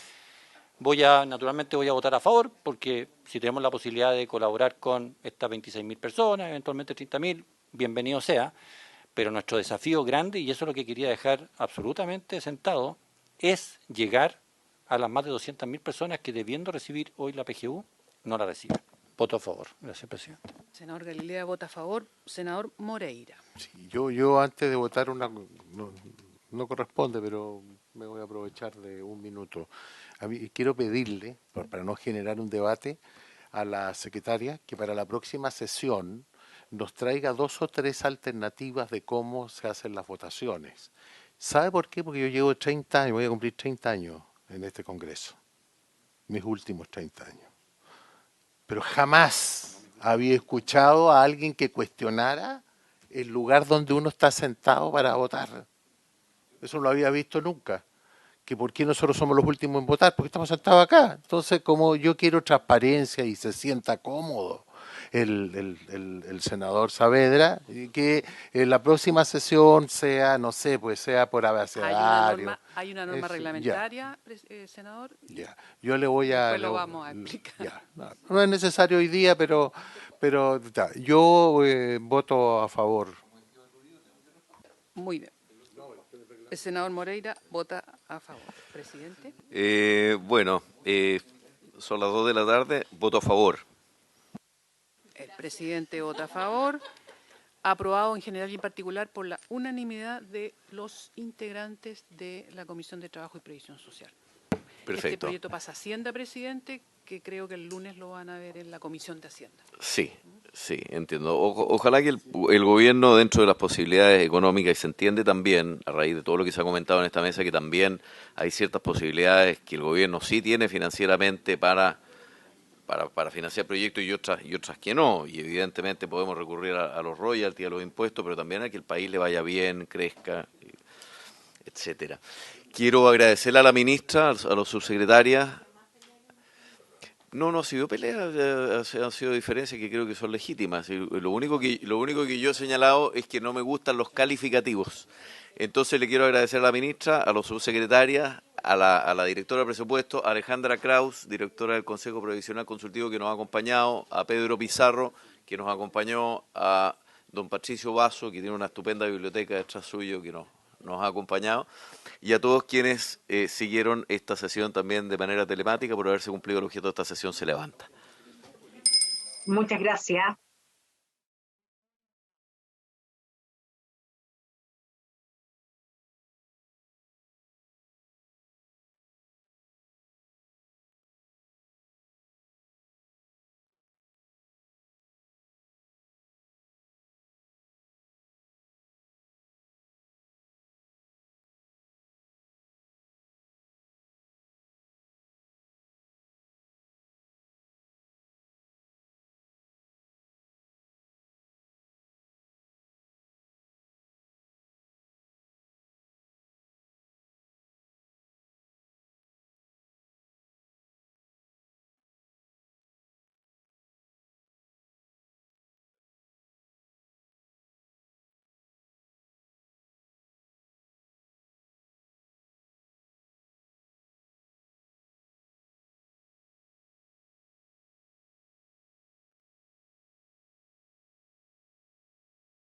naturalmente voy a votar a favor, porque si tenemos la posibilidad de colaborar con estas 26.000 personas, eventualmente 30.000, bienvenido sea, pero nuestro desafío grande, y eso es lo que quería dejar absolutamente sentado, es llegar a las más de 200.000 personas que, debiendo recibir hoy la PGU, no la reciben. Voto a favor. Gracias, presidente. Senador Galilea vota a favor. Senador Moreira. Sí, yo antes de votar no corresponde, pero me voy a aprovechar de un minuto. A mí quiero pedirle, para no generar un debate, a la secretaria que para la próxima sesión nos traiga 2 o 3 alternativas de cómo se hacen las votaciones. ¿Sabe por qué? Porque yo llevo 30 años, voy a cumplir 30 años en este Congreso, mis últimos 30 años. Pero jamás había escuchado a alguien que cuestionara el lugar donde uno está sentado para votar. Eso no lo había visto nunca. Que por qué nosotros somos los últimos en votar, porque estamos sentados acá. Entonces, como yo quiero transparencia y se sienta cómodo el senador Saavedra, que en la próxima sesión sea, no sé, pues sea por abecedario. Hay una norma reglamentaria, senador. Ya, yo le voy a... Después lo vamos a explicar. Ya, no es necesario hoy día, pero yo voto a favor. Muy bien. El senador Moreira vota a favor. Presidente. Son las 2 de la tarde, voto a favor. El presidente vota a favor. Aprobado en general y en particular por la unanimidad de los integrantes de la Comisión de Trabajo y Previsión Social. Perfecto. Este proyecto pasa a Hacienda, presidente, que creo que el lunes lo van a ver en la Comisión de Hacienda. Sí, entiendo. Ojalá que el gobierno, dentro de las posibilidades económicas, y se entiende también, a raíz de todo lo que se ha comentado en esta mesa, que también hay ciertas posibilidades que el gobierno sí tiene financieramente para financiar proyectos y otras que no. Y evidentemente podemos recurrir a los royalties, a los impuestos, pero también a que el país le vaya bien, crezca, etcétera. Quiero agradecerle a la ministra, a los subsecretarias. No ha sido pelea, han sido diferencias que creo que son legítimas. Lo único que yo he señalado es que no me gustan los calificativos. Entonces le quiero agradecer a la ministra, a los subsecretarias, a la directora de presupuesto, a Alejandra Kraus, directora del Consejo Provisional Consultivo, que nos ha acompañado, a Pedro Pizarro, que nos acompañó, a don Patricio Vaso, que tiene una estupenda biblioteca detrás suyo, que nos ha acompañado, y a todos quienes siguieron esta sesión también de manera telemática. Por haberse cumplido el objeto de esta sesión, se levanta. Muchas gracias.